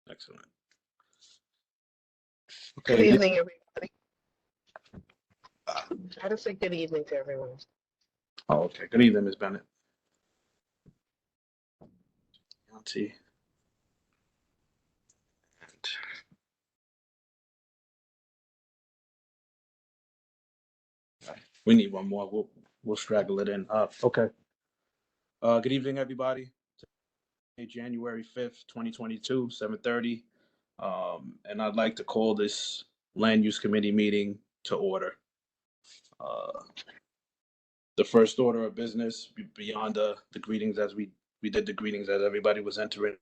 Excellent. Good Okay. evening, everybody. I just say good evening to everyone. Oh, okay. Good evening, Ms. Bennett. Auntie. We need one more. We'll straggle it in. Okay. Good evening, everybody. Today, January 5th, 2022, 7:30. And I'd like to call this Land Use Committee meeting to order. The first order of business beyond the greetings as we did the greetings as everybody was entering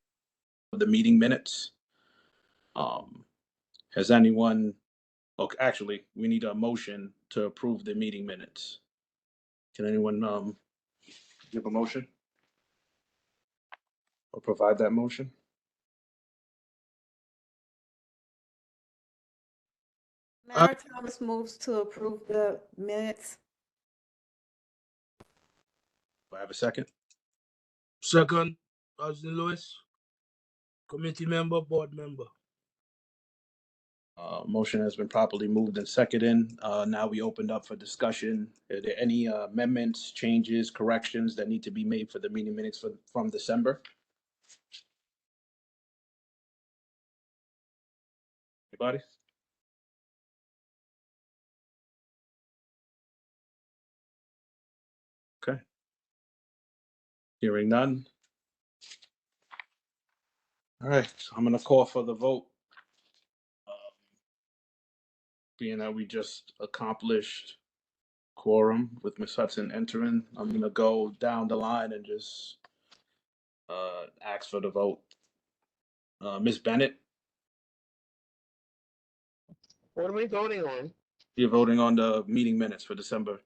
the meeting minutes. Has anyone, okay, actually, we need a motion to approve the meeting minutes. Can anyone give a motion? Or provide that motion? Mayor Thomas moves to approve the minutes. Do I have a second? Second, President Lewis, committee member, board member. Motion has been properly moved and seconded. Now we opened up for discussion. Are there any amendments, changes, corrections that need to be made for the meeting minutes from December? Anybody? Okay. Hearing none. All right, so I'm gonna call for the vote. Being that we just accomplished quorum with Ms. Hudson entering, I'm gonna go down the line and just ask for the vote. Ms. Bennett, What are we voting on? you're voting on the meeting minutes for December.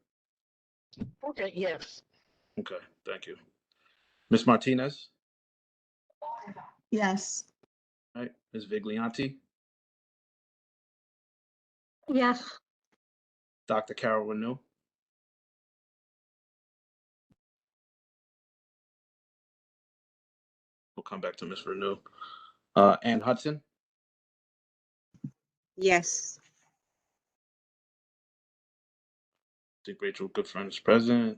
Okay, yes. Okay, thank you. Ms. Martinez, Yes. all right, Ms. Viglianti, Yes. Dr. Carol Renew, we'll come back to Ms. Renew. Ann Hudson, Yes. I think Rachel Goodfriend is present.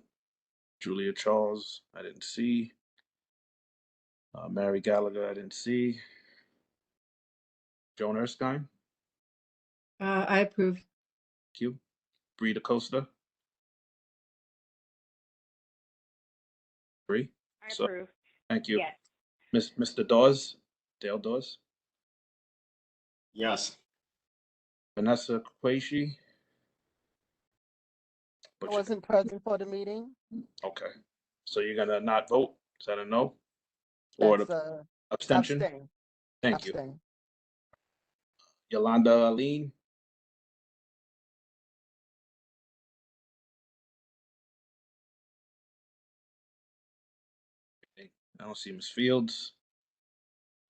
Julia Charles, I didn't see. Mary Gallagher, I didn't see. Joan Erskine, I approve. thank you. Bree DeCosta, Bree, I So- approve. thank you. Yes. Mr. Dawes, Dale Dawes, Yes. Vanessa Quaishi. I wasn't present for the meeting. Okay, so you're gonna not vote? Is that a no? Or That's the abstention? abstain. Thank you. Abstain. Yolanda Aline, I don't see Ms. Fields.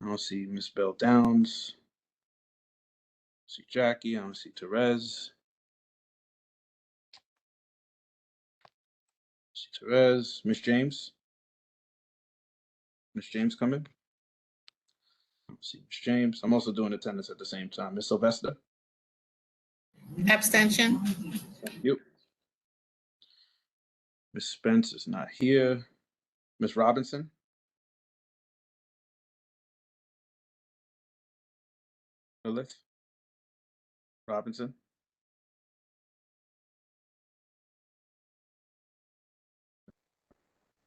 I don't see Ms. Bell Downs. I see Jackie. I don't see Therese. I see Therese. Miss James. Miss James coming. I don't see Miss James. I'm also doing attendance at the same time. Miss Sylvester. Abstention. Thank you. Miss Spence is not here. Miss Robinson. Lilith. Robinson.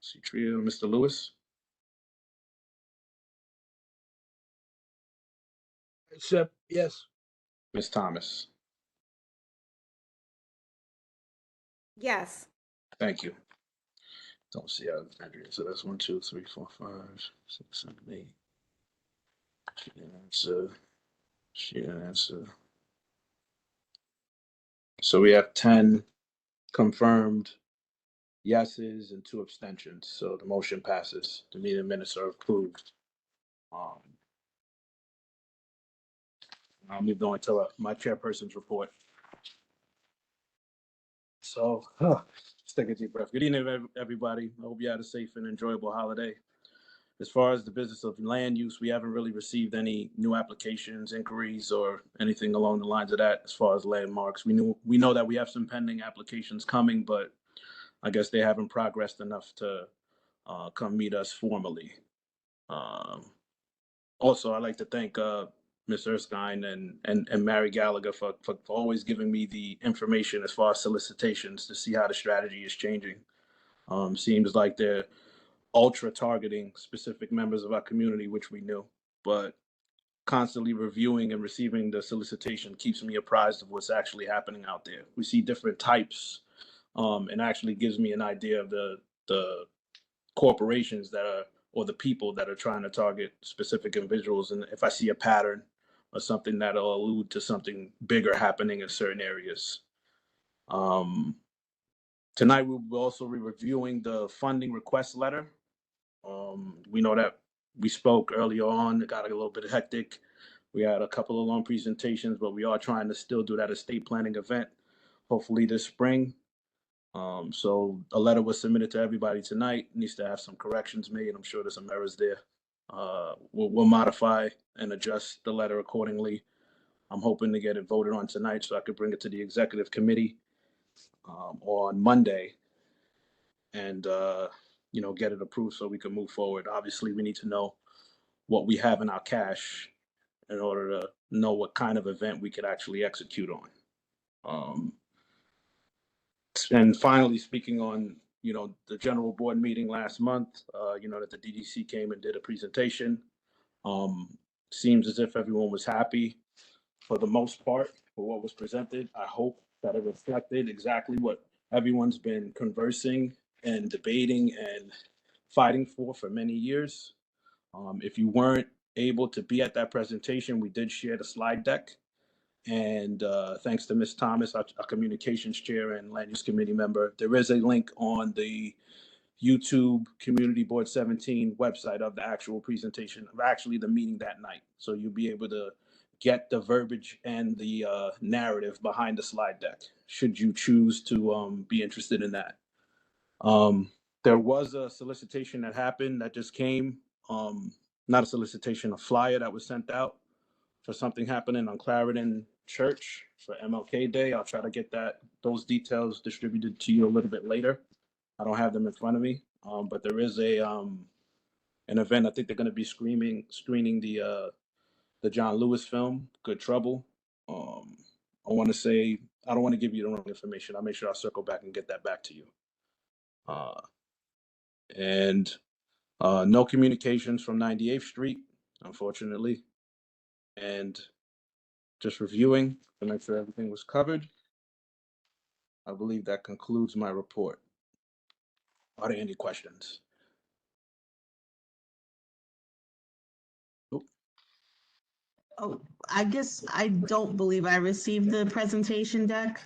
See Trio. Mr. Lewis. Accept, yes. Miss Thomas. Yes. Thank you. Don't see Alexandria. So that's 1, 2, 3, 4, 5, 6, 7, 8. She didn't answer. She didn't answer. So we have 10 confirmed yeses and 2 abstentions. So the motion passes. The meeting minutes are approved. I'll move on to my chairperson's report. So, just take a deep breath. Good evening, everybody. I hope you had a safe and enjoyable holiday. as far as the business of land use, we haven't really received any new applications, inquiries, or anything along the lines of that. As far as landmarks, we know that we have some pending applications coming, but I guess they haven't progressed enough to come meet us formally. Also, I'd like to thank Ms. Erskine and Mary Gallagher for always giving me the information as far as solicitations to see how the strategy is changing. Seems like they're ultra targeting specific members of our community, which we knew, but constantly reviewing and receiving the solicitation keeps me apprised of what's actually happening out there. We see different types, and actually gives me an idea of the corporations that are, or the people that are trying to target specific individuals. And if I see a pattern or something that'll allude to something bigger happening in certain areas. Tonight, we'll also be reviewing the funding request letter. We know that we spoke earlier on, it got a little bit hectic. We had a couple of long presentations, but we are trying to still do that estate planning event, hopefully this spring. So a letter was submitted to everybody tonight, needs to have some corrections made. I'm sure there's some errors there. We'll modify and adjust the letter accordingly. I'm hoping to get it voted on tonight so I could bring it to the executive committee on Monday and get it approved so we can move forward. Obviously, we need to know what we have in our cash in order to know what kind of event we could actually execute on. And finally, speaking on, the general board meeting last month, that the DDC came and did a presentation. Seems as if everyone was happy for the most part for what was presented. I hope that it reflected exactly what everyone's been conversing and debating and fighting for many years. If you weren't able to be at that presentation, we did share the slide deck. And thanks to Ms. Thomas, our communications chair and land use committee member, there is a link on the YouTube Community Board 17 website of the actual presentation, of actually the meeting that night. So you'll be able to get the verbiage and the narrative behind the slide deck, should you choose to be interested in that. There was a solicitation that happened that just came, not a solicitation, a flyer that was sent out for something happening on Clarendon Church for MLK Day. I'll try to get those details distributed to you a little bit later. I don't have them in front of me, but there is an event. I think they're going to be screening the John Lewis film, Good Trouble. I want to say, I don't want to give you the wrong information. I'll make sure I circle back and get that back to you. And no communications from 98th Street, unfortunately. And just reviewing to make sure everything was covered. I believe that concludes my report. Are there any questions? Oh, I guess I don't believe I received the presentation deck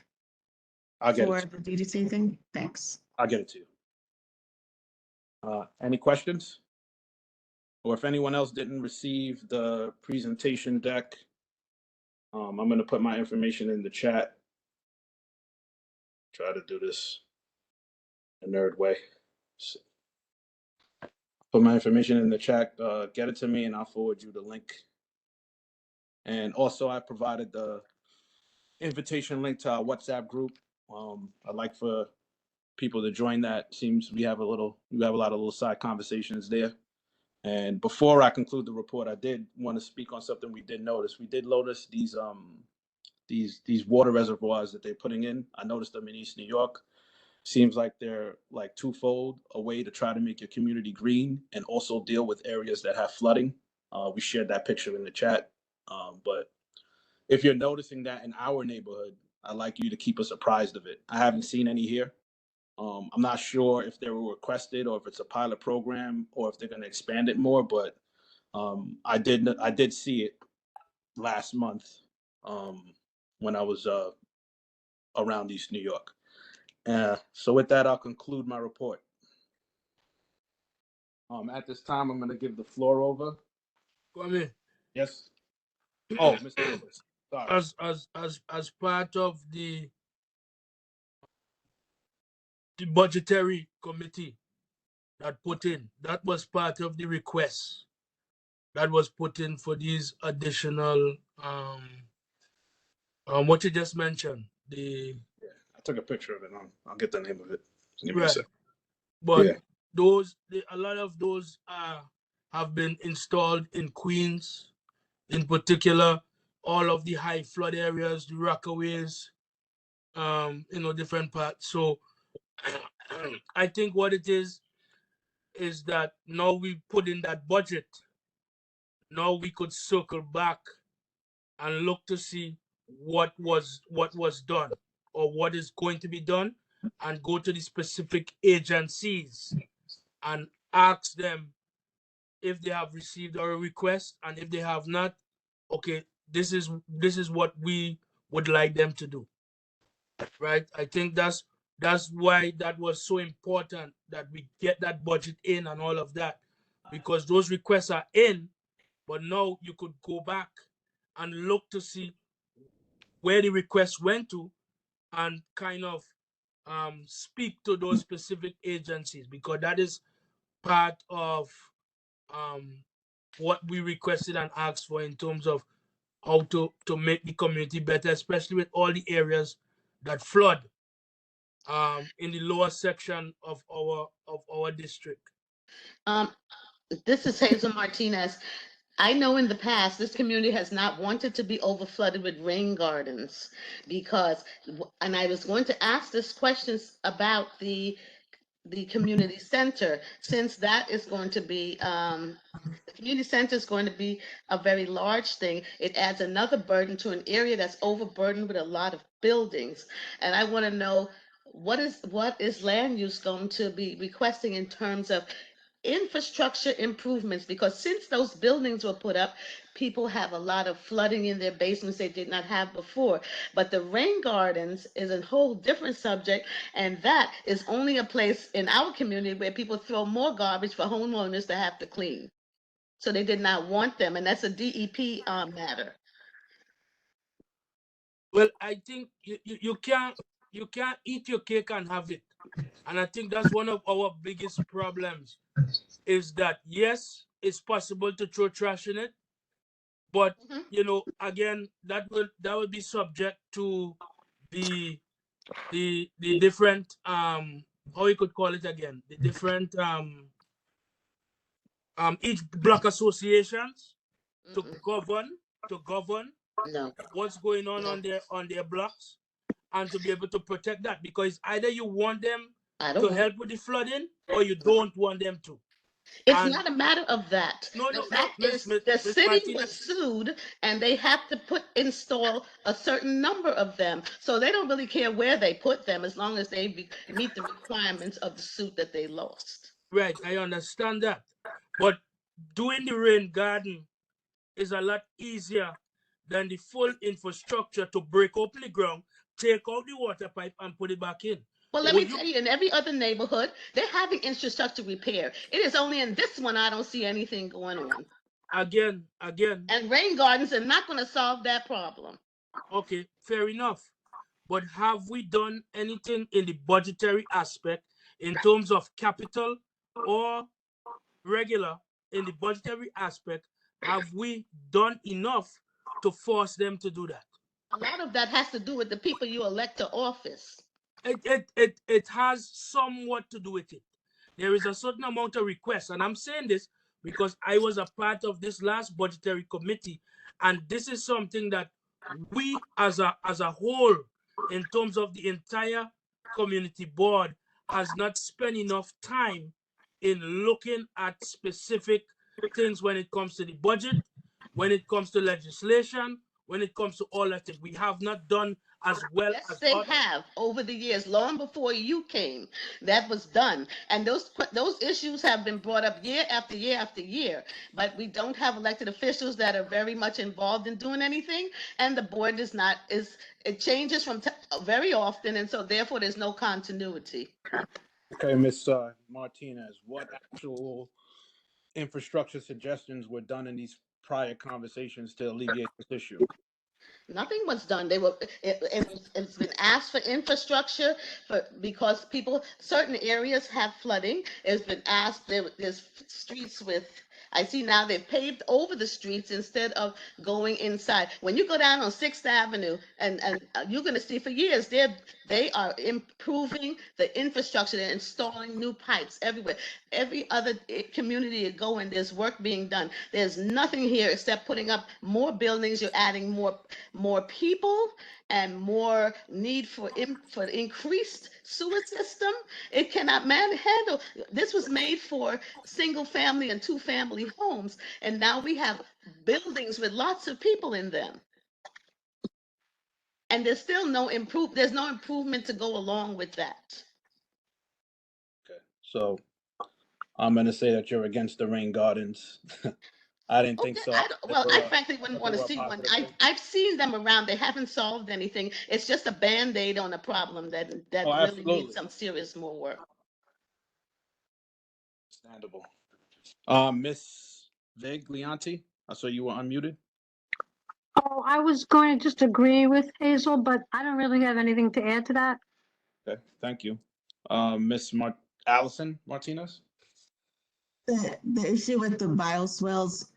I'll get for it. the DDC thing. Thanks. I'll get it to you. Any questions? Or if anyone else didn't receive the presentation deck, I'm going to put my information in the chat. Try to do this a nerd way. Put my information in the chat. Get it to me, and I'll forward you the link. And also, I provided the invitation link to our WhatsApp group. I'd like for people to join that. Seems we have a lot of little side conversations there. And before I conclude the report, I did want to speak on something we did notice. We did notice these water reservoirs that they're putting in. I noticed them in East New York. Seems like they're like twofold, a way to try to make your community green and also deal with areas that have flooding. We shared that picture in the chat. But if you're noticing that in our neighborhood, I'd like you to keep us apprised of it. I haven't seen any here. I'm not sure if they were requested or if it's a pilot program or if they're going to expand it more, but I did see it last month when I was around East New York. So with that, I'll conclude my report. At this time, I'm going to give the floor over. Come in. Yes. Oh, Mr. Lewis. Sorry. As part of the budgetary committee, that put in. That was part of the request that was put in for these additional what you just mentioned. The I took a picture of it. I'll get the name of it. Just give me a right. sec. But Yeah. a lot of those have been installed in Queens, in particular, all of the high flood areas, the Rockaways, different parts. So I think what it is that now we put in that budget. Now we could circle back and look to see what was done or what is going to be done, and go to the specific agencies and ask them if they have received our request, and if they have not, okay, this is what we would like them to do. Right? I think that's why that was so important that we get that budget in and all of that, because those requests are in, but now you could go back and look to see where the request went to, and kind of speak to those specific agencies, because that is part of what we requested and asked for in terms of how to make the community better, especially with all the areas that flood in the lower section of our district. This is Hazel Martinez. I know in the past, this community has not wanted to be overflooded with rain gardens because, and I was going to ask this questions about the community center, since that is going to be, the community center is going to be a very large thing. It adds another burden to an area that's overburdened with a lot of buildings. And I want to know, what is land use going to be requesting in terms of infrastructure improvements? Because since those buildings were put up, people have a lot of flooding in their basements they did not have before. But the rain gardens is a whole different subject, and that is only a place in our community where people throw more garbage for homeowners to have to clean. So they did not want them, and that's a DEP matter. Well, I think you can't eat your cake and have it. And I think that's one of our biggest problems, is that yes, it's possible to throw trash in it, but Mhm. again, that would be subject to the different how you could call it again, the different each block associations to Mm-mm. govern No, what's going on no, on their blocks, and to be able to protect that, because either you want them I to don't want. help with the flooding, or you don't want them to. It's And not a matter of that. The no, fact is, the Miss city was Martinez. sued, and they have to install a certain number of them. So they don't really care where they put them, as long as they meet the requirements of the suit that they lost. Right, I understand that, but doing the rain garden is a lot easier than the full infrastructure to break open the ground, take out the water pipe, and put it back in. Well, let me Would you tell you, in every other neighborhood, they're having infrastructure repair. It is only in this one I don't see anything going on. again? And rain gardens are not going to solve that problem. Okay, fair enough. But have we done anything in the budgetary aspect in terms of capital or regular? In the budgetary aspect, have we done enough to force them to do that? A lot of that has to do with the people you elect to office. It has somewhat to do with it. There is a certain amount of requests, and I'm saying this because I was a part of this last budgetary committee, and this is something that we as a whole, in terms of the entire community board, has not spent enough time in looking at specific things when it comes to the budget, when it comes to legislation, when it comes to all that. We have not done as well Yes, as they others. have over the years, long before you came. That was done, and those issues have been brought up year after year after year. But we don't have elected officials that are very much involved in doing anything, and the board is not. It changes from very often, and so therefore there's no continuity. Okay, Miss Martinez, what actual infrastructure suggestions were done in these prior conversations to alleviate this issue? Nothing was done. It's been asked for infrastructure because certain areas have flooding. It's been asked, there's streets with, I see now they've paved over the streets instead of going inside. When you go down on 6th Avenue, and you're going to see for years, they are improving the infrastructure. They're installing new pipes everywhere. Every other community you go in, there's work being done. There's nothing here except putting up more buildings. You're adding more people and more need for increased sewer system. It cannot handle. This was made for single family and 2-family homes, and now we have buildings with lots of people in them. And there's still there's no improvement to go along with that. Okay, so I'm gonna say that you're against the rain gardens. I didn't think so. I frankly wouldn't want to see one. Positive thing. I've seen them around. They haven't solved anything. It's just a Band-Aid on a problem that Oh, really absolutely. needs some serious more work. Understandable. Miss Viglianti, I saw you were unmuted. Oh, I was going to just agree with Hazel, but I don't really have anything to add to that. Okay, thank you. Miss Allison Martinez. The issue with the bioswales,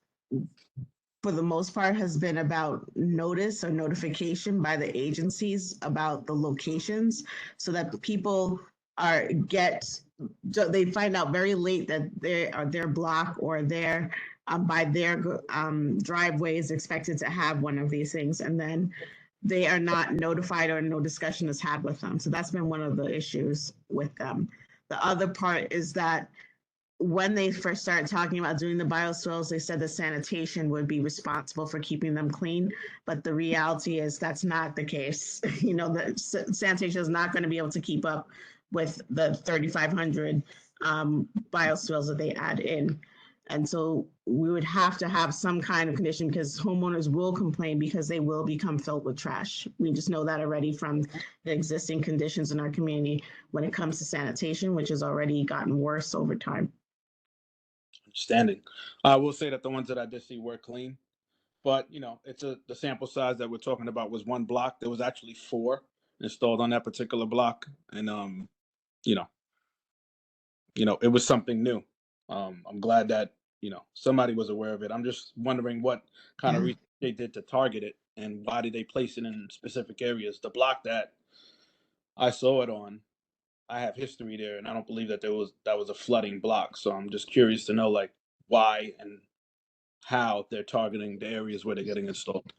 for the most part, has been about notice or notification by the agencies about the locations, so that the people they find out very late that their block or by their driveway is expected to have one of these things, and then they are not notified or no discussion is had with them. So that's been one of the issues with them. The other part is that when they first started talking about doing the bioswales, they said the sanitation would be responsible for keeping them clean. But the reality is that's not the case. The sanitation is not going to be able to keep up with the 3,500 bioswales that they add in. And so we would have to have some kind of condition, because homeowners will complain because they will become filled with trash. We just know that already from the existing conditions in our community when it comes to sanitation, which has already gotten worse over time. Understanding. I will say that the ones that I did see were clean, but it's the sample size that we're talking about was one block. There was actually 4 installed on that particular block, and it was something new. I'm glad that somebody was aware of it. I'm just wondering what kind of research they did to target it, and why did they place it in specific areas. The block that I saw it on, I have history there, and I don't believe that that was a flooding block. So I'm just curious to know why and how they're targeting the areas where they're getting installed.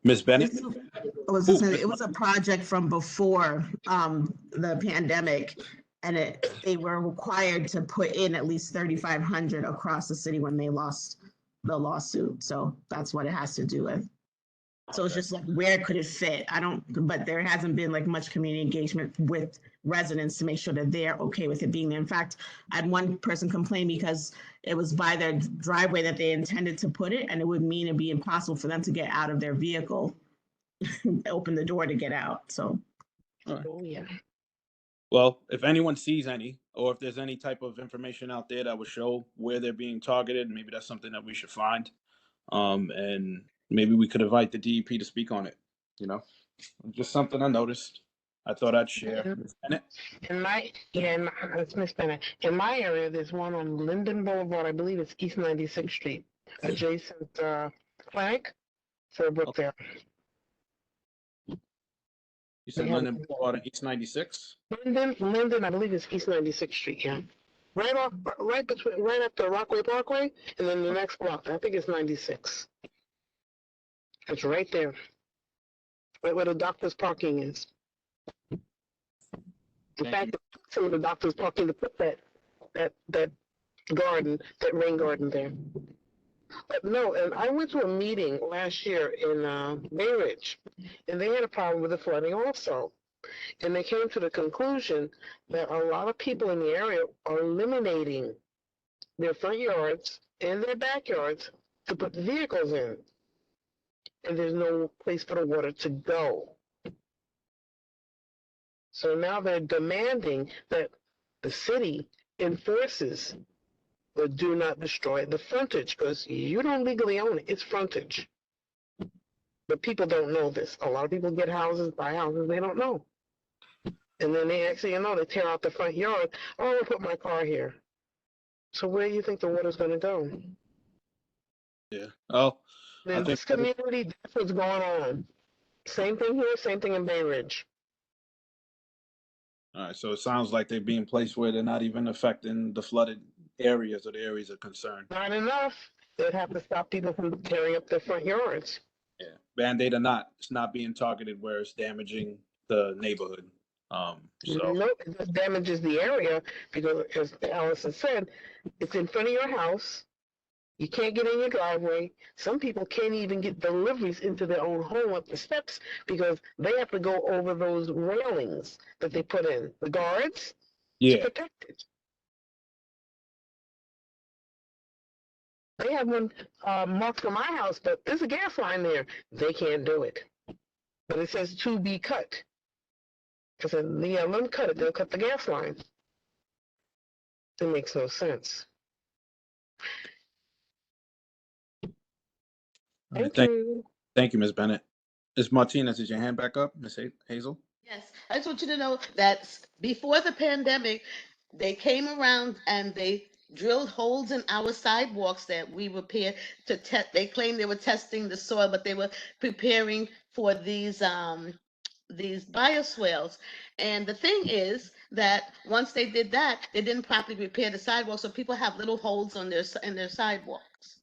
Miss Bennett? It was a project from before the pandemic, and they were required to put in at least 3,500 across the city when they lost the lawsuit. So that's what it has to do with. So it's just where could it fit? But there hasn't been much community engagement with residents to make sure that they're okay with it being there. In fact, I had one person complain because it was by their driveway that they intended to put it, and it would mean it'd be impossible for them to get out of their vehicle, open the door to get out. So. Oh, yeah. Well, if anyone sees any, or if there's any type of information out there that would show where they're being targeted, maybe that's something that we should find. And maybe we could invite the DEP to speak on it. Just something I noticed. I thought I'd share. Ms. Bennett? It's Miss Bennett. In my area, there's one on Linden Boulevard. I believe it's East 96th Street, adjacent clinic for Brookdale. You said Linden Boulevard and East 96? Linden, I believe it's East 96th Street. Yeah, right after Rockaway Parkway, and then the next block. I think it's 96. It's right there, right where the doctor's parking is. In fact, some of the doctor's parking to put that garden, that rain garden there. But no, and I went to a meeting last year in Bay Ridge, and they had a problem with the flooding also. And they came to the conclusion that a lot of people in the area are eliminating their front yards and their backyards to put vehicles in. And there's no place for the water to go. So now they're demanding that the city enforces the do not destroy the frontage, because you don't legally own it. It's frontage. But people don't know this. A lot of people get houses, buy houses, they don't know. And then they actually, they tear out the front yard. Oh, I put my car here. So where do you think the water's going to go? Yeah. Oh, I In think. this community, that's what's going on. Same thing here, same thing in Bay Ridge. All right. So it sounds like they're being placed where they're not even affecting the flooded areas or the areas of concern. Not enough. They'd have to stop people from tearing up their front yards. Yeah. Band-Aid or not, it's not being targeted where it's damaging the neighborhood. So Nope, it just damages the area because, as Allison said, it's in front of your house. You can't get in your driveway. Some people can't even get deliveries into their own home up the steps because they have to go over those railings that they put in, the guards, to yeah. protect it. They have one marked for my house, but there's a gas line there. They can't do it. But it says to be cut. I said, yeah, let them cut it. They'll cut the gas line. It makes no sense. All right, Thank you. thank you, Ms. Bennett. Ms. Martinez, is your hand back up, Ms. Hazel? Yes, I just want you to know that before the pandemic, they came around and they drilled holes in our sidewalks that we repaired to test. They claimed they were testing the soil, but they were preparing for these bioswales. And the thing is that once they did that, they didn't properly repair the sidewalks, so people have little holes on their sidewalks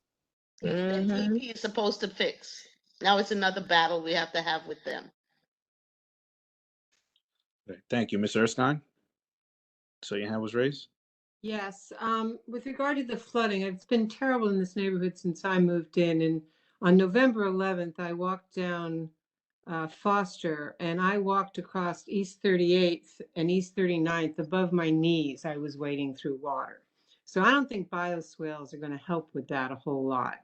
that Mm-hmm. DEP is supposed to fix. Now it's another battle we have to have with them. Okay, thank you, Ms. Erskine. So your hand was raised? Yes, with regard to the flooding, it's been terrible in this neighborhood since I moved in. And on November 11th, I walked down Foster and I walked across East 38th and East 39th above my knees. I was wading through water. So I don't think bioswales are going to help with that a whole lot.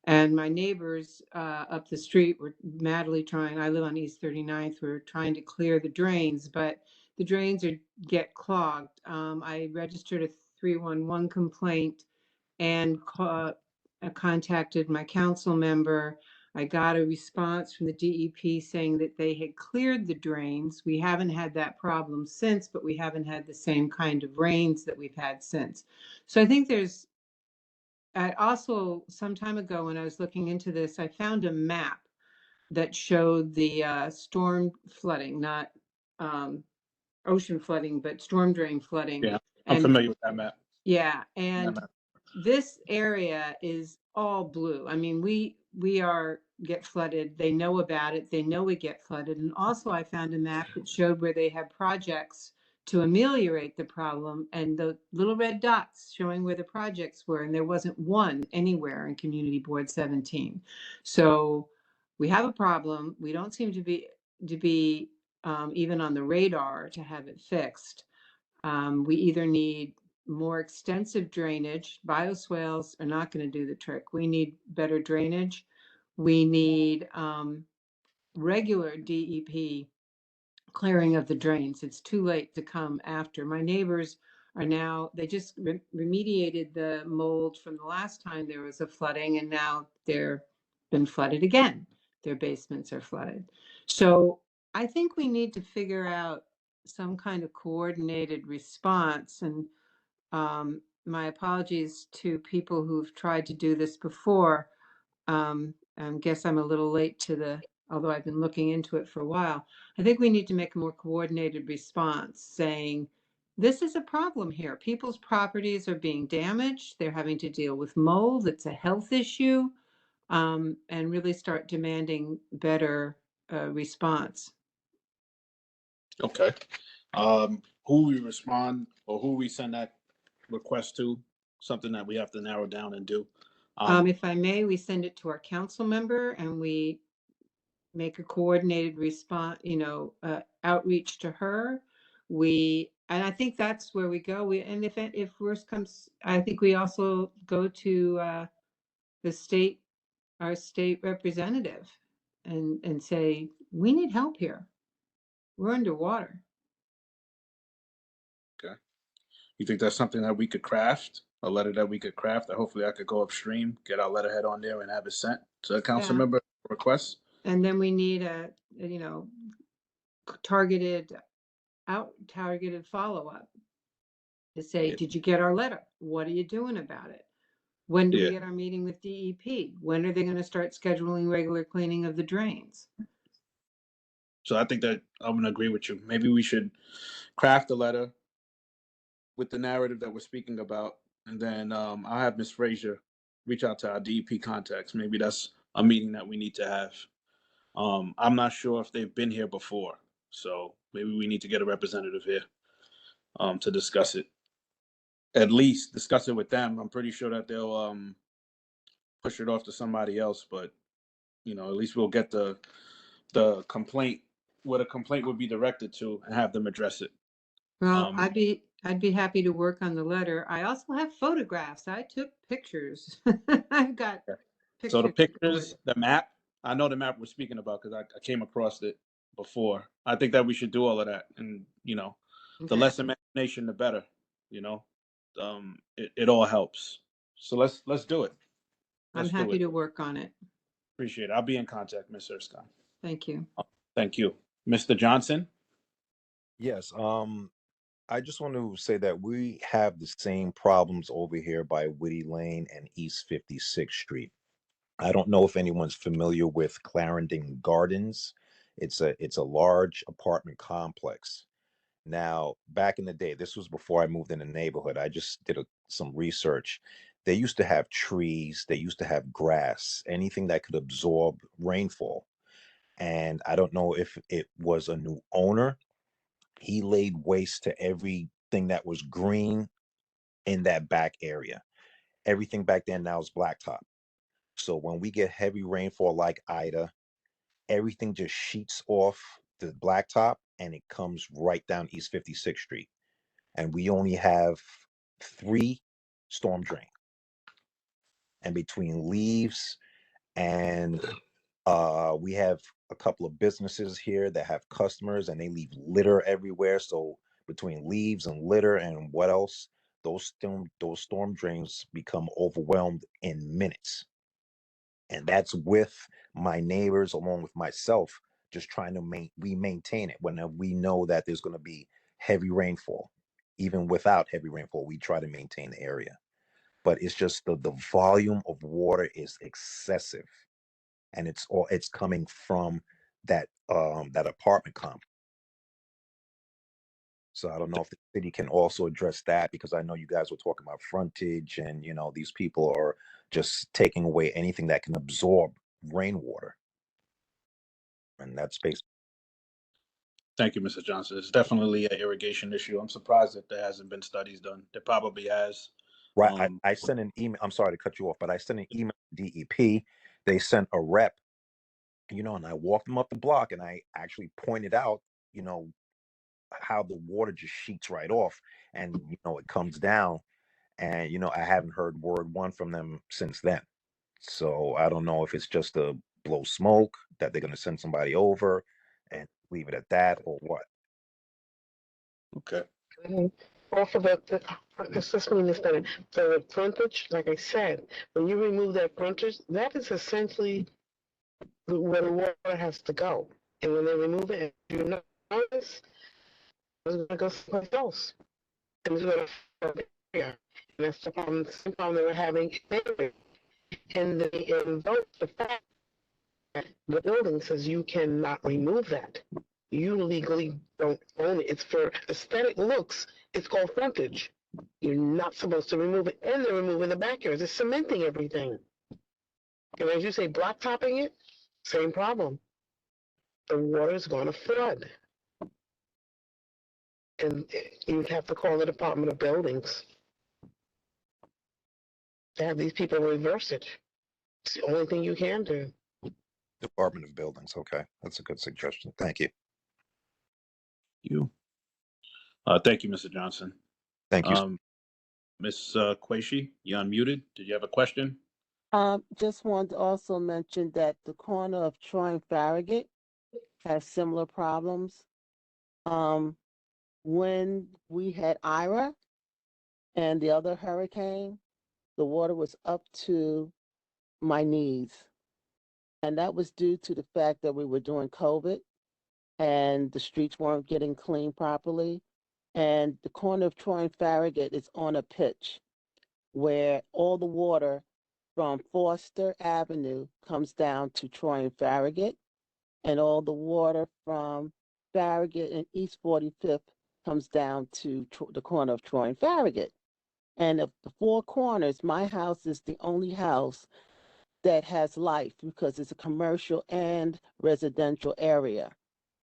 And my neighbors up the street were madly trying. I live on East 39th. We're trying to clear the drains, but the drains get clogged. I registered a 311 complaint and contacted my council member. I got a response from the DEP saying that they had cleared the drains. We haven't had that problem since, but we haven't had the same kind of rains that we've had since. So I think I also, some time ago when I was looking into this, I found a map that showed the storm flooding, not ocean flooding, but storm drain flooding. Yeah, I'm And familiar with that map. yeah, and this area is all blue. I mean, we get flooded. They know about it. They know we get flooded. And also I found a map that showed where they have projects to ameliorate the problem and the little red dots showing where the projects were. And there wasn't one anywhere in Community Board 17. So we have a problem. We don't seem to be even on the radar to have it fixed. We either need more extensive drainage. Bioswales are not going to do the trick. We need better drainage. We need regular DEP clearing of the drains. It's too late to come after. My neighbors are now, they just remediated the mold from the last time there was a flooding, and now they're been flooded again. Their basements are flooded. So I think we need to figure out some kind of coordinated response. And my apologies to people who've tried to do this before. I guess I'm a little late although I've been looking into it for a while. I think we need to make a more coordinated response saying, this is a problem here. People's properties are being damaged. They're having to deal with mold. It's a health issue, and really start demanding better response. Okay. Who we respond or who we send that request to, something that we have to narrow down and do. If I may, we send it to our council member and we make a coordinated response, outreach to her. And I think that's where we go. And if worse comes, I think we also go to our state representative and say, we need help here. We're underwater. Okay. You think that's something that we could craft? A letter that we could craft that hopefully I could go upstream, get our letterhead on there and have it sent to a council member? requests. And then we need a, targeted follow-up to say, Yeah. did you get our letter? What are you doing about it? When do we Yeah. get our meeting with DEP? When are they going to start scheduling regular cleaning of the drains? So I think that I'm gonna agree with you. Maybe we should craft a letter with the narrative that we're speaking about, and then I'll have Ms. Frazier reach out to our DEP contacts. Maybe that's a meeting that we need to have. I'm not sure if they've been here before, so maybe we need to get a representative here to discuss it. At least discuss it with them. I'm pretty sure that they'll push it off to somebody else, but at least we'll get the complaint, what a complaint would be directed to, and have them address it. Well, I'd be happy to work on the letter. I also have photographs. I took pictures. I've got pictures. So the to pictures, report. the map, I know the map we're speaking about because I came across it before. I think that we should do all of that, and the Okay. less imagination, the better. It all helps. So let's do it. I'm Let's do happy it. to work on it. Appreciate it. I'll be in contact, Ms. Erskine. Thank you. Thank you, Mr. Johnson. Yes, I just want to say that we have the same problems over here by Whitty Lane and East 56th Street. I don't know if anyone's familiar with Clarendon Gardens. It's a large apartment complex. Now, back in the day, this was before I moved in the neighborhood. I just did some research. They used to have trees, they used to have grass, anything that could absorb rainfall. And I don't know if it was a new owner. He laid waste to everything that was green in that back area. Everything back then now is blacktop. So when we get heavy rainfall like Ida, everything just sheets off the blacktop and it comes right down East 56th Street. And we only have 3 storm drains. And between leaves and we have a couple of businesses here that have customers and they leave litter everywhere. So between leaves and litter and what else, those storm drains become overwhelmed in minutes. And that's with my neighbors along with myself just trying to maintain it whenever we know that there's going to be heavy rainfall. Even without heavy rainfall, we try to maintain the area. But it's just the volume of water is excessive, and it's coming from that apartment complex. So I don't know if the city can also address that, because I know you guys were talking about frontage and these people are just taking away anything that can absorb rainwater. And that's basically. Thank you, Mr. Johnson. It's definitely an irrigation issue. I'm surprised that there hasn't been studies done. There probably has. Right. I sent an email. I'm sorry to cut you off, but I sent an email to DEP. They sent a rep, and I walked them up the block and I actually pointed out, how the water just sheets right off and, it comes down. And, I haven't heard word one from them since then. So I don't know if it's just to blow smoke that they're going to send somebody over and leave it at that or what. Okay. Also, the frontage, like I said, when you remove that frontage, that is essentially where the water has to go. And when they remove it, you notice, it's going to go someplace else. And it's going to area. And that's the problem, they were having there. And they invoke the fact that the building says you cannot remove that. You legally don't own it. It's for aesthetic looks. It's called frontage. You're not supposed to remove it, and they're removing the backyards. They're cementing everything. And as you say, blacktopping it, same problem. The water's going to flood. And you'd have to call the Department of Buildings to have these people reverse it. It's the only thing you can do. Department of Buildings. Okay. That's a good suggestion. Thank you. Thank you, Mr. Johnson. Thank you. Ms. Quaishi, you unmuted. Did you have a question? Just wanted to also mention that the corner of Troy and Farragut has similar problems. When we had Ira and the other hurricane, the water was up to my knees. And that was due to the fact that we were doing COVID and the streets weren't getting cleaned properly. And the corner of Troy and Farragut is on a pitch where all the water from Foster Avenue comes down to Troy and Farragut, and all the water from Farragut and East 45th comes down to the corner of Troy and Farragut. And of the four corners, my house is the only house that has life because it's a commercial and residential area.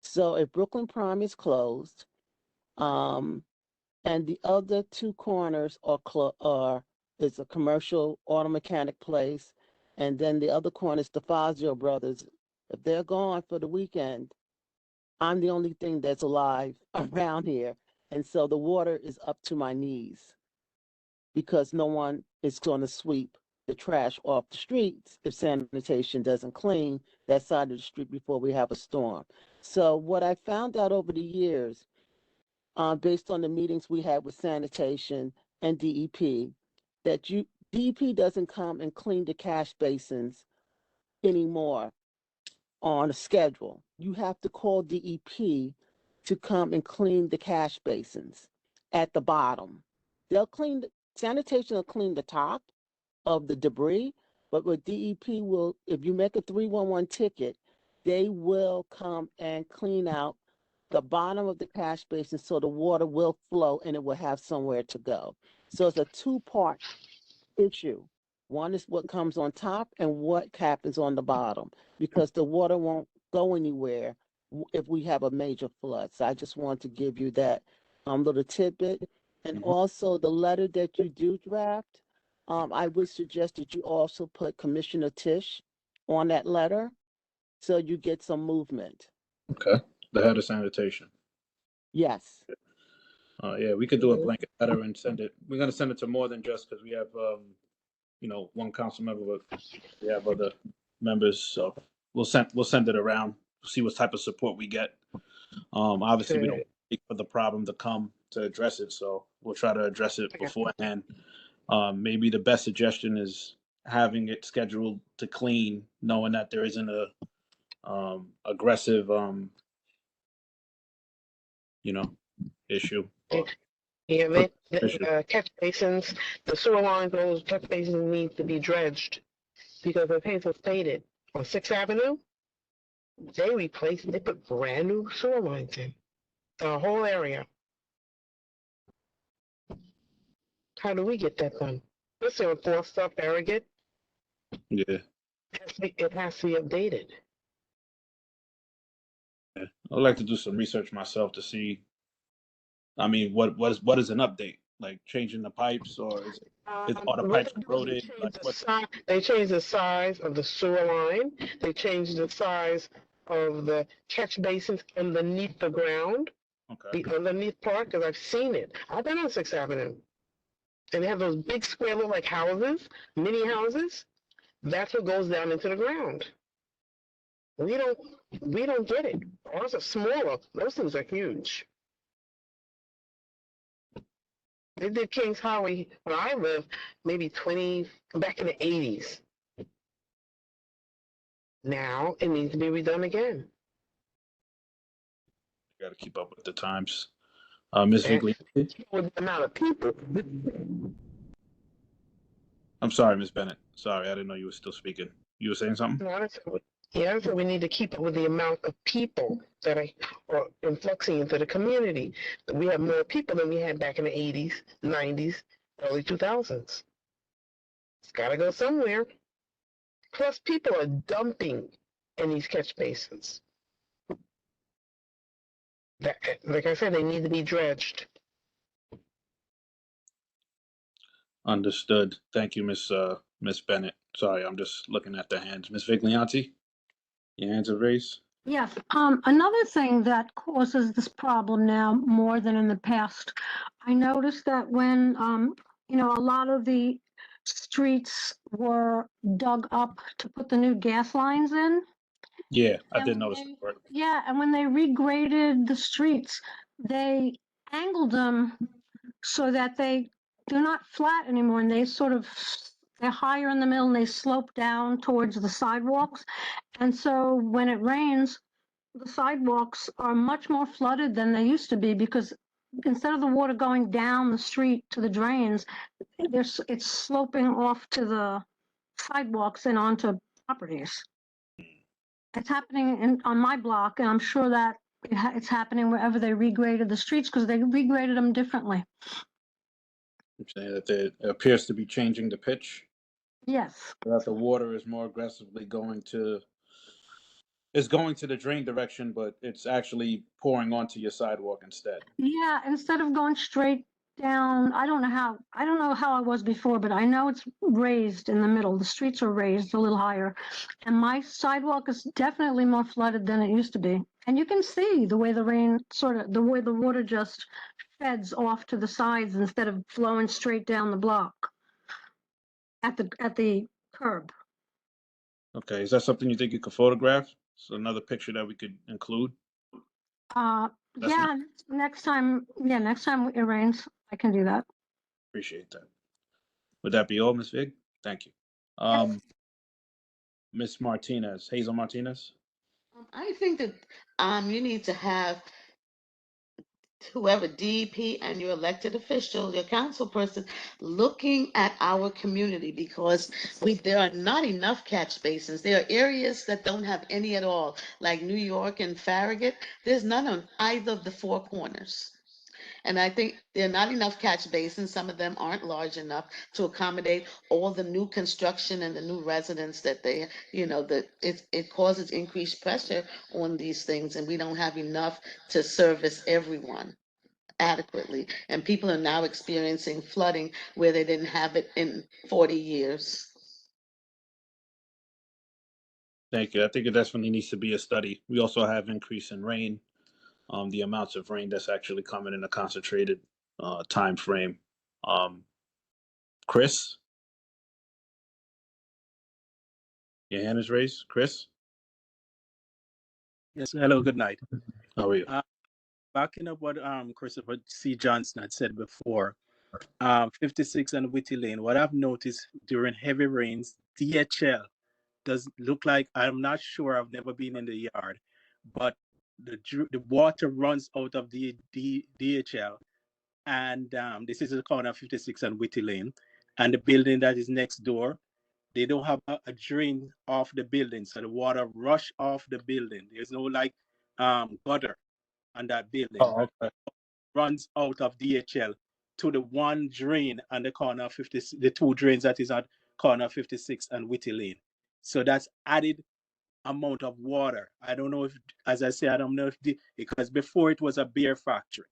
So if Brooklyn Prime is closed, and the other two corners is a commercial auto mechanic place, and then the other corner is the Fazio Brothers. If they're gone for the weekend, I'm the only thing that's alive around here, and so the water is up to my knees because no one is going to sweep the trash off the streets if sanitation doesn't clean that side of the street before we have a storm. So what I found out over the years, based on the meetings we had with sanitation and DEP, that DEP doesn't come and clean the cash basins anymore on a schedule. You have to call DEP to come and clean the cash basins at the bottom. Sanitation will clean the top of the debris, but what DEP will, if you make a 311 ticket, they will come and clean out the bottom of the cash basin so the water will flow and it will have somewhere to go. So it's a two-part issue. One is what comes on top and what happens on the bottom, because the water won't go anywhere if we have a major flood. So I just want to give you that little tidbit. And also the letter that you do draft, I would suggest that you also put Commissioner Tisch on that letter so you get some movement. Okay. The head of sanitation. Yes. Yeah, we could do a blanket letter and send it. We're gonna send it to more than just because we have, one council member, but we have other members. So we'll send it around, see what type of support we get. Obviously, we don't wait for the problem to come to address it, so we'll try to address it beforehand. Maybe the best suggestion is having it scheduled to clean, knowing that there isn't a aggressive issue. Yeah, the catch basins, the sewer lines, those catch basins need to be dredged because as Hazel stated, on 6th Avenue, they put brand new sewer lines in the whole area. How do we get that done? Listen, on 4th Stuff, Farragut, Yeah. it has to be updated. Yeah. I'd like to do some research myself to see. I mean, what is an update? Like changing the pipes, or is are the pipes corroded? They changed the size of the sewer line. They changed the size of the catch basins underneath the ground. Okay. The underneath part, because I've seen it. I've been on 6th Avenue. And they have those big square little like houses, mini houses. That's what goes down into the ground. We don't get it. Ours are smaller. Those things are huge. They did Kings Highway where I live, maybe back in the 80s. Now it needs to be redone again. You got to keep up with the times. Ms. Vigley. With the amount of people. I'm sorry, Ms. Bennett. Sorry, I didn't know you were still speaking. You were saying something? Yeah, so we need to keep up with the amount of people that are influxing into the community. We have more people than we had back in the 80s, 90s, early 2000s. It's got to go somewhere. Plus, people are dumping in these catch basins. Like I said, they need to be dredged. Understood. Thank you, Miss Bennett. Sorry, I'm just looking at the hands. Ms. Viglianti, your hands are raised. Yes, another thing that causes this problem now more than in the past, I noticed that when, a lot of the streets were dug up to put the new gas lines in. Yeah, I did notice that. Yeah, and when they regraded the streets, they angled them so that they're not flat anymore, and they they're higher in the middle and they slope down towards the sidewalks. And so when it rains, the sidewalks are much more flooded than they used to be because instead of the water going down the street to the drains, it's sloping off to the sidewalks and onto properties. It's happening on my block, and I'm sure that it's happening wherever they regraded the streets because they regraded them differently. I'm saying that it appears to be changing the pitch, Yes. that the water is more aggressively going to the drain direction, but it's actually pouring onto your sidewalk instead. Yeah, instead of going straight down, I don't know how I was before, but I know it's raised in the middle. The streets are raised a little higher. And my sidewalk is definitely more flooded than it used to be. And you can see the way the water just feds off to the sides instead of flowing straight down the block at the curb. Okay, is that something you think you could photograph? So another picture that we could include? Yeah, next time it rains, I can do that. Appreciate that. Would that be all, Ms. Vig? Thank you. Ms. Martinez, Hazel Martinez? I think that you need to have whoever DEP and your elected official, your council person, looking at our community because there are not enough catch basins. There are areas that don't have any at all, like New York and Farragut. There's none on either of the four corners. And I think there are not enough catch basins. Some of them aren't large enough to accommodate all the new construction and the new residents that it causes increased pressure on these things, and we don't have enough to service everyone adequately. And people are now experiencing flooding where they didn't have it in 40 years. Thank you. I think it definitely needs to be a study. We also have increase in rain, the amounts of rain that's actually coming in a concentrated time frame. Chris? Your hand is raised. Chris? Yes, hello, good night. How are you? Backing up what Christopher C. Johnson had said before, 56 and Whitty Lane, what I've noticed during heavy rains, DHL does look like, I'm not sure, I've never been in the yard, but the water runs out of the DHL, and this is the corner of 56 and Whitty Lane, and the building that is next door, they don't have a drain off the building, so the water rush off the building. There's no gutter on that building. Oh, okay. Runs out of DHL to the one drain on the corner of 50, the two drains that is at corner 56 and Whitty Lane. So that's added amount of water. I don't know if, as I say, I don't know if because before it was a beer factory,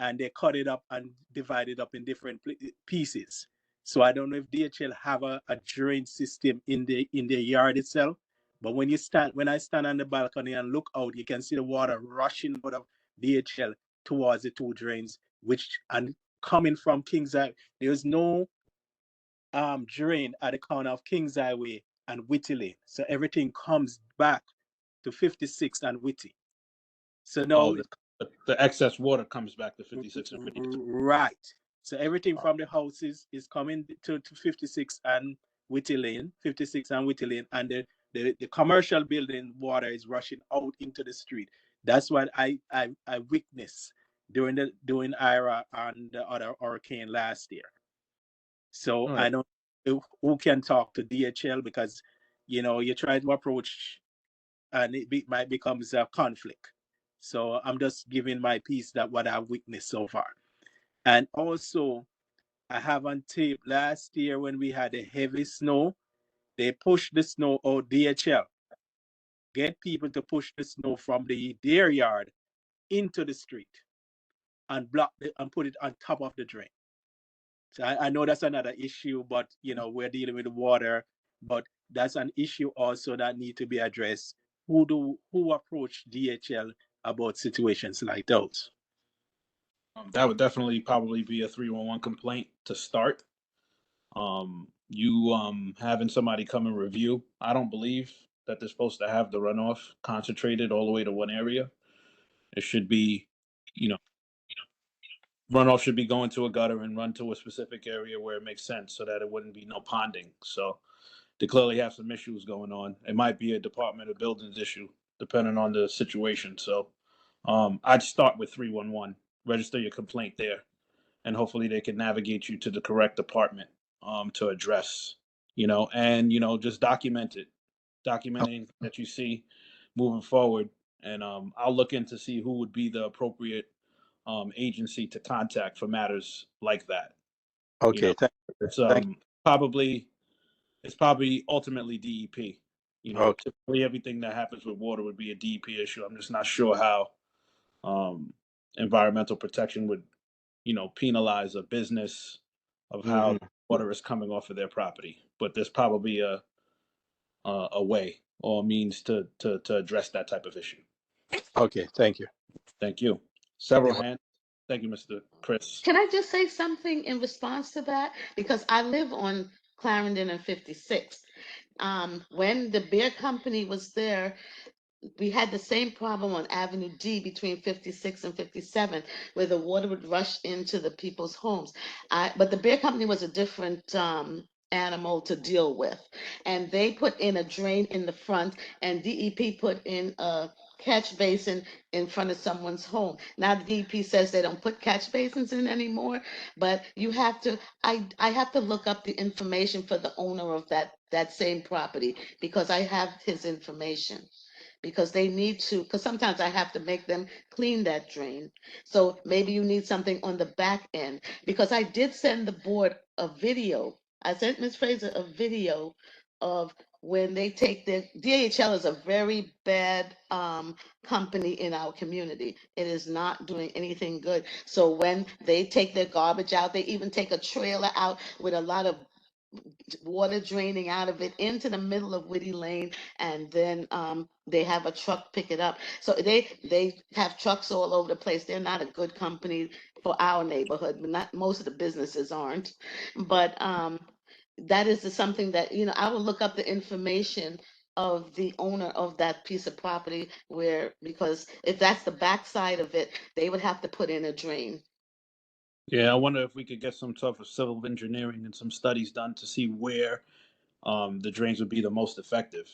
and they cut it up and divide it up in different pieces. So I don't know if DHL have a drain system in the yard itself. But when I stand on the balcony and look out, you can see the water rushing out of DHL towards the two drains, and coming from Kings Highway. There's no drain at the corner of Kings Highway and Whitty Lane. So everything comes back to 56 and Whitty. So now the excess water comes back to 56 and 50. Right. So everything from the houses is coming to 56 and Whitty Lane, 56 and Whitty Lane, and the commercial building water is rushing out into the street. That's what I witnessed during Ira and the other hurricane last year. So I don't know who can talk to DHL because you try to approach and it might become a conflict. So I'm just giving my piece that what I've witnessed so far. And also, I have on tape last year when we had a heavy snow, they pushed the snow out DHL. Get people to push the snow from their yard into the street and block it and put it on top of the drain. So I know that's another issue, but we're dealing with water, but that's an issue also that need to be addressed. Who approach DHL about situations like those? That would definitely probably be a 311 complaint to start. You having somebody come and review. I don't believe that they're supposed to have the runoff concentrated all the way to one area. It should be, runoff should be going to a gutter and run to a specific area where it makes sense so that it wouldn't be no ponding. So they clearly have some issues going on. It might be a Department of Buildings issue, depending on the situation. So I'd start with 311, register your complaint there, and hopefully they can navigate you to the correct department to address, and, just document it, documenting that you see moving forward. And I'll look into see who would be the appropriate agency to contact for matters like that. Okay, It's thank you. probably ultimately DEP. Okay. Typically everything that happens with water would be a DEP issue. I'm just not sure how environmental protection would, penalize a business of how water is coming off of their property. But there's probably a way or a means to address that type of issue. Okay, thank you. Thank you. Several hands. Thank you, Mr. Chris. Can I just say something in response to that? Because I live on Clarendon and 56. When the beer company was there, we had the same problem on Avenue D between 56 and 57, where the water would rush into the people's homes. But the beer company was a different animal to deal with. And they put in a drain in the front, and DEP put in a catch basin in front of someone's home. Now the DEP says they don't put catch basins in anymore, but you have to, I have to look up the information for the owner of that same property, because I have his information. Because they need to, because sometimes I have to make them clean that drain. So maybe you need something on the back end, because I did send the board a video. I sent Ms. Fraser a video of when they take their, DHL is a very bad company in our community. It is not doing anything good. So when they take their garbage out, they even take a trailer out with a lot of water draining out of it into the middle of Whitty Lane, and then they have a truck pick it up. So they have trucks all over the place. They're not a good company for our neighborhood, but not most of the businesses aren't. But that is something that, I will look up the information of the owner of that piece of property, because if that's the backside of it, they would have to put in a drain. Yeah, I wonder if we could get some sort of civil engineering and some studies done to see where the drains would be the most effective.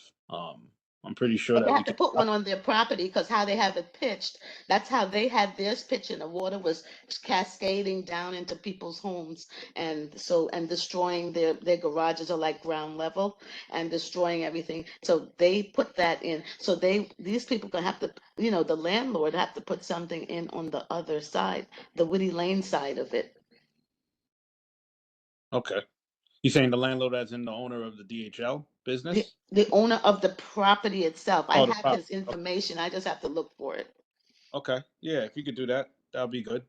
I'm pretty sure But that they we have to can. put one on their property, because how they have it pitched, that's how they had theirs pitched, and the water was cascading down into people's homes, and destroying their garages are like ground level and destroying everything. So they put that in. So these people gonna have to, the landlord have to put something in on the other side, the Whitty Lane side of it. Okay. You saying the landlord as in the owner of the DHL business? The owner of the property itself. I Oh, the have prop. his information. I just have to look for it. Okay. Yeah, if you could do that, that would be good.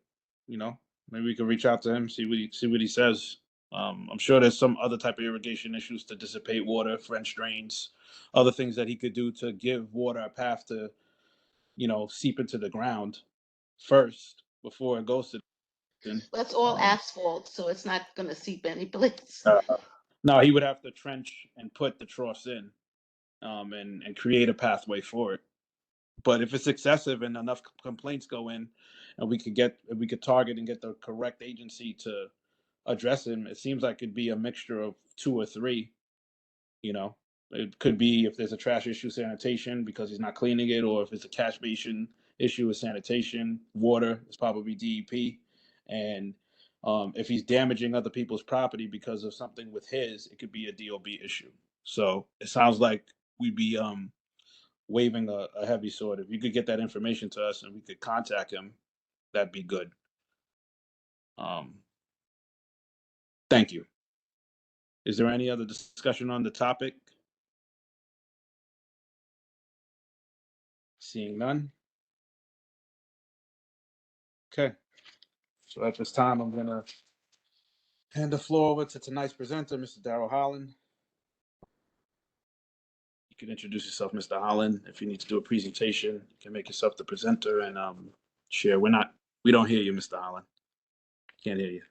Maybe we could reach out to him, see what he says. I'm sure there's some other type of irrigation issues to dissipate water, French drains, other things that he could do to give water a path to, seep into the ground first before it goes to. That's all Um, asphalt, so it's not gonna seep any place. uh, no, he would have to trench and put the troughs in, and create a pathway for it. But if it's excessive and enough complaints go in, and we could target and get the correct agency to address him, it seems like it'd be a mixture of two or three. It could be if there's a trash issue, sanitation because he's not cleaning it, or if it's a catch basin issue with sanitation, water, it's probably DEP, and if he's damaging other people's property because of something with his, it could be a DOB issue. So it sounds like we'd be waving a heavy sword. If you could get that information to us and we could contact him, that'd be good. Thank you. Is there any other discussion on the topic? Seeing none. Okay. So at this time, I'm gonna hand the floor over to tonight's presenter, Mr. Darrell Holland. You can introduce yourself, Mr. Holland. If you need to do a presentation, you can make yourself the presenter and share. We don't hear you, Mr. Holland. Can't hear you.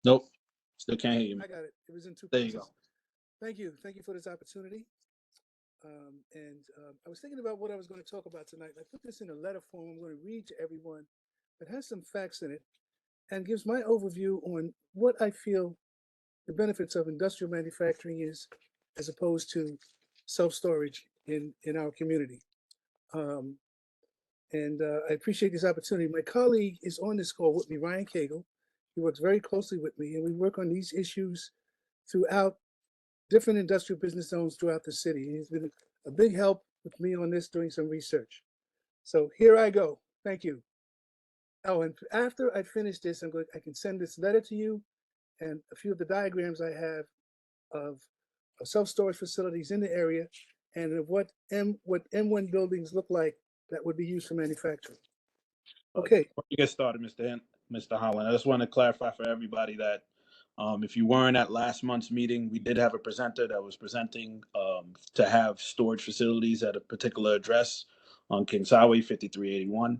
Nope. Still can't hear you. I got it. It was in two There you places. go. Thank you. Thank you for this opportunity. I was thinking about what I was going to talk about tonight. I put this in a letter form I'm going to read to everyone that has some facts in it and gives my overview on what I feel the benefits of industrial manufacturing is as opposed to self-storage in our community. I appreciate this opportunity. My colleague is on this call with me, Ryan Cagle. He works very closely with me, and we work on these issues throughout different industrial business zones throughout the city. He's been a big help with me on this, doing some research. So here I go. Thank you. Oh, and after I finish this, I can send this letter to you and a few of the diagrams I have of self-storage facilities in the area and of what M1 buildings look like that would be used for manufacturing. Okay. Before you get started, Mr. Holland, I just want to clarify for everybody that if you weren't at last month's meeting, we did have a presenter that was presenting to have storage facilities at a particular address on Kings Highway 5381.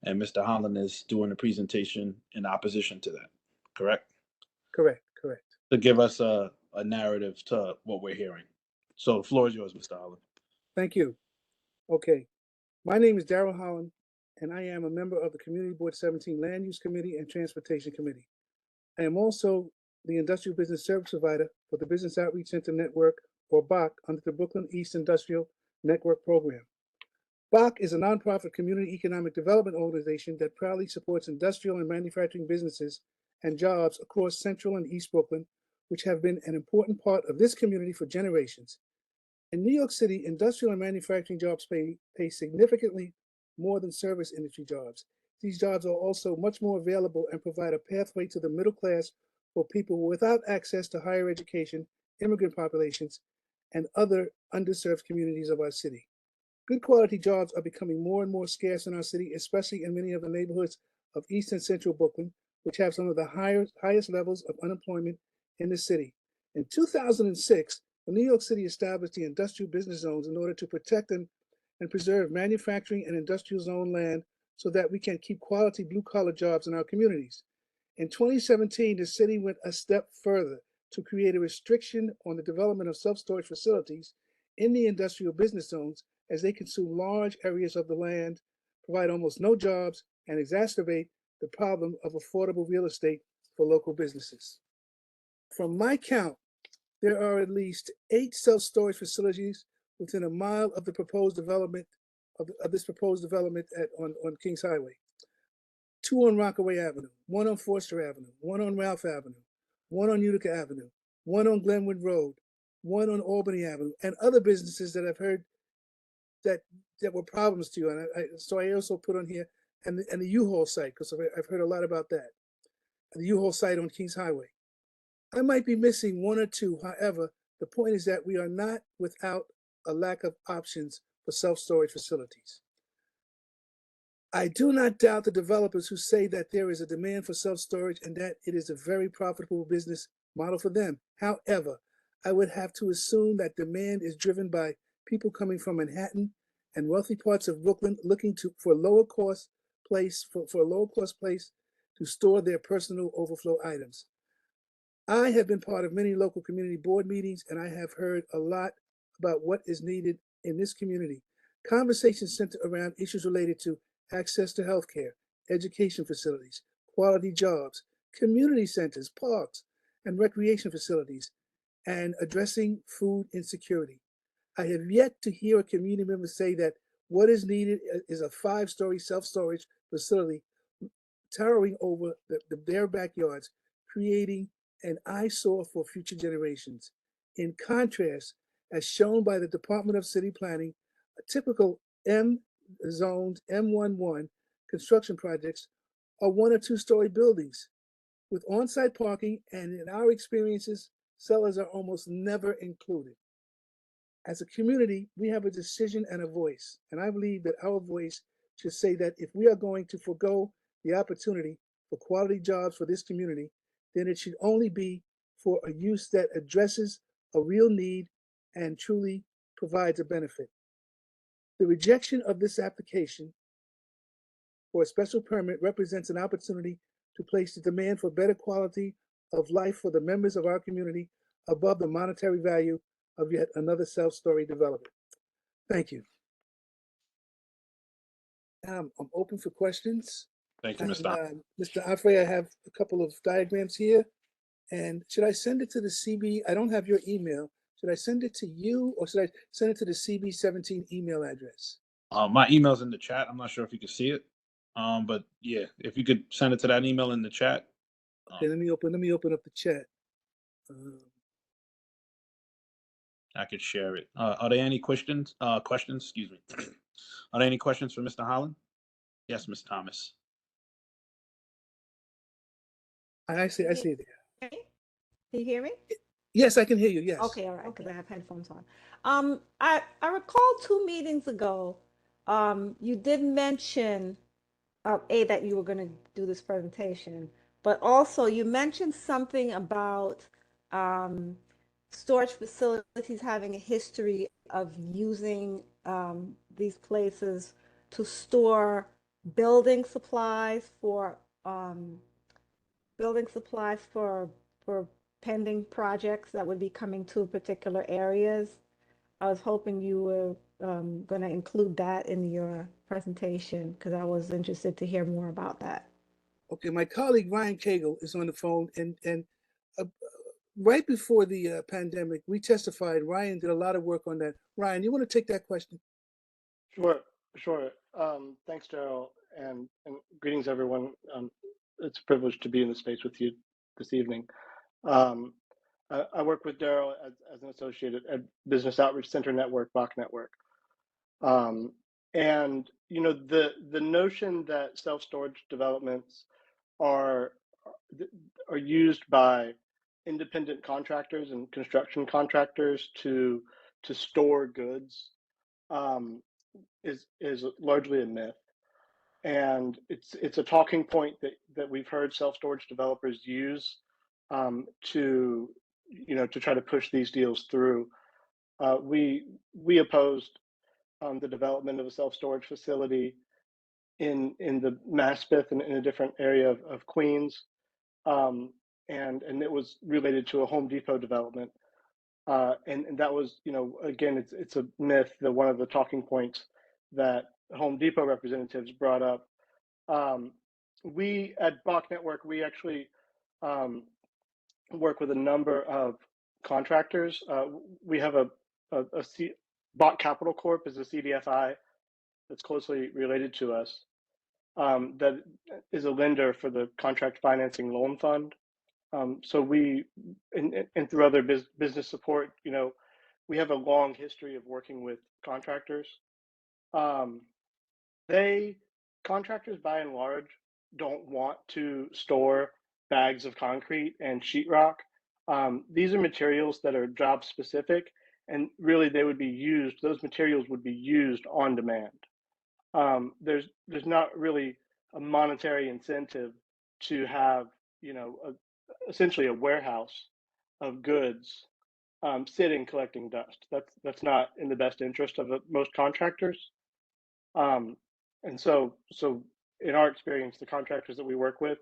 And Mr. Holland is doing a presentation in opposition to that, correct? Correct. To give us a narrative to what we're hearing. So the floor is yours, Mr. Holland. Thank you. Okay. My name is Darrell Holland, and I am a member of the Community Board 17 Land Use Committee and Transportation Committee. I am also the Industrial Business Service Provider for the Business Outreach Center Network, or BOC, under the Brooklyn East Industrial Network Program. BOC is a nonprofit community economic development organization that proudly supports industrial and manufacturing businesses and jobs across Central and East Brooklyn, which have been an important part of this community for generations. In New York City, industrial and manufacturing jobs pay significantly more than service industry jobs. These jobs are also much more available and provide a pathway to the middle class for people without access to higher education, immigrant populations, and other underserved communities of our city. Good quality jobs are becoming more and more scarce in our city, especially in many of the neighborhoods of East and Central Brooklyn, which have some of the highest levels of unemployment in the city. In 2006, New York City established the industrial business zones in order to protect and preserve manufacturing and industrial zone land so that we can keep quality blue-collar jobs in our communities. In 2017, the city went a step further to create a restriction on the development of self-storage facilities in the industrial business zones as they consume large areas of the land, provide almost no jobs, and exacerbate the problem of affordable real estate for local businesses. From my count, there are at least 8 self-storage facilities within a mile of the proposed development of this proposed development on Kings Highway. 2 on Rockaway Avenue, 1 on Forster Avenue, 1 on Ralph Avenue, 1 on Utica Avenue, 1 on Glenwood Road, 1 on Albany Avenue, and other businesses that I've heard that were problems to you. And so I also put on here and the U-Haul site, because I've heard a lot about that. The U-Haul site on Kings Highway. I might be missing 1 or 2. However, the point is that we are not without a lack of options for self-storage facilities. I do not doubt the developers who say that there is a demand for self-storage and that it is a very profitable business model for them. However, I would have to assume that demand is driven by people coming from Manhattan and wealthy parts of Brooklyn looking for a lower cost place to store their personal overflow items. I have been part of many local community board meetings, and I have heard a lot about what is needed in this community. Conversations centered around issues related to access to healthcare, education facilities, quality jobs, community centers, parks, and recreation facilities, and addressing food insecurity. I have yet to hear a community member say that what is needed is a 5-story self-storage facility towering over their backyards, creating an eyesore for future generations. In contrast, as shown by the Department of City Planning, a typical M-zoned M11 construction projects are 1 or 2-story buildings with on-site parking, and in our experiences, sellers are almost never included. As a community, we have a decision and a voice, and I believe that our voice should say that if we are going to forego the opportunity for quality jobs for this community, then it should only be for a use that addresses a real need and truly provides a benefit. The rejection of this application for a special permit represents an opportunity to place the demand for better quality of life for the members of our community above the monetary value of yet another self-storage development. Thank you. I'm open for questions. Thank you, And, Mr. Mr. Afray, I have a couple of diagrams here. And should I send it to the CB? I don't have your email. Should I send it to you or should I send it to the CB17 email address? My email's in the chat. I'm not sure if you can see it. But yeah, if you could send it to that email in the chat. Okay, let me open up the chat. I could share it. Are there any questions? Excuse me. Are there any questions for Mr. Holland? Yes, Ms. Thomas. I see it. Can you hear me? Yes, I can hear you. Yes. Okay, all right, because I have headphones on. I recall 2 meetings ago, you did mention that you were going to do this presentation, but also you mentioned something about storage facilities having a history of using these places to store building supplies for for pending projects that would be coming to particular areas. I was hoping you were going to include that in your presentation because I was interested to hear more about that. Okay, my colleague Ryan Cagle is on the phone, and right before the pandemic, we testified. Ryan did a lot of work on that. Ryan, you want to take that question? Sure. Thanks, Daryl, and greetings, everyone. It's a privilege to be in the space with you this evening. I work with Daryl as an associate at Business Outreach Center Network, Bach Network. And you know, the notion that self-storage developments are used by independent contractors and construction contractors to store goods is largely a myth. And it's a talking point that we've heard self-storage developers use to try to push these deals through. We opposed the development of a self-storage facility in the Maspeth and in a different area of Queens, and it was related to a Home Depot development, and that was, again, it's a myth. That one of the talking points that Home Depot representatives brought up. We at Bach Network, we actually work with a number of contractors. We have Bach Capital Corp is a CDFI that's closely related to us, that is a lender for the Contract Financing Loan Fund. So we, and through other business support, we have a long history of working with contractors. Contractors by and large don't want to store bags of concrete and sheetrock. These are materials that are job specific, and really those materials would be used on demand. There's not really a monetary incentive to have, essentially a warehouse of goods sitting collecting dust. That's not in the best interest of most contractors. And so in our experience, the contractors that we work with,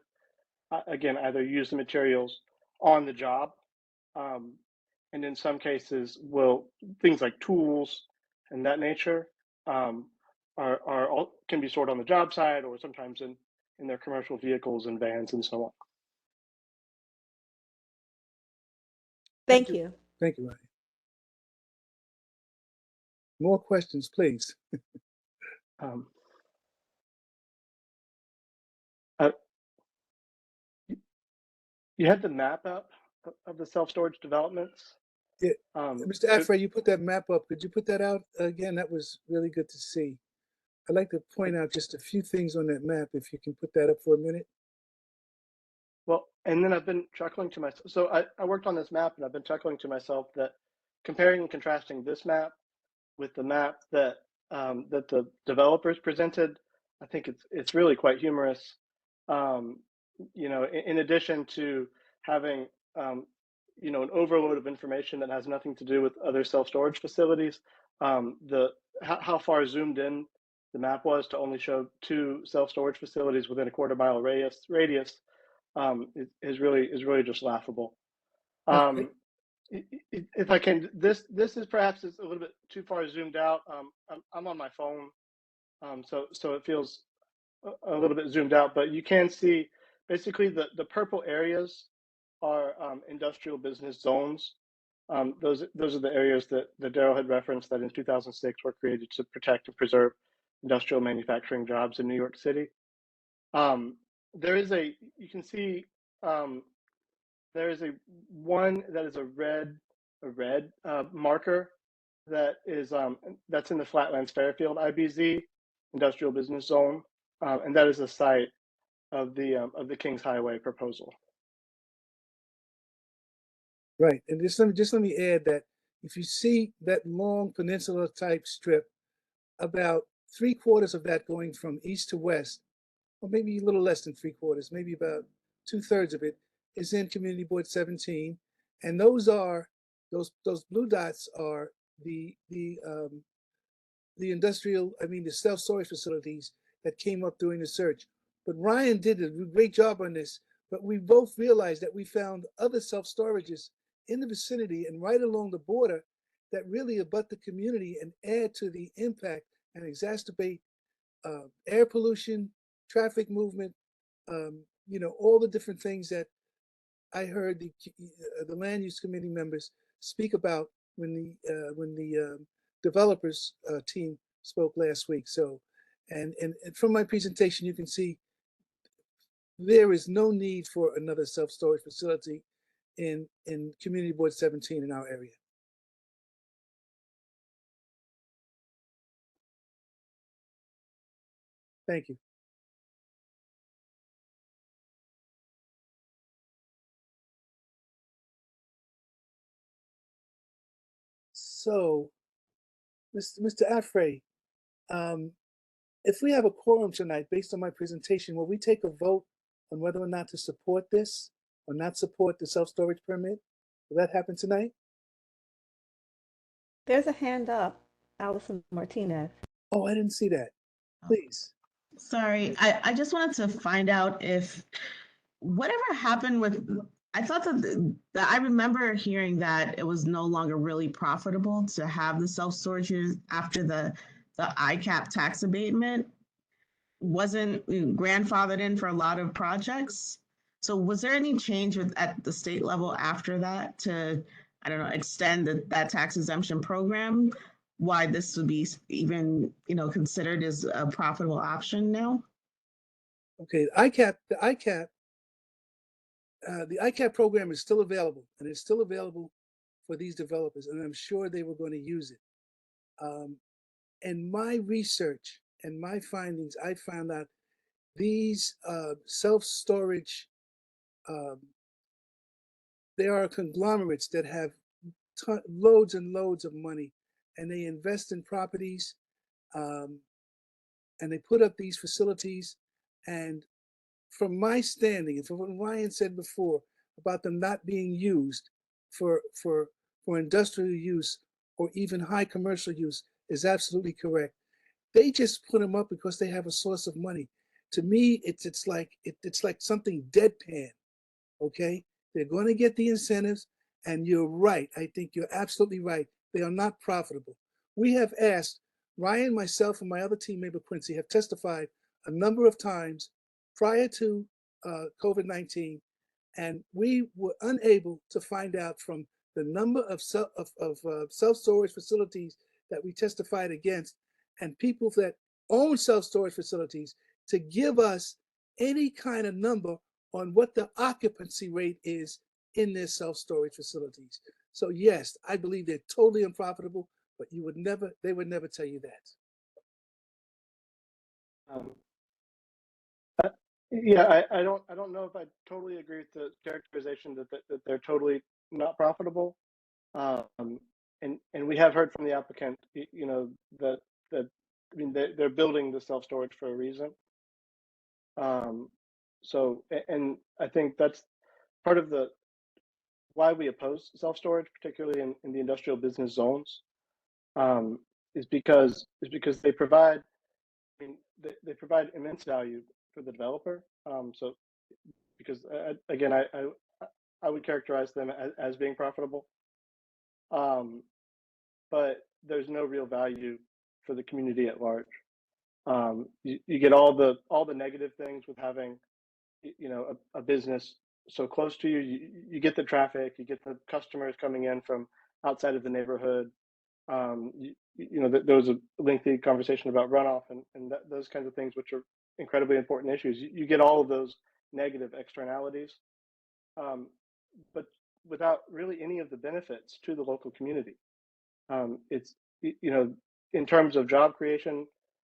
again, either use the materials on the job, and in some cases things like tools and that nature can be stored on the job site, or sometimes in their commercial vehicles and vans and so on. Thank you. Thank you, Ryan. More questions, please. You had the map up of the self-storage developments. Yeah. Mr. Afray, you put that map up. Could you put that out again? That was really good to see. I'd like to point out just a few things on that map, if you can put that up for a minute. Well, and then I've been chuckling to myself. So I worked on this map, and I've been chuckling to myself that comparing and contrasting this map with the map that the developers presented, I think it's really quite humorous. In addition to having an overload of information that has nothing to do with other self-storage facilities, how far zoomed in the map was to only show 2 self-storage facilities within a quarter-mile radius is really just laughable. If I can, this is perhaps a little bit too far zoomed out. I'm on my phone, so it feels a little bit zoomed out, but you can see basically the purple areas are industrial business zones. Those are the areas that Daryl had referenced that in 2006 were created to protect and preserve industrial manufacturing jobs in New York City. There is you can see there is one that is a red marker that is that's in the Flatlands Fairfield IBZ industrial business zone, and that is the site of the Kings Highway proposal. Right, and just let me add that if you see that long peninsula type strip, about 3/4 of that going from east to west, or maybe a little less than 3/4, maybe about 2/3 of it is in Community Board 17, and those blue dots are the industrial, the self-storage facilities that came up during the search. But Ryan did a great job on this, but we both realized that we found other self-storages in the vicinity and right along the border that really abut the community and add to the impact and exacerbate air pollution, traffic movement, all the different things that I heard the land use committee members speak about when the developers team spoke last week. So, and from my presentation, you can see there is no need for another self-storage facility in Community Board 17 in our area. Thank you. So, Mr. Afray, if we have a quorum tonight, based on my presentation, will we take a vote on whether or not to support this or not support the self-storage permit? Will that happen tonight? There's a hand up, Allison Martinez. Oh, I didn't see that. Please. Sorry, I just wanted to find out if whatever happened with, I thought that I remember hearing that it was no longer really profitable to have the self-storage after the ICAP tax abatement wasn't grandfathered in for a lot of projects. So was there any change at the state level after that to, I don't know, extend that tax exemption program? Why this would be even, considered as a profitable option now? Okay, the ICAP program is still available, and it's still available for these developers, and I'm sure they were going to use it. In my research and my findings, I found out these self-storage, they are conglomerates that have loads and loads of money, and they invest in properties, and they put up these facilities. And from my standing, and from what Ryan said before about them not being used for industrial use or even high commercial use, is absolutely correct. They just put them up because they have a source of money. To me, it's like something deadpan. Okay, they're going to get the incentives, and you're right. I think you're absolutely right. They are not profitable. We have asked, Ryan, myself, and my other team member Quincy have testified a number of times prior to COVID-19, and we were unable to find out from the number of self-storage facilities that we testified against and people that own self-storage facilities to give us any kind of number on what the occupancy rate is in their self-storage facilities. So yes, I believe they're totally unprofitable, but they would never tell you that. Yeah, I don't know if I totally agree with the characterization that they're totally not profitable. And we have heard from the applicant, that they're building the self-storage for a reason. So, and I think that's part of why we oppose self-storage, particularly in the industrial business zones, is because they provide, they provide immense value for the developer. So, because again, I would characterize them as being profitable. but there's no real value for the community at large. You get all the negative things with having, you know, a business so close to you. You get the traffic, you get the customers coming in from outside of the neighborhood. There was a lengthy conversation about runoff and those kinds of things, which are incredibly important issues. You get all of those negative externalities, but without really any of the benefits to the local community. It's, you know, in terms of job creation,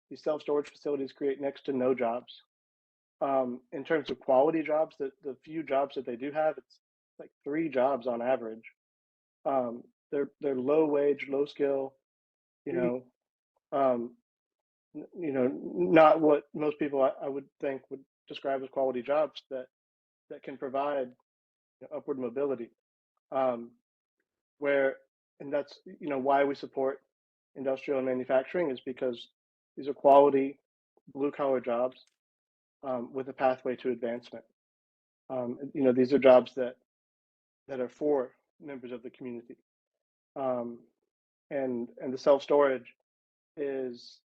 these self-storage facilities create next to no jobs. In terms of quality jobs, the few jobs that they do have, it's like 3 jobs on average. They're low wage, low skill, you know, not what most people I would think would describe as quality jobs that can provide, you know, upward mobility. And that's, you know, why we support industrial and manufacturing, is because these are quality blue collar jobs with a pathway to advancement. You know, these are jobs that are for members of the community. And the self-storage is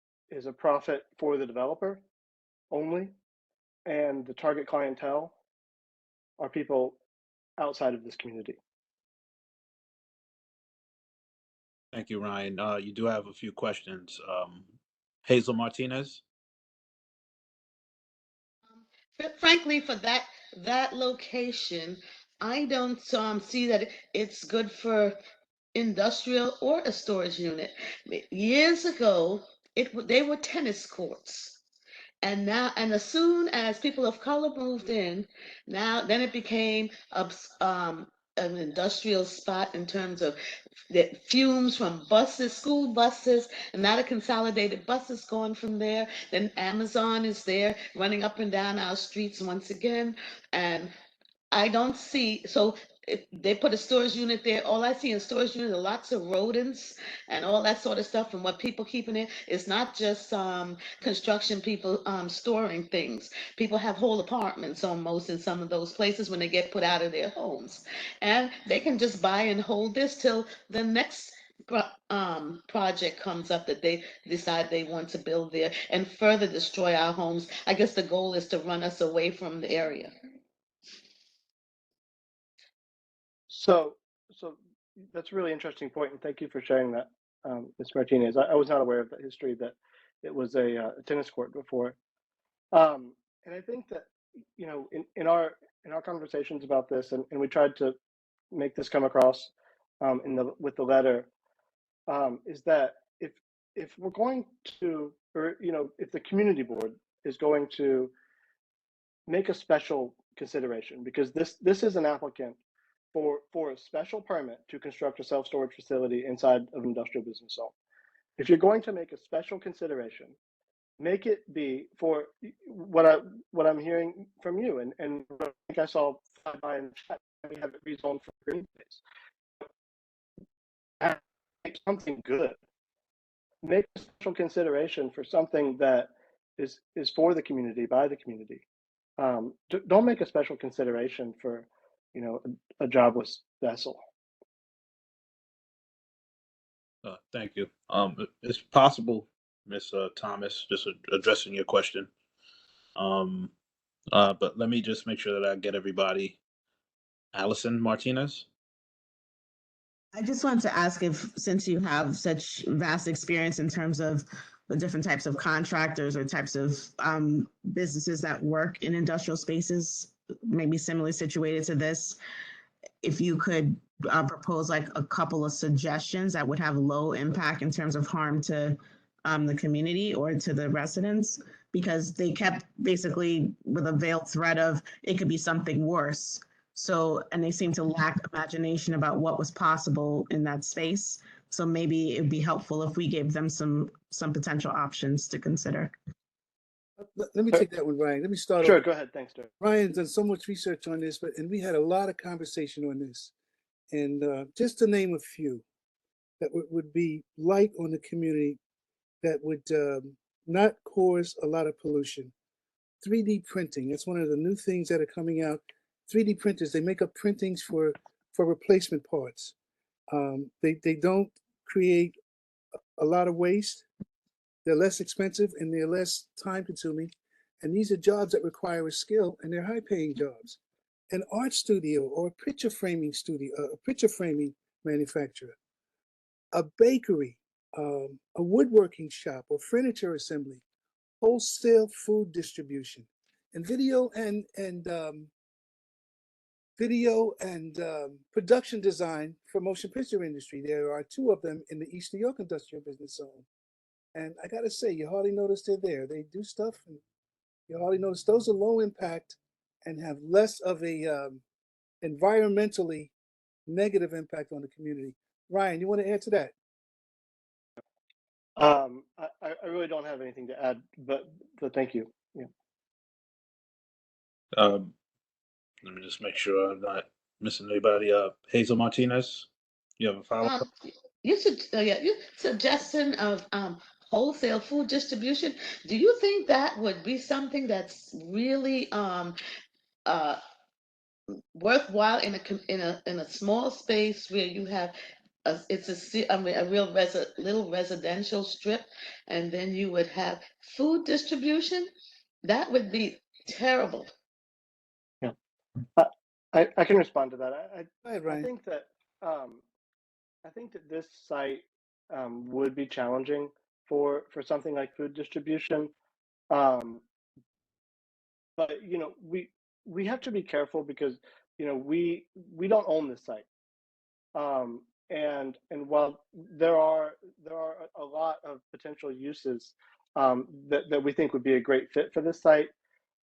a profit for the developer only, and the target clientele are people outside of this community. Thank you, Ryan. You do have a few questions. Hazel Martinez. Frankly, for that location, I don't see that it's good for industrial or a storage unit. Years ago, they were tennis courts. And as soon as people of color moved in, then it became an industrial spot in terms of the fumes from buses, school buses, and now the consolidated buses going from there. Then Amazon is there running up and down our streets once again. And I don't see, so if they put a storage unit there, all I see in storage unit are lots of rodents and all that sort of stuff. And what people keeping it is not just construction people storing things. People have whole apartments almost in some of those places when they get put out of their homes. And they can just buy and hold this till the next project comes up that they decide they want to build there and further destroy our homes. I guess the goal is to run us away from the area. So that's a really interesting point, and thank you for sharing that, Ms. Martinez. I was not aware of the history that it was a tennis court before, and I think that, you know, in our conversations about this, and we tried to make this come across with the letter, is that if we're going to, or you know, if the community board is going to make a special consideration, because this is an applicant for a special permit to construct a self-storage facility inside of an industrial business zone. If you're going to make a special consideration, make it be for what I'm hearing from you, and I think I saw by in the chat, we have it rezoned for green space. Make something good. Make a special consideration for something that is for the community, by the community. Don't make a special consideration for, you know, a jobless vessel. Thank you. It's possible, Ms. Thomas, just addressing your question. But let me just make sure that I get everybody. Allison Martinez. I just wanted to ask if, since you have such vast experience in terms of the different types of contractors or types of businesses that work in industrial spaces, maybe similarly situated to this, if you could propose like a couple of suggestions that would have low impact in terms of harm to the community or to the residents, because they kept basically with a veiled threat of it could be something worse. So, and they seem to lack imagination about what was possible in that space. So maybe it'd be helpful if we gave them some potential options to consider. Let me take that one, Ryan. Let me start Sure, off. go ahead. Thanks, Derek. Ryan's done so much research on this, and we had a lot of conversation on this. And just to name a few that would be light on the community, that would not cause a lot of pollution. 3D printing, that's one of the new things that are coming out. 3D printers, they make up printings for replacement parts. They don't create a lot of waste. They're less expensive and they're less time consuming. And these are jobs that require a skill and they're high paying jobs. An art studio or a picture framing studio, a picture framing manufacturer, a bakery, a woodworking shop or furniture assembly, wholesale food distribution, and video and production design for motion picture industry. There are 2 of them in the East New York Industrial Business Zone. And I gotta say, you hardly notice they're there. They do stuff and you hardly notice. Those are low impact and have less of a environmentally negative impact on the community. Ryan, you want to add to that? I really don't have anything to add, but thank you. Yeah. Let me just make sure I'm not missing anybody. Hazel Martinez, you have a follow-up? You should, yeah, your suggestion of wholesale food distribution. Do you think that would be something that's really uh, worthwhile in a small space where you have I mean, a real little residential strip, and then you would have food distribution? That would be terrible. Yeah. I can respond to that. Go ahead, I Ryan. think that this site would be challenging for something like food distribution. But we have to be careful because we don't own this site. And while there are a lot of potential uses that we think would be a great fit for this site,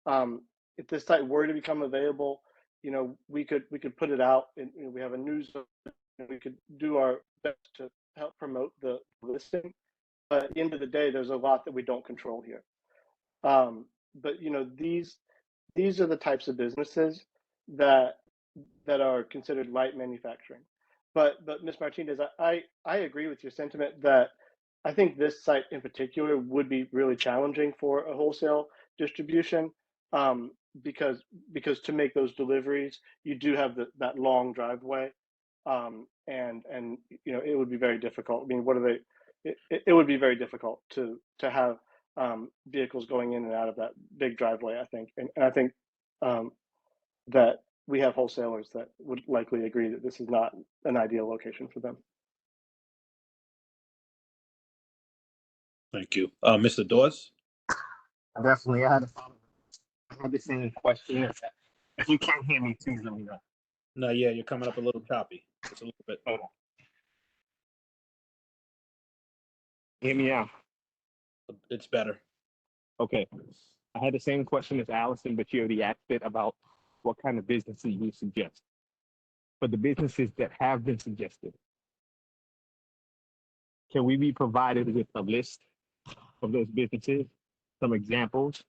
if this site were to become available, we could put it out, and we have a news. We could do our best to help promote the listing. But at the end of the day, there's a lot that we don't control here. But these are the types of businesses that are considered light manufacturing. But Ms. Martinez, I agree with your sentiment that I think this site in particular would be really challenging for a wholesale distribution, because to make those deliveries, you do have that long driveway, and it would be very difficult. I mean, what are they? It would be very difficult to have vehicles going in and out of that big driveway, I think, and I think that we have wholesalers that would likely agree that this is not an ideal location for them. Thank you. Mr. Dawes? Definitely, I had the same question. If you can't hear me, please let me know. No, yeah, you're coming up a little choppy. It's a little bit. Hold on. Hear me out. It's better. Okay. I had the same question as Allison, but you already asked it about what kind of businesses you suggest. For the businesses that have been suggested, can we be provided with a list of those businesses, some examples,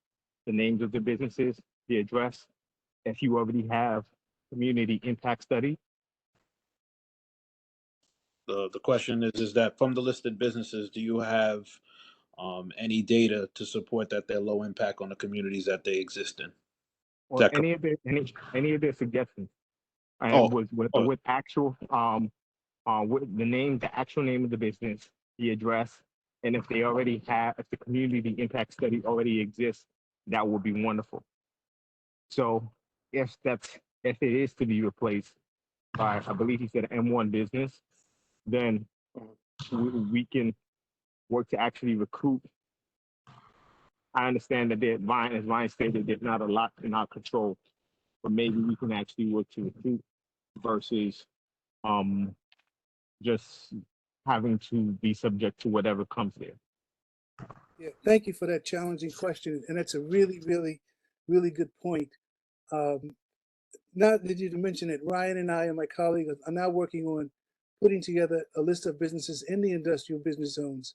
the names of the businesses, the address, if you already have community impact study? The question is that from the listed businesses, do you have any data to support that they're low impact on the communities that they exist in? Or any of their suggestions? With actual with the actual name of the business, the address, and if the community impact study already exists, that would be wonderful. So if it is to be replaced by, I believe he said M1 business, then we can work to actually recruit. I understand that as Ryan stated, there's not a lot in our control, but maybe we can actually work to recruit versus just having to be subject to whatever comes there. Yeah, thank you for that challenging question, and that's a really, really, really good point. Not that you mention it, Ryan and I and my colleague are now working on putting together a list of businesses in the industrial business zones.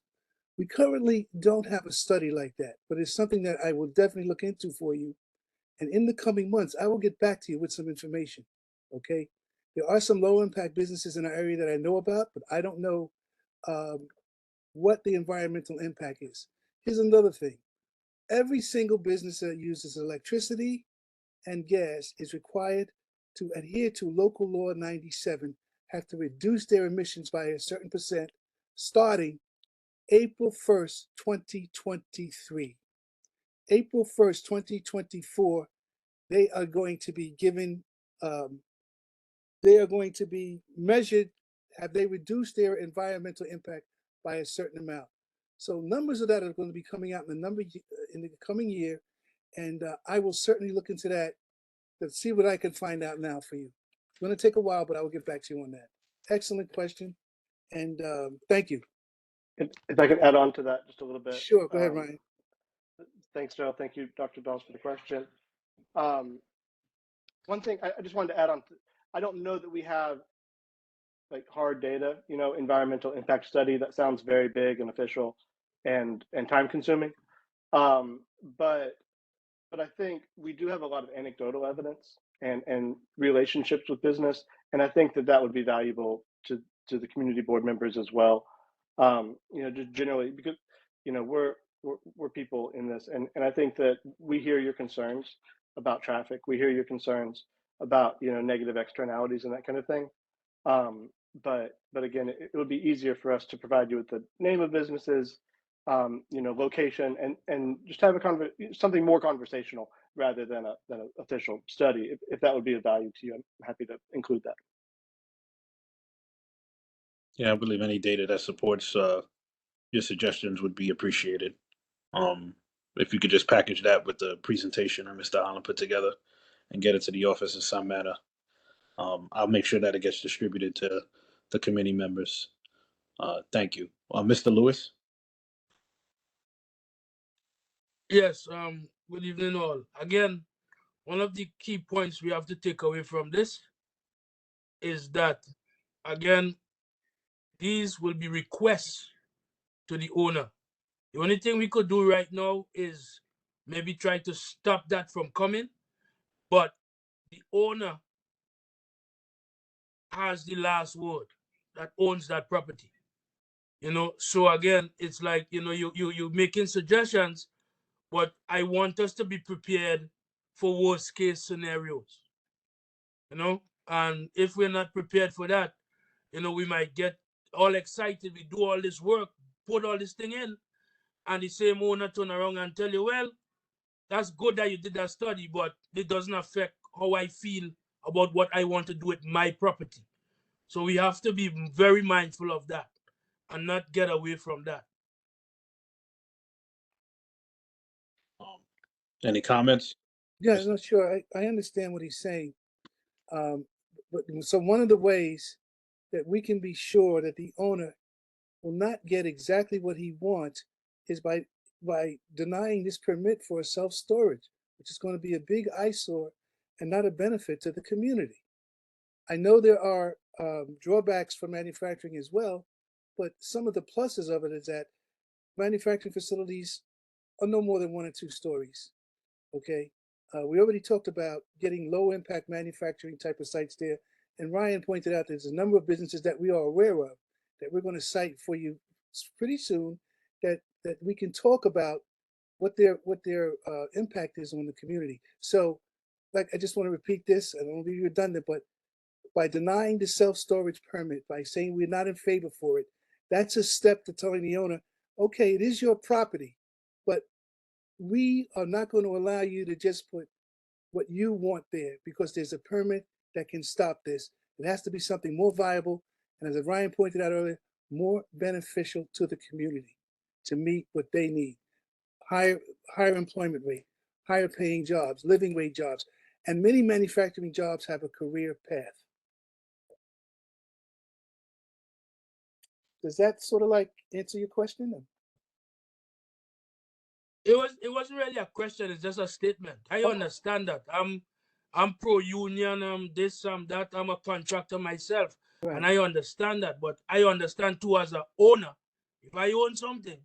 We currently don't have a study like that, but it's something that I will definitely look into for you. And in the coming months, I will get back to you with some information. Okay. There are some low impact businesses in our area that I know about, but I don't know what the environmental impact is. Here's another thing. Every single business that uses electricity and gas is required to adhere to local law 97 have to reduce their emissions by a certain percent starting April 1st, 2023. April 1st, 2024, they are going to be given, they are going to be measured, have they reduced their environmental impact by a certain amount. So numbers of that are going to be coming out in the coming year, and I will certainly look into that to see what I can find out now for you. It's going to take a while, but I will get back to you on that. Excellent question, and thank you. If I can add on to that just a little bit. Sure, go ahead, Ryan. Thanks, Joe. Thank you, Dr. Dawes, for the question. One thing I just wanted to add on, I don't know that we have like hard data, environmental impact study. That sounds very big and official and time consuming. But I think we do have a lot of anecdotal evidence and relationships with business. And I think that would be valuable to the community board members as well. Just generally, because, we're people in this. And I think that we hear your concerns about traffic. We hear your concerns about, negative externalities and that kind of thing. But again, it would be easier for us to provide you with the name of businesses, location, and just have something more conversational rather than an official study. If that would be of value to you, I'm happy to include that. Yeah, I believe any data that supports your suggestions would be appreciated. If you could just package that with the presentation that Mr. Holland put together and get it to the office in some manner, I'll make sure that it gets distributed to the committee members. Thank you. Mr. Lewis? Yes, good evening all. Again, one of the key points we have to take away from this is that, again, these will be requests to the owner. The only thing we could do right now is maybe try to stop that from coming, but the owner has the last word, that owns that property. So again, it's like, you're making suggestions, but I want us to be prepared for worst case scenarios. And if we're not prepared for that, we might get all excited, we do all this work, put all this thing in, and the same owner turn around and tell you, well, that's good that you did that study, but it doesn't affect how I feel about what I want to do with my property. So we have to be very mindful of that and not get away from that. Any comments? Yeah, no, sure. I understand what he's saying. But so one of the ways that we can be sure that the owner will not get exactly what he wants is by denying this permit for self-storage, which is going to be a big eyesore and not a benefit to the community. I know there are drawbacks for manufacturing as well, but some of the pluses of it is that manufacturing facilities are no more than 1 or 2 stories. Okay, we already talked about getting low impact manufacturing type of sites there, and Ryan pointed out there's a number of businesses that we are aware of that we're going to cite for you pretty soon that we can talk about what their impact is on the community. So, like, I just want to repeat this. I don't want to be redundant, but by denying the self-storage permit, by saying we're not in favor for it, that's a step to telling the owner, okay, it is your property, but we are not going to allow you to just put what you want there because there's a permit that can stop this. It has to be something more viable, and as Ryan pointed out earlier, more beneficial to the community to meet what they need. Higher employment rate, higher paying jobs, living wage jobs, and many manufacturing jobs have a career path. Does that sort of like answer your question? It wasn't really a question, it's just a statement. I understand that. I'm pro-union, this, that. I'm a contractor myself. Right. And I understand that. But I understand too, as an owner, if I own something,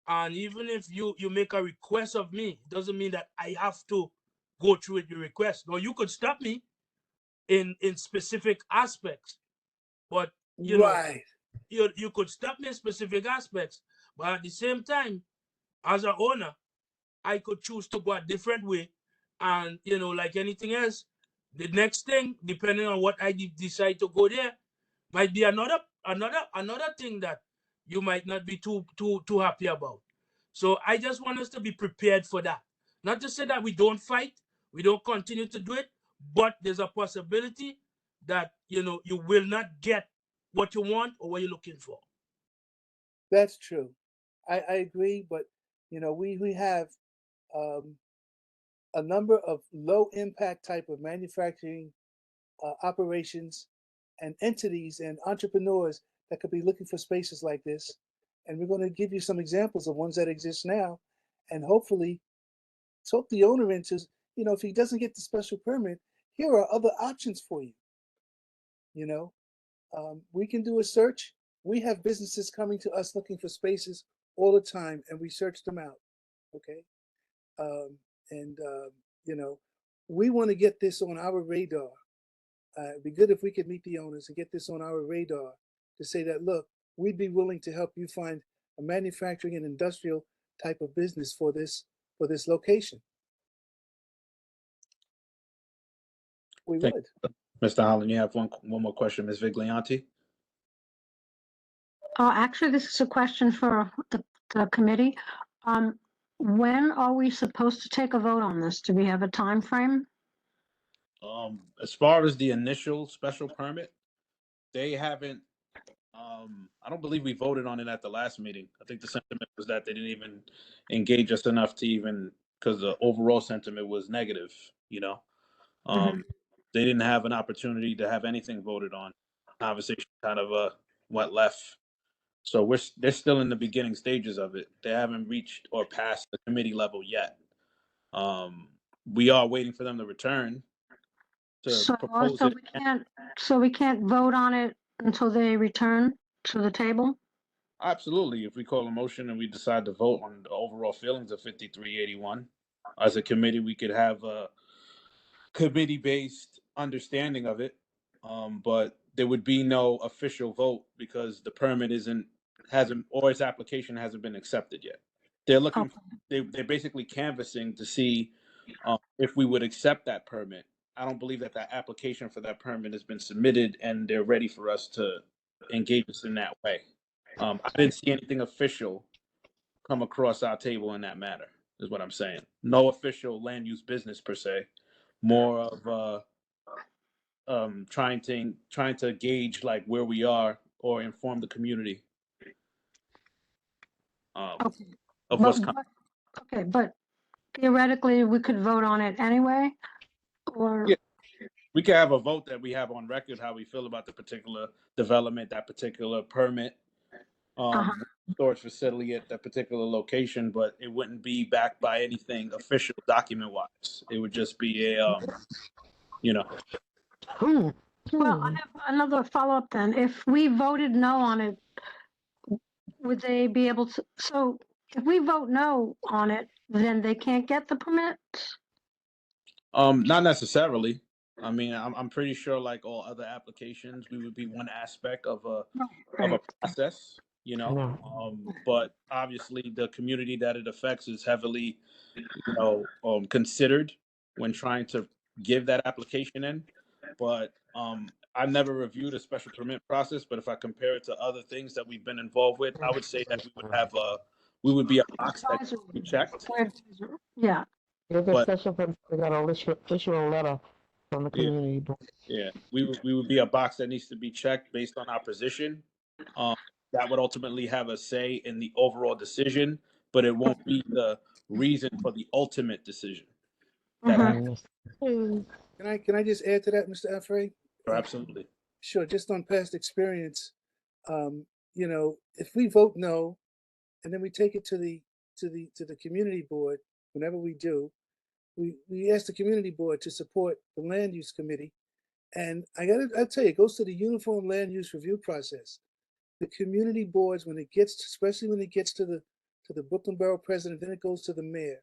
and even if you make a request of me, it doesn't mean that I have to go through with your request. No, you could stop me in specific aspects. But you know, you could stop me in specific aspects. But at the same time, as an owner, I could choose to go a different way. And, like anything else, The next thing, depending on what I decide to go there, might be another thing that you might not be too happy about. So I just want us to be prepared for that. Not to say that we don't fight, we don't continue to do it, but there's a possibility that you will not get what you want or what you're looking for. That's true. I agree, but we have a number of low impact type of manufacturing operations and entities and entrepreneurs that could be looking for spaces like this. And we're going to give you some examples of ones that exist now, and hopefully talk the owner into, if he doesn't get the special permit, here are other options for you. We can do a search. We have businesses coming to us looking for spaces all the time, and we search them out. Okay. We want to get this on our radar. It'd be good if we could meet the owners and get this on our radar to say that, look, we'd be willing to help you find a manufacturing and industrial type of business for this location. We would. Mr. Holland, you have one more question, Ms. Viglianti? Actually, this is a question for the committee. When are we supposed to take a vote on this? Do we have a time frame? As far as the initial special permit, they haven't. I don't believe we voted on it at the last meeting. I think the sentiment was that they didn't even engage us enough to even, because the overall sentiment was negative. They didn't have an opportunity to have anything voted on. Conversation kind of went left. So they're still in the beginning stages of it. They haven't reached or passed the committee level yet. We are waiting for them to return to propose it. We can't vote on it until they return to the table? Absolutely. If we call a motion and we decide to vote on the overall feelings of 5381, as a committee, we could have a committee-based understanding of it. But there would be no official vote because the permit or its application hasn't been accepted yet. They're looking, they're basically canvassing to see if we would accept that permit. I don't believe that application for that permit has been submitted and they're ready for us to engage us in that way. I didn't see anything official come across our table in that matter, is what I'm saying. No official land use business per se, more of trying to gauge like where we are or inform the community of what's coming. Okay, but theoretically, we could vote on it anyway, or? Yeah. We could have a vote that we have on record how we feel about the particular development, that particular permit, storage facility at that particular location, but it wouldn't be backed by anything official document-wise. It would just be a, Well, I have another follow-up then. If we voted no on it, would they be able to? So if we vote no on it, then they can't get the permit? Not necessarily. I mean, I'm pretty sure, like all other applications, we would be one aspect of a process, But obviously, the community that it affects is heavily, considered when trying to give that application in. But I've never reviewed a special permit process. But if I compare it to other things that we've been involved with, I would say that we would be a box that needs to be checked. Yeah. But We got to issue a letter from the community. Yeah, we would be a box that needs to be checked based on our position. That would ultimately have a say in the overall decision, but it won't be the reason for the ultimate decision. Can I just add to that, Mr. Afray? Absolutely. Sure. Just on past experience, if we vote no, and then we take it to the community board, whenever we do, we ask the community board to support the land use committee. And I tell you, it goes to the uniform land use review process. The community boards, especially when it gets to the Brooklyn Borough president, then it goes to the mayor.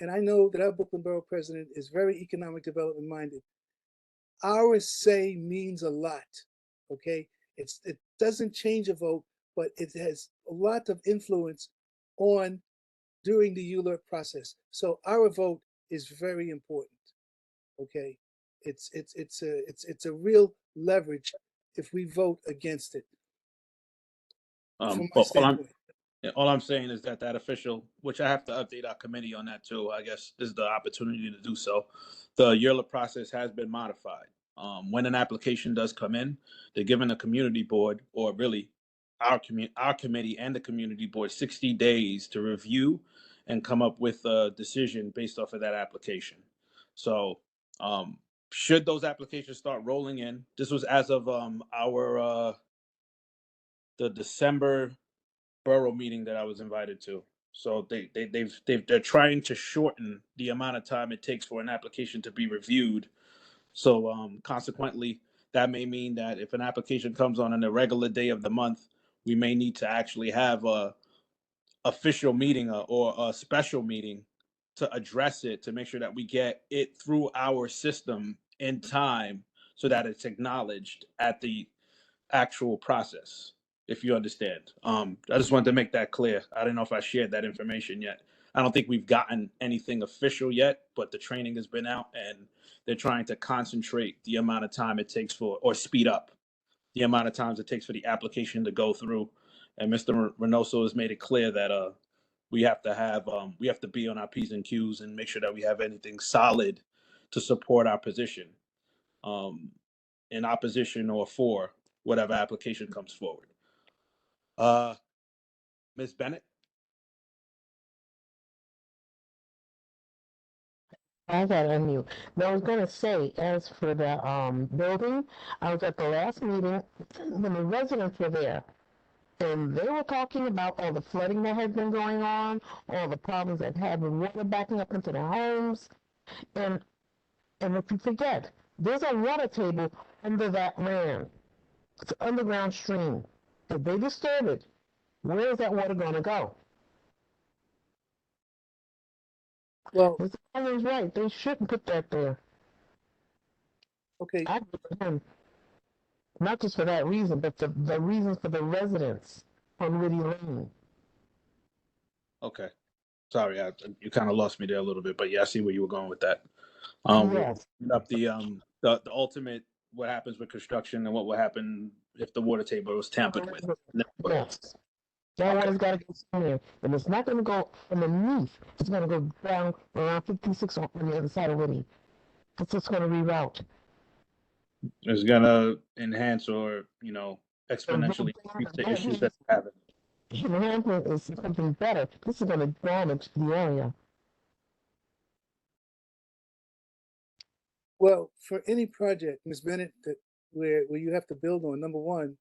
And I know that our Brooklyn Borough president is very economic development minded. Our say means a lot, okay? It doesn't change a vote, but it has a lot of influence during the ULURP process. So our vote is very important, okay? it's a real leverage if we vote against it. From my All standpoint. all I'm saying is that that official, which I have to update our committee on that too, I guess is the opportunity to do so. The YERLA process has been modified. When an application does come in, they're given the community board, or really our committee and the community board, 60 days to review and come up with a decision based off of that application. So should those applications start rolling in, this was as of our the December borough meeting that I was invited to. So they're trying to shorten the amount of time it takes for an application to be reviewed. So consequently, that may mean that if an application comes on an irregular day of the month, we may need to actually have a official meeting or a special meeting to address it, to make sure that we get it through our system in time so that it's acknowledged at the actual process, if you understand. I just wanted to make that clear. I don't know if I shared that information yet. I don't think we've gotten anything official yet, but the training has been out and they're trying to concentrate the amount of time it takes for, or speed up the amount of times it takes for the application to go through. And Mr. Reynoso has made it clear that we have to be on our P's and Q's and make sure that we have anything solid to support our position, in opposition or for whatever application comes forward. Ms. Bennett? I got unmute. Now I was gonna say, as for the building, I was at the last meeting when the residents were there. And they were talking about all the flooding that has been going on, all the problems that had with water backing up into their homes. And if you forget, there's a water table under that land. It's an underground stream. If they disturb it, where is that water gonna go? Well, Mr. Collins right, they shouldn't put that there. okay, I agree with him. Not just for that reason, but the reasons for the residents on Whitty Lane. Okay. Sorry, you kind of lost me there a little bit, but yeah, I see where you were going with that. Yes. Up the ultimate, what happens with construction and what will happen if the water table was tampered with. Yes. That water's got to go somewhere, and it's not going to go underneath. It's going to go down around 56 on the other side of Whitty. It's just going to reroute. It's gonna enhance or exponentially increase the issues that we're having. Enhancement is something better. This is going to damage the area. well, for any project, Ms. Bennett, that where you have to build on, number one,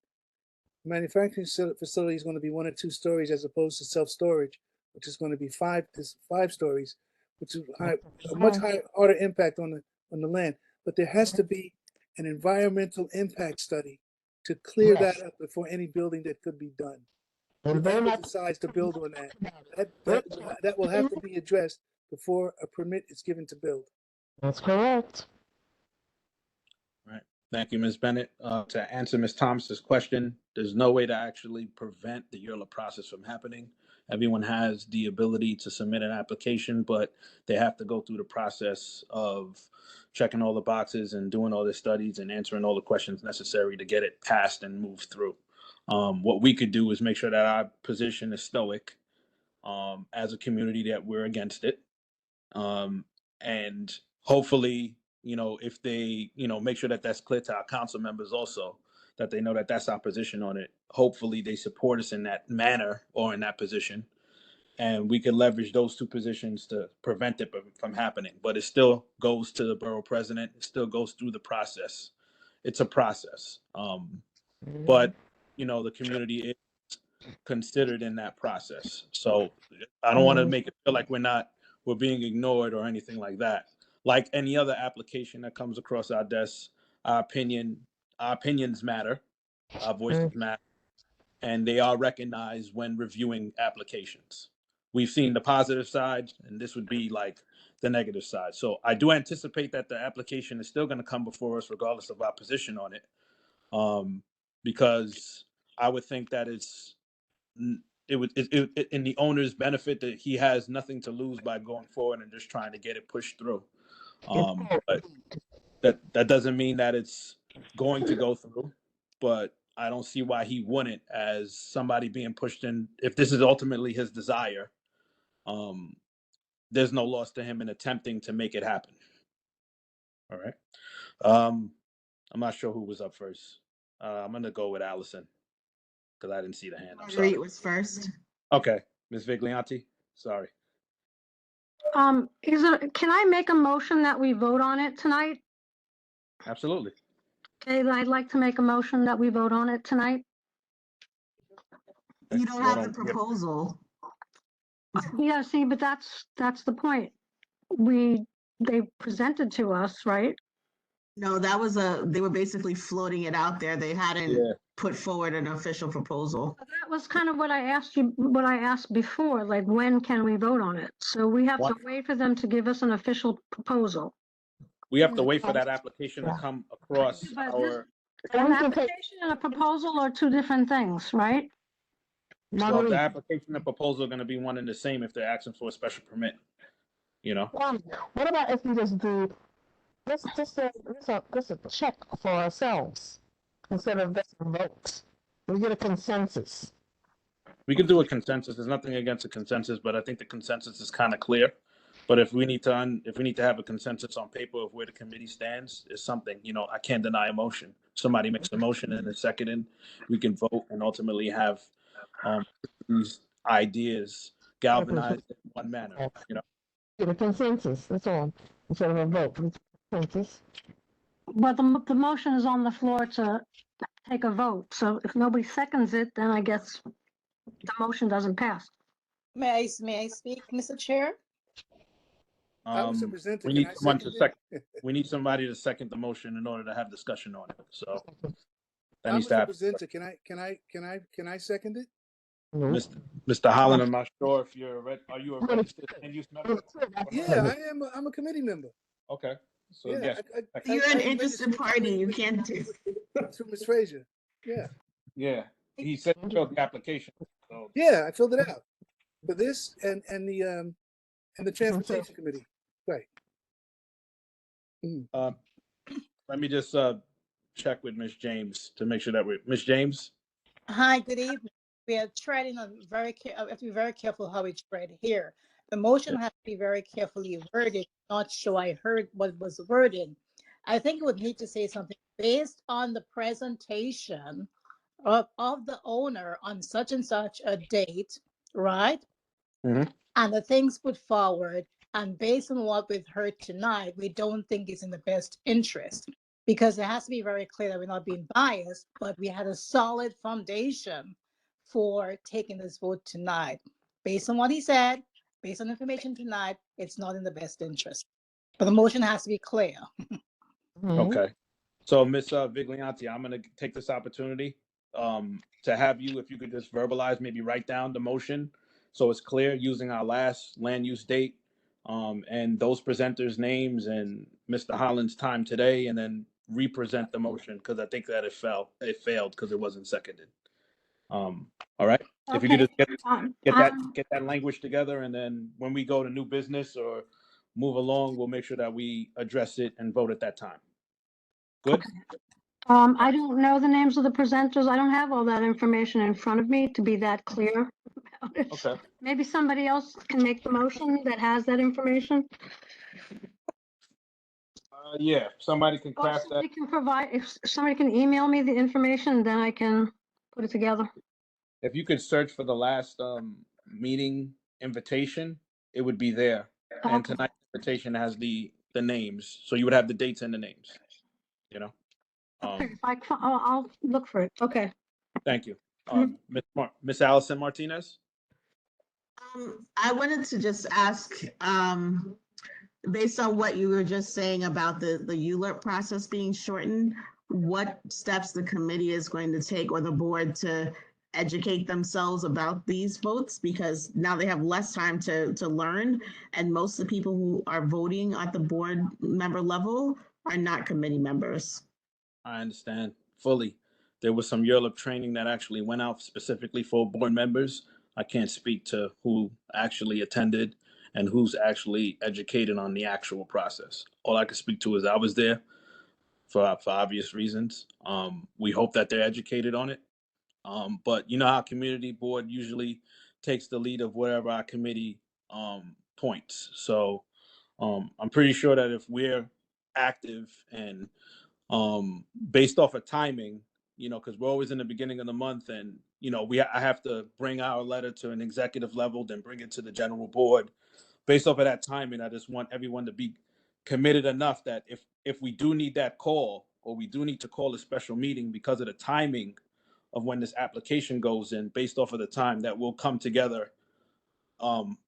manufacturing facility is going to be 1 or 2 stories as opposed to self-storage, which is going to be 5 stories, which is a much harder impact on the land. But there has to be an environmental impact study to clear that up before any building that could be done. And Whoever decides to build on that will have to be addressed before a permit is given to build. That's correct. Right. Thank you, Ms. Bennett. To answer Ms. Thomas's question, there's no way to actually prevent the YERLA process from happening. Everyone has the ability to submit an application, but they have to go through the process of checking all the boxes and doing all the studies and answering all the questions necessary to get it passed and moved through. What we could do is make sure that our position is stoic, as a community, that we're against it. And hopefully, if they, make sure that that's clear to our council members also, that they know that that's our position on it. Hopefully they support us in that manner or in that position. And we can leverage those 2 positions to prevent it from happening. But it still goes to the borough president. It still goes through the process. It's a process. But, the community is considered in that process. So I don't want to make it feel like we're being ignored or anything like that. Like any other application that comes across our desks, our opinions matter, our voices matter, and they are recognized when reviewing applications. We've seen the positive side, and this would be like the negative side. So I do anticipate that the application is still going to come before us regardless of our position on it, because I would think that it would in the owner's benefit, that he has nothing to lose by going forward and just trying to get it pushed through. But that doesn't mean that it's going to go through, but I don't see why he wouldn't, as somebody being pushed in. If this is ultimately his desire, there's no loss to him in attempting to make it happen. All right. I'm not sure who was up first. I'm gonna go with Allison because I didn't see the hand. I'm sorry. Marguerite was first. Okay, Ms. Viglianti. Sorry. Can I make a motion that we vote on it tonight? Absolutely. Okay, then I'd like to make a motion that we vote on it tonight. You don't have the proposal. Yeah, see, but that's the point. They presented to us, right? No, they were basically floating it out there. They hadn't put forward an official proposal. That was kind of what I asked before, like, when can we vote on it? So we have to wait for them to give us an official proposal. We have to wait for that application to come across But our. An application and a proposal are two different things, right? Well, the application and proposal are going to be one and the same if they're asking for a special permit. You know. What about if we just do this a check for ourselves instead of just a vote? We get a consensus. We can do a consensus. There's nothing against a consensus, but I think the consensus is kind of clear. But if we need to have a consensus on paper of where the committee stands, is something, I can't deny a motion. Somebody makes a motion and a second, and we can vote and ultimately have these ideas galvanized in one manner. Get a consensus. That's all. Instead of a vote, consensus. But the motion is on the floor to take a vote. So if nobody seconds it, then I guess the motion doesn't pass. May I speak, Mr. Chair? We need someone to second. We need somebody to second the motion in order to have discussion on it. So that needs to happen. Can I second it? Mr. Holland, I'm not sure if are you a registered land use member? Yeah, I am. I'm a committee member. Okay. So Yeah, You're an interested party. You can't do. To Ms. Frazier. Yeah. Yeah. He said he filled the application. So. Yeah, I filled it out for this and the transportation committee. Right. Let me just check with Ms. James to make sure that Ms. James. Hi, good evening. We are treading on have to be very careful how we tread here. The motion has to be very carefully worded. Not sure I heard what was worded. I think it would need to say something based on the presentation of the owner on such and such a date, right? Mm-hmm. And the things put forward, and based on what we've heard tonight, we don't think it's in the best interest, because it has to be very clear that we're not being biased, but we had a solid foundation for taking this vote tonight. Based on what he said, based on information tonight, it's not in the best interest. But the motion has to be clear. Okay. So Ms. Viglianti, I'm going to take this opportunity to have you, if you could just verbalize, maybe write down the motion so it's clear, using our last land use date and those presenters' names and Mr. Holland's time today, and then represent the motion, because I think that it failed because it wasn't seconded. All right. Okay. If you could just get that language together, and then when we go to new business or move along, we'll make sure that we address it and vote at that time. Good. Okay. I don't know the names of the presenters. I don't have all that information in front of me to be that clear. Okay. Maybe somebody else can make the motion that has that information. Yeah, somebody can Or craft that. somebody can provide, if somebody can email me the information, then I can put it together. If you could search for the last meeting invitation, it would be there. And tonight's invitation has the names, so you would have the dates and the names. Okay, I'll look for it. Okay. Thank you. Miss Allison Martinez. I wanted to just ask, based on what you were just saying about the ULURP process being shortened, what steps the committee is going to take, or the board, to educate themselves about these votes, because now they have less time to learn, and most of the people who are voting at the board member level are not committee members. I understand fully. There was some ULURP training that actually went out specifically for board members. I can't speak to who actually attended and who's actually educated on the actual process. All I can speak to is I was there. for obvious reasons. We hope that they're educated on it. But you know how community board usually takes the lead of whatever our committee points. So I'm pretty sure that if we're active and based off of timing, you know, because we're always in the beginning of the month, and you know, I have to bring our letter to an executive level, then bring it to the general board. Based off of that timing, I just want everyone to be committed enough that if we do need that call, or we do need to call a special meeting because of the timing of when this application goes in, based off of the time, that we'll come together.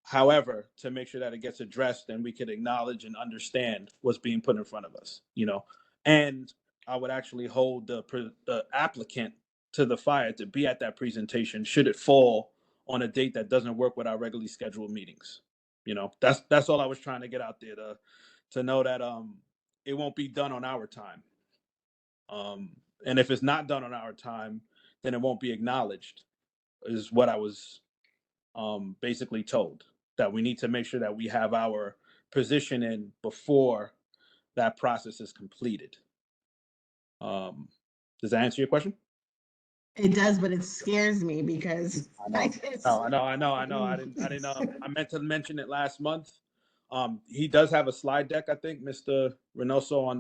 However, to make sure that it gets addressed and we can acknowledge and understand what's being put in front of us, you know. And I would actually hold the applicant to the fire to be at that presentation should it fall on a date that doesn't work with our regularly scheduled meetings. You know, that's all I was trying to get out there, to know that it won't be done on our time. And if it's not done on our time, then it won't be acknowledged, is what I was basically told, that we need to make sure that we have our position in before that process is completed. Does that answer your question? It does, but it scares me because I know. I meant to mention it last month. He does have a slide deck, I think, Mr. Reynoso, on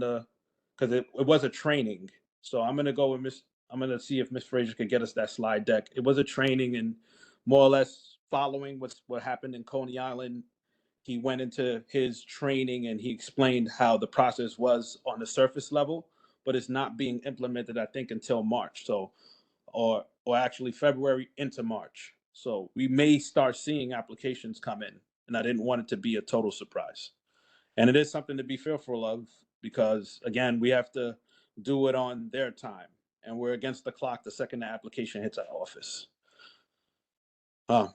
because it was a training. So I'm gonna go with I'm gonna see if Miss Frazier could get us that slide deck. It was a training, and more or less following what happened in Coney Island. He went into his training and he explained how the process was on the surface level, but it's not being implemented, I think, until March. So, or actually February into March. So we may start seeing applications come in, and I didn't want it to be a total surprise. And it is something to be fearful of because, again, we have to do it on their time, and we're against the clock the second the application hits our office.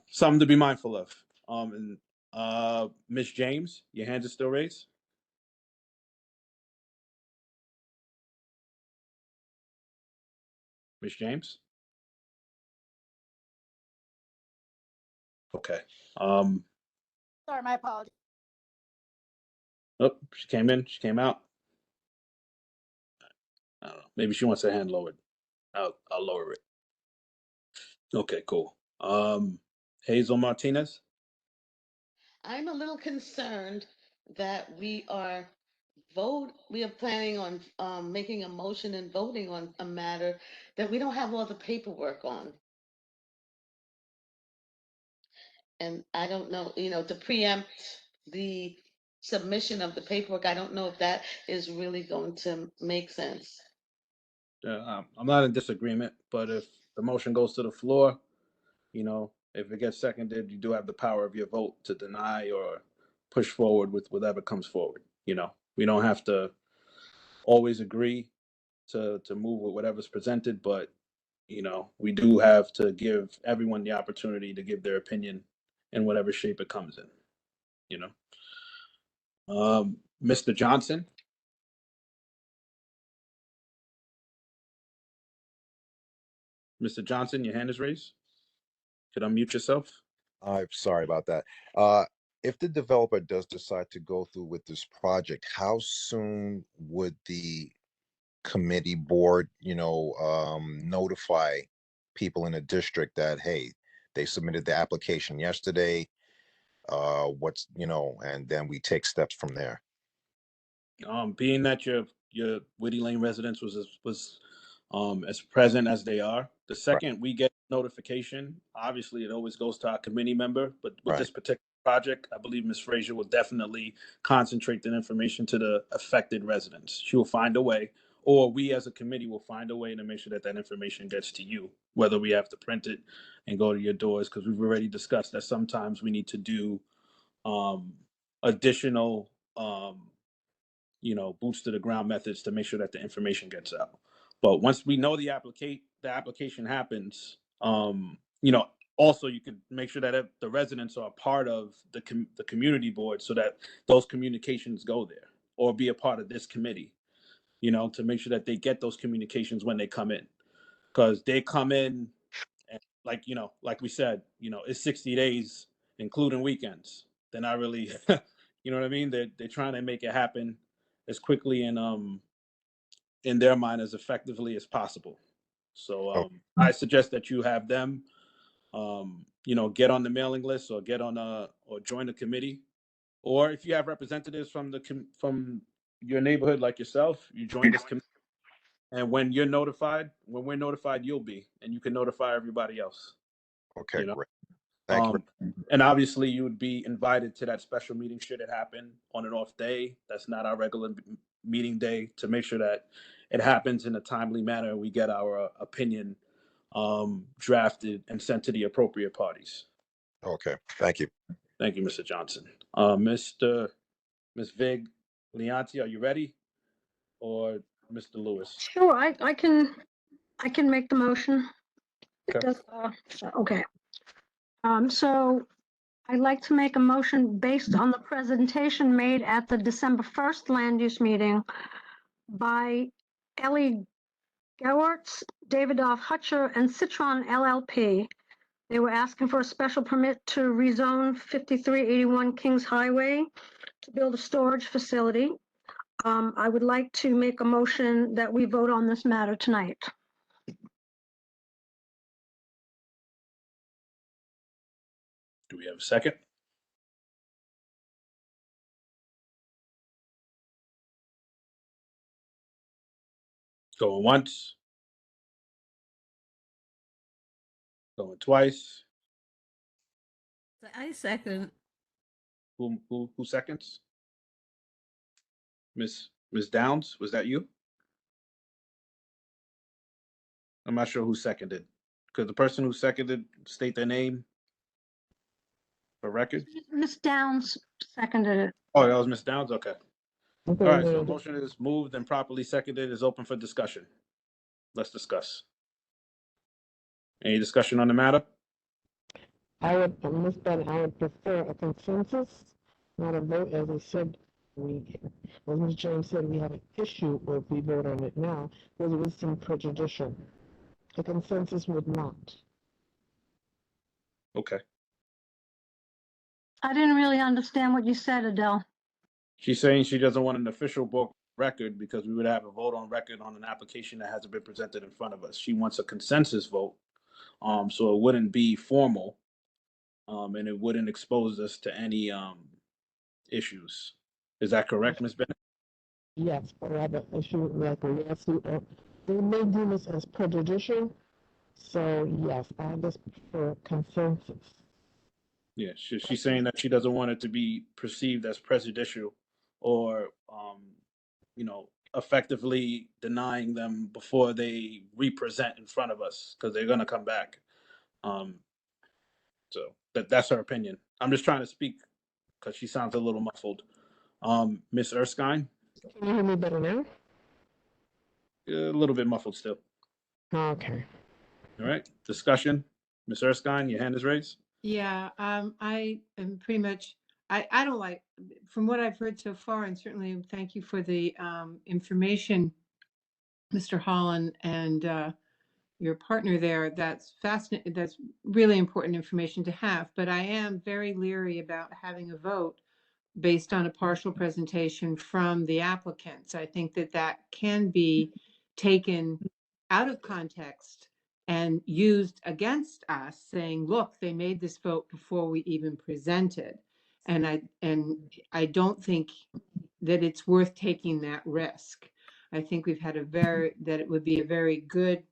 Something to be mindful of. And Ms. James, your hands are still raised. Ms. James. Okay. Sorry, my apologies. Oh, she came in. She came out. I don't know. Maybe she wants her hand lowered. I'll lower it. Okay, cool. Hazel Martinez. I'm a little concerned that we are planning on making a motion and voting on a matter that we don't have all the paperwork on. And I don't know, to preempt the submission of the paperwork, I don't know if that is really going to make sense. I'm not in disagreement, but if the motion goes to the floor, if it gets seconded, you do have the power of your vote to deny or push forward with whatever comes forward. We don't have to always agree to move with whatever's presented, but we do have to give everyone the opportunity to give their opinion in whatever shape it comes in. Mr. Johnson. Mr. Johnson, your hand is raised. Could unmute yourself. I'm sorry about that. If the developer does decide to go through with this project, how soon would the committee board, notify people in the district that, hey, they submitted the application yesterday, and then we take steps from there? Being that your Whitty Lane residents was as present as they are, the second we get notification, obviously it always goes to our committee member, but with this particular project, I believe Ms. Frazier will definitely concentrate that information to the affected residents. She will find a way, or we as a committee will find a way to make sure that that information gets to you, whether we have to print it and go to your doors, because we've already discussed that sometimes we need to do additional boots to the ground methods to make sure that the information gets out. But once we know the application happens, also you can make sure that the residents are a part of the community board, so that those communications go there, or be a part of this committee, to make sure that they get those communications when they come in, because they come in and like we said, it's 60 days, including weekends. They're not really, you know what I mean? They're trying to make it happen as quickly and in their mind as effectively as possible. So I suggest that you have them, get on the mailing list or get on or join the committee, or if you have representatives from from your neighborhood like yourself, you join this committee. And when we're notified, you'll be, and you can notify everybody else. Okay, great. Thank you. And obviously, you would be invited to that special meeting should it happen on an off day. That's not our regular meeting day, to make sure that it happens in a timely manner and we get our opinion drafted and sent to the appropriate parties. Okay, thank you. Thank you, Mr. Johnson. Ms. Vig Leonti, are you ready? Or Mr. Lewis? Sure, I can make the motion. Okay. Okay. So I'd like to make a motion based on the presentation made at the December 1st land use meeting by Ellie Gewertz, Davidoff Hutcher, and Citron LLP. They were asking for a special permit to rezone 5381 Kings Highway to build a storage facility. I would like to make a motion that we vote on this matter tonight. Do we have a second? Going once. Going twice. I second. Who seconds? Miss Downs, was that you? I'm not sure who seconded. Could the person who seconded state their name for record? Ms. Downs seconded it. Oh, that was Miss Downs? Okay. All right, so the motion is moved and properly seconded, is open for discussion. Let's discuss. Any discussion on the matter? I would, Ms. Bennett, I would prefer a consensus, not a vote. As I said, as Ms. James said, we have an issue if we vote on it now, because it would seem prejudicial. A consensus would not. Okay. I didn't really understand what you said, Adele. She's saying she doesn't want an official book record because we would have a vote on record on an application that hasn't been presented in front of us. She wants a consensus vote, so it wouldn't be formal, and it wouldn't expose us to any issues. Is that correct, Ms. Bennett? Yes, but I have an issue like a lawsuit. They may deem this as prejudicial, so yes, I just prefer consensus. Yeah, she's saying that she doesn't want it to be perceived as prejudicial or, effectively denying them before they represent in front of us, because they're going to come back. So that's her opinion. I'm just trying to speak because she sounds a little muffled. Miss Erskine? Can you hear me better now? A little bit muffled still. Okay. All right, discussion. Miss Erskine, your hand is raised. Yeah, I am pretty much, I don't like, from what I've heard so far, and certainly thank you for the information, Mr. Holland, and your partner there. That's fascinating. That's really important information to have. But I am very leery about having a vote based on a partial presentation from the applicants. I think that can be taken out of context and used against us, saying, look, they made this vote before we even presented. And I don't think that it's worth taking that risk. I think we've had that it would be a very good,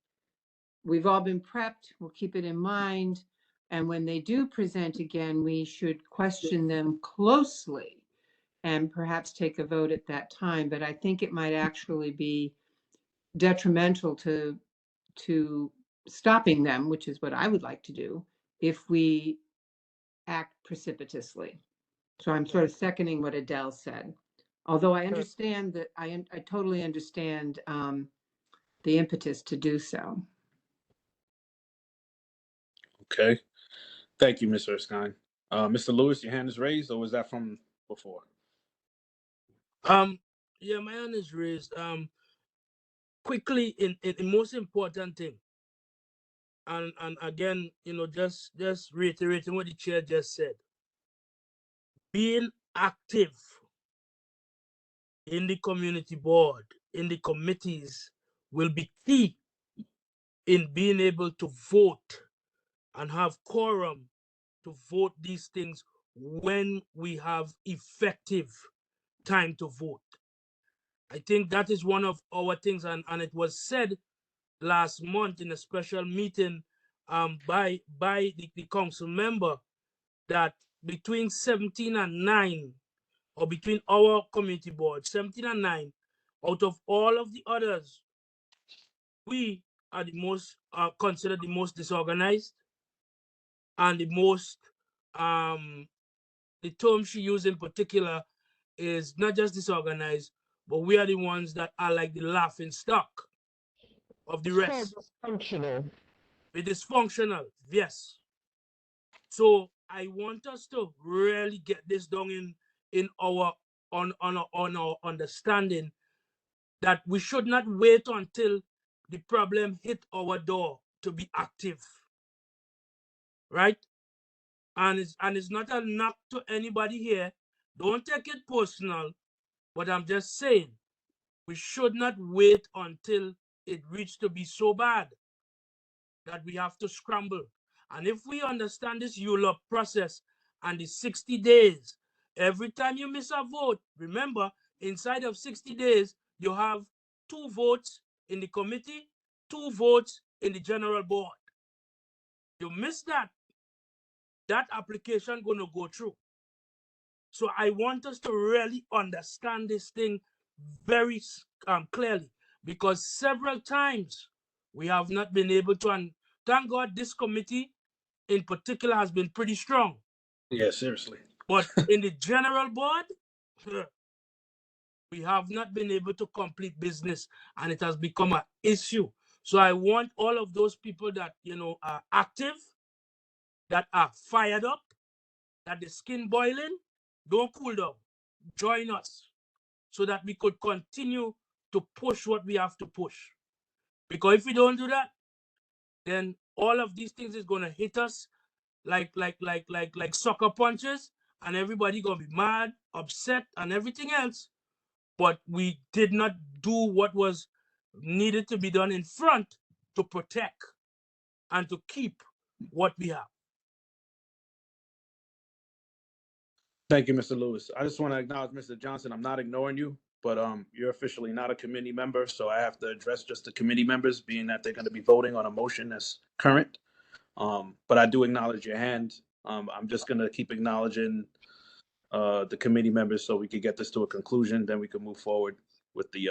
we've all been prepped, we'll keep it in mind. And when they do present again, we should question them closely and perhaps take a vote at that time. But I think it might actually be detrimental to stopping them, which is what I would like to do, if we act precipitously. So I'm sort of seconding what Adele said. Although I understand that, I totally understand the impetus to do so. Okay. Thank you, Ms. Erskine. Mr. Lewis, your hand is raised, or was that from before? Yeah, my hand is raised. Quickly, in most important thing, and again, just reiterating what the chair just said, being active in the community board in the committees will be key in being able to vote and have quorum to vote these things when we have effective time to vote. I think that is one of our things, and it was said last month in a special meeting by the council member that between 17 and 9, or between our community board, 17 and 9, out of all of the others, we are the most considered the most disorganized and the most the term she used in particular is not just disorganized, but we are the ones that are like the laughing stock of the rest. Dysfunctional. We're dysfunctional, yes. So I want us to really get this down in our on our understanding that we should not wait until the problem hit our door to be active, right? And it's not a knock to anybody here. Don't take it personal, but I'm just saying we should not wait until it reaches to be so bad that we have to scramble. And if we understand this ULUP process and the 60 days, every time you miss a vote, remember, inside of 60 days, you have 2 votes in the committee, 2 votes in the general board. You miss that, that application gonna go through. So I want us to really understand this thing very clearly, because several times we have not been able to, and thank God this committee in particular has been pretty strong. Yeah, seriously. But in the general board, we have not been able to complete business, and it has become an issue. So I want all of those people that, you know, are active, that are fired up, that the skin boiling, don't cool down. Join us so that we could continue to push what we have to push. Because if we don't do that, then all of these things is gonna hit us like sucker punches, and everybody gonna be mad, upset, and everything else. But we did not do what was needed to be done in front to protect and to keep what we have. Thank you, Mr. Lewis. I just want to acknowledge, Mr. Johnson, I'm not ignoring you, but you're officially not a committee member, so I have to address just the committee members, being that they're going to be voting on a motion that's current. But I do acknowledge your hand. I'm just going to keep acknowledging the committee members so we could get this to a conclusion. Then we can move forward with the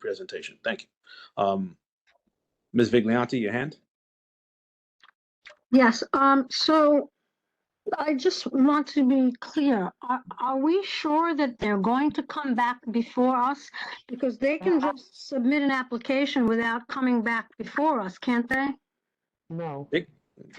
presentation. Thank you. Ms. Viglianti, your hand? Yes, so I just want to be clear. Are we sure that they're going to come back before us? Because they can just submit an application without coming back before us, can't they? No. They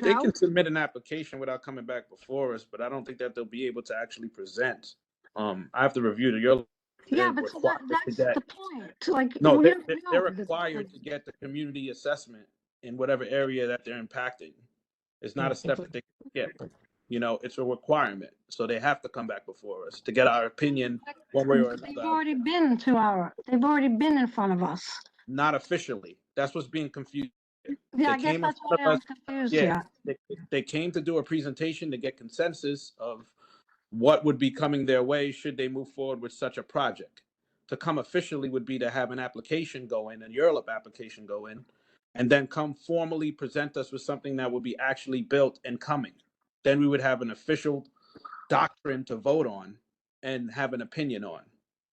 No? can submit an application without coming back before us, but I don't think that they'll be able to actually present. I have to review the Yeah, but that's the point. Like, No, we they're know required to get the community assessment in whatever area that they're impacting. It's not a step that they can skip. You know, it's a requirement. So they have to come back before us to get our opinion one way or They've another. already been they've already been in front of us. Not officially. That's what's being confused. Yeah, I guess that's why I'm confused Yeah, here. they came to do a presentation to get consensus of what would be coming their way should they move forward with such a project. To come officially would be to have an application go in, an URLIP application go in, and then come formally present us with something that would be actually built and coming. Then we would have an official doctrine to vote on and have an opinion on.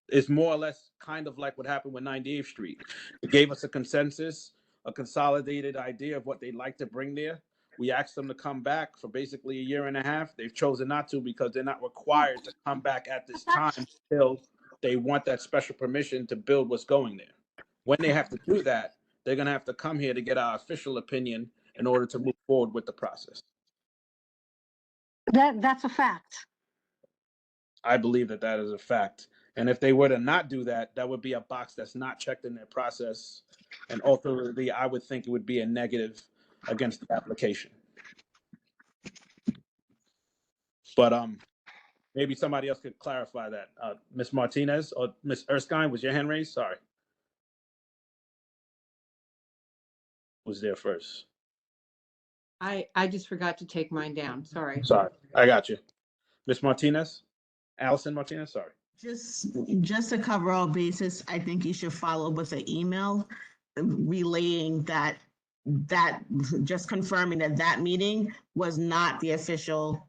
It's more or less kind of like what happened with 98th Street. It gave us a consensus, a consolidated idea of what they'd like to bring there. We asked them to come back for basically a year and a half. They've chosen not to because they're not required to come back at this time until they want that special permission to build what's going there. When they have to do that, they're going to have to come here to get our official opinion in order to move forward with the process. That's a fact. I believe that that is a fact. And if they were to not do that, that would be a box that's not checked in their process. And ultimately, I would think it would be a negative against the application. But maybe somebody else could clarify that. Ms. Martinez or Ms. Erskine, was your hand raised? Sorry. was there first. I just forgot to take mine down. Sorry. Sorry, I got you. Ms. Martinez? Allison Martinez, sorry. Just to cover all bases, I think you should follow with an email relaying that just confirming that meeting was not the official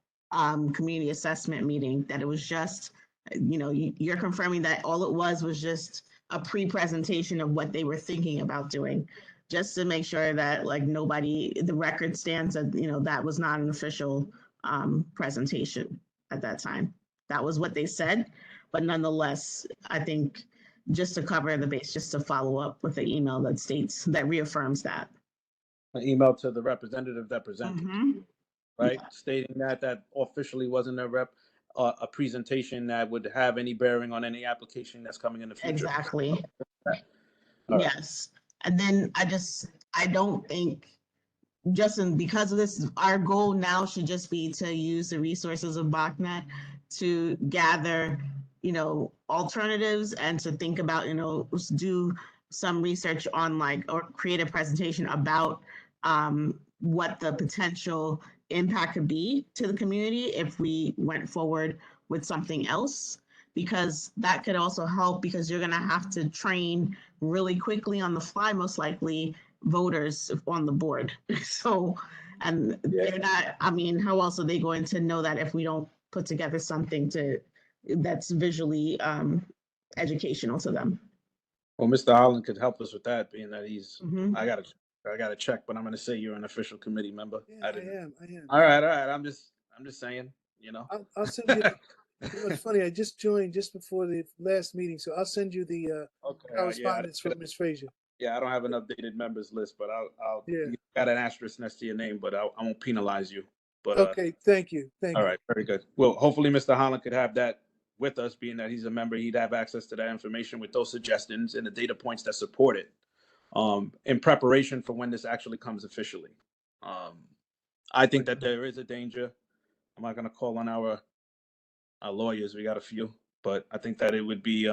community assessment meeting, that it was just, you're confirming that all it was just a pre-presentation of what they were thinking about doing, just to make sure that the record stands that, that was not an official presentation at that time. That was what they said, but nonetheless, I think just to cover the base, just to follow up with the email that reaffirms that. An email to the representative that presented, right? Yeah. Stating that officially wasn't a presentation that would have any bearing on any application that's coming in the future. Exactly. All right. Yes. And then I don't think, because of this, our goal now should just be to use the resources of BACnet to gather, alternatives and to think about, do some research on or create a presentation about what the potential impact could be to the community if we went forward with something else, because that could also help, because you're going to have to train really quickly on the fly, most likely, voters on the board. So, and they're not, how else are they going to know that if we don't put together something that's visually educational to them? Well, Mr. Holland could help us with that, being that he's, I gotta check, but I'm gonna say you're an official committee member. Yeah, I am. All right. I'm just saying, I'll send you. It's funny. I just joined just before the last meeting, so I'll send you the correspondence from Ms. Frazier. Yeah, I don't have an updated members list, but I'll you got an asterisk next to your name, but I won't penalize you. But okay, thank you. All right, very good. Well, hopefully Mr. Holland could have that with us, being that he's a member. He'd have access to that information with those suggestions and the data points that support it, in preparation for when this actually comes officially. I think that there is a danger. I'm not going to call on our lawyers. We got a few, but I think that it would be,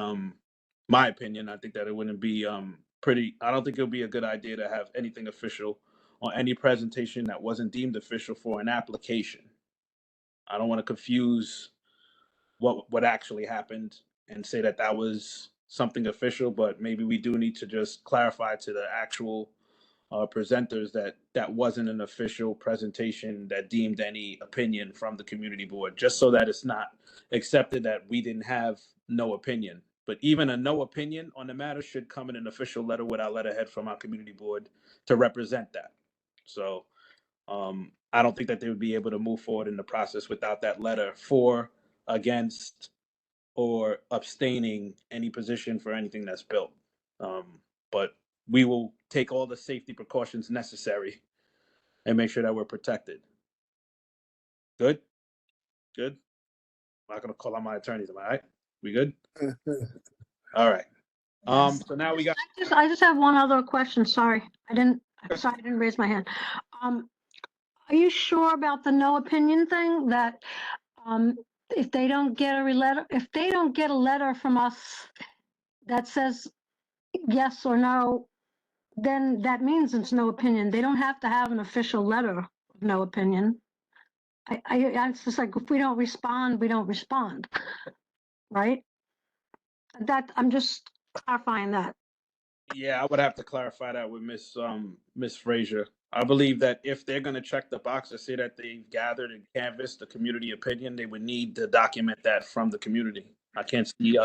my opinion, I think that it wouldn't be I don't think it would be a good idea to have anything official on any presentation that wasn't deemed official for an application. I don't want to confuse what actually happened and say that was something official, but maybe we do need to just clarify to the actual presenters that wasn't an official presentation that deemed any opinion from the community board, just so that it's not accepted that we didn't have no opinion. But even a no opinion on the matter should come in an official letter with our letterhead from our community board to represent that. So I don't think that they would be able to move forward in the process without that letter for, against, or abstaining any position for anything that's built. But we will take all the safety precautions necessary and make sure that we're protected. Good? I'm not gonna call on my attorneys, am I right? We good? All right. So now we got. I just have one other question. Sorry, I didn't raise my hand. Are you sure about the no opinion thing? That if they don't get a letter from us that says yes or no, then that means it's no opinion. They don't have to have an official letter of no opinion. It's just like, if we don't respond, we don't respond, right? That I'm just clarifying that. Yeah, I would have to clarify that with Miss Frazier. I believe that if they're going to check the box to say that they've gathered and canvassed the community opinion, they would need to document that from the community. I can't see.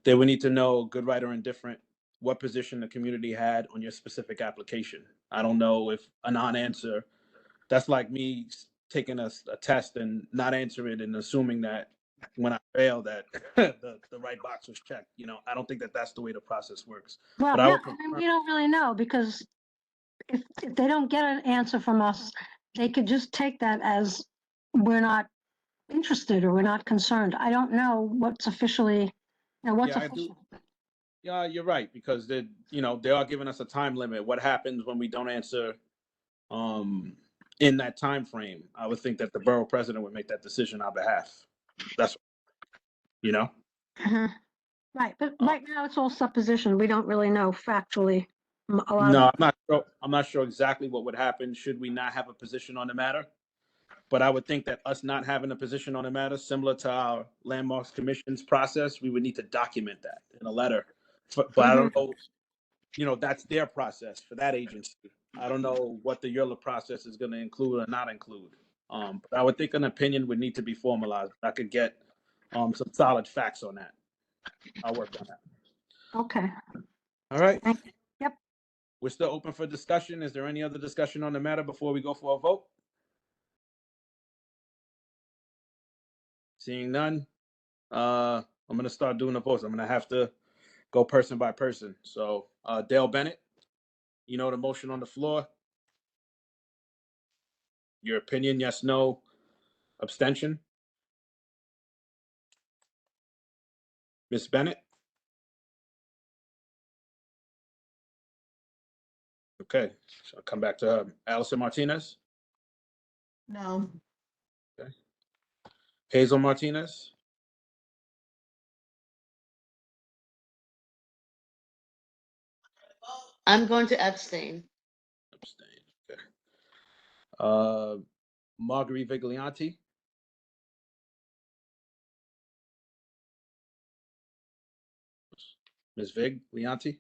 They would need to know, good, right, or indifferent, what position the community had on your specific application. I don't know if a non-answer, that's like me taking a test and not answering it and assuming that when I fail that the right box was checked. I don't think that that's the way the process works. Well, but we don't really know, because if they don't get an answer from us, they could just take that as we're not interested or we're not concerned. I don't know what's officially, what's official. Yeah, you're right, because they are giving us a time limit. What happens when we don't answer in that time frame? I would think that the borough president would make that decision on our behalf. That's Right, but right now it's all supposition. We don't really know factually No, I'm not sure. I'm not sure exactly what would happen should we not have a position on the matter. But I would think that us not having a position on the matter, similar to our landmarks commission's process, we would need to document that in a letter. But I don't know, that's their process for that agency. I don't know what the YOLA process is going to include or not include. But I would think an opinion would need to be formalized. I could get some solid facts on that. I'll work on that. Okay. All right. Yep. We're still open for discussion. Is there any other discussion on the matter before we go for a vote? Seeing none, I'm going to start doing the votes. I'm going to have to go person by person. So, Dale Bennett, the motion on the floor. Your opinion, yes, no, abstention. Ms. Bennett? Okay, so I'll come back to her. Allison Martinez? No. Okay. Hazel Martinez? I'm going to abstain. Abstain. Okay. Marguerite Viglianti? Ms. Viglianti?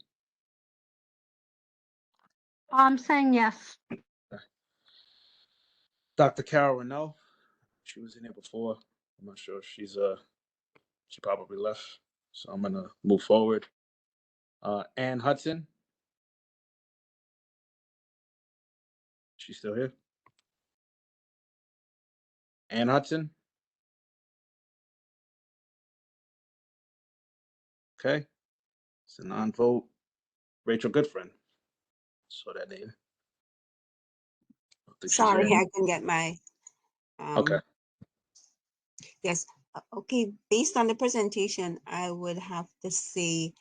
I'm saying yes. Okay. Dr. Carol Renault? She was in here before. I'm not sure if she probably left. So I'm gonna move forward. Ann Hudson? She's still here? Ann Hudson? Okay. It's a non-vote. Rachel Goodfriend. Saw that name. Sorry, I couldn't get my. Okay. Yes. Okay. Based on the presentation, I would have to say,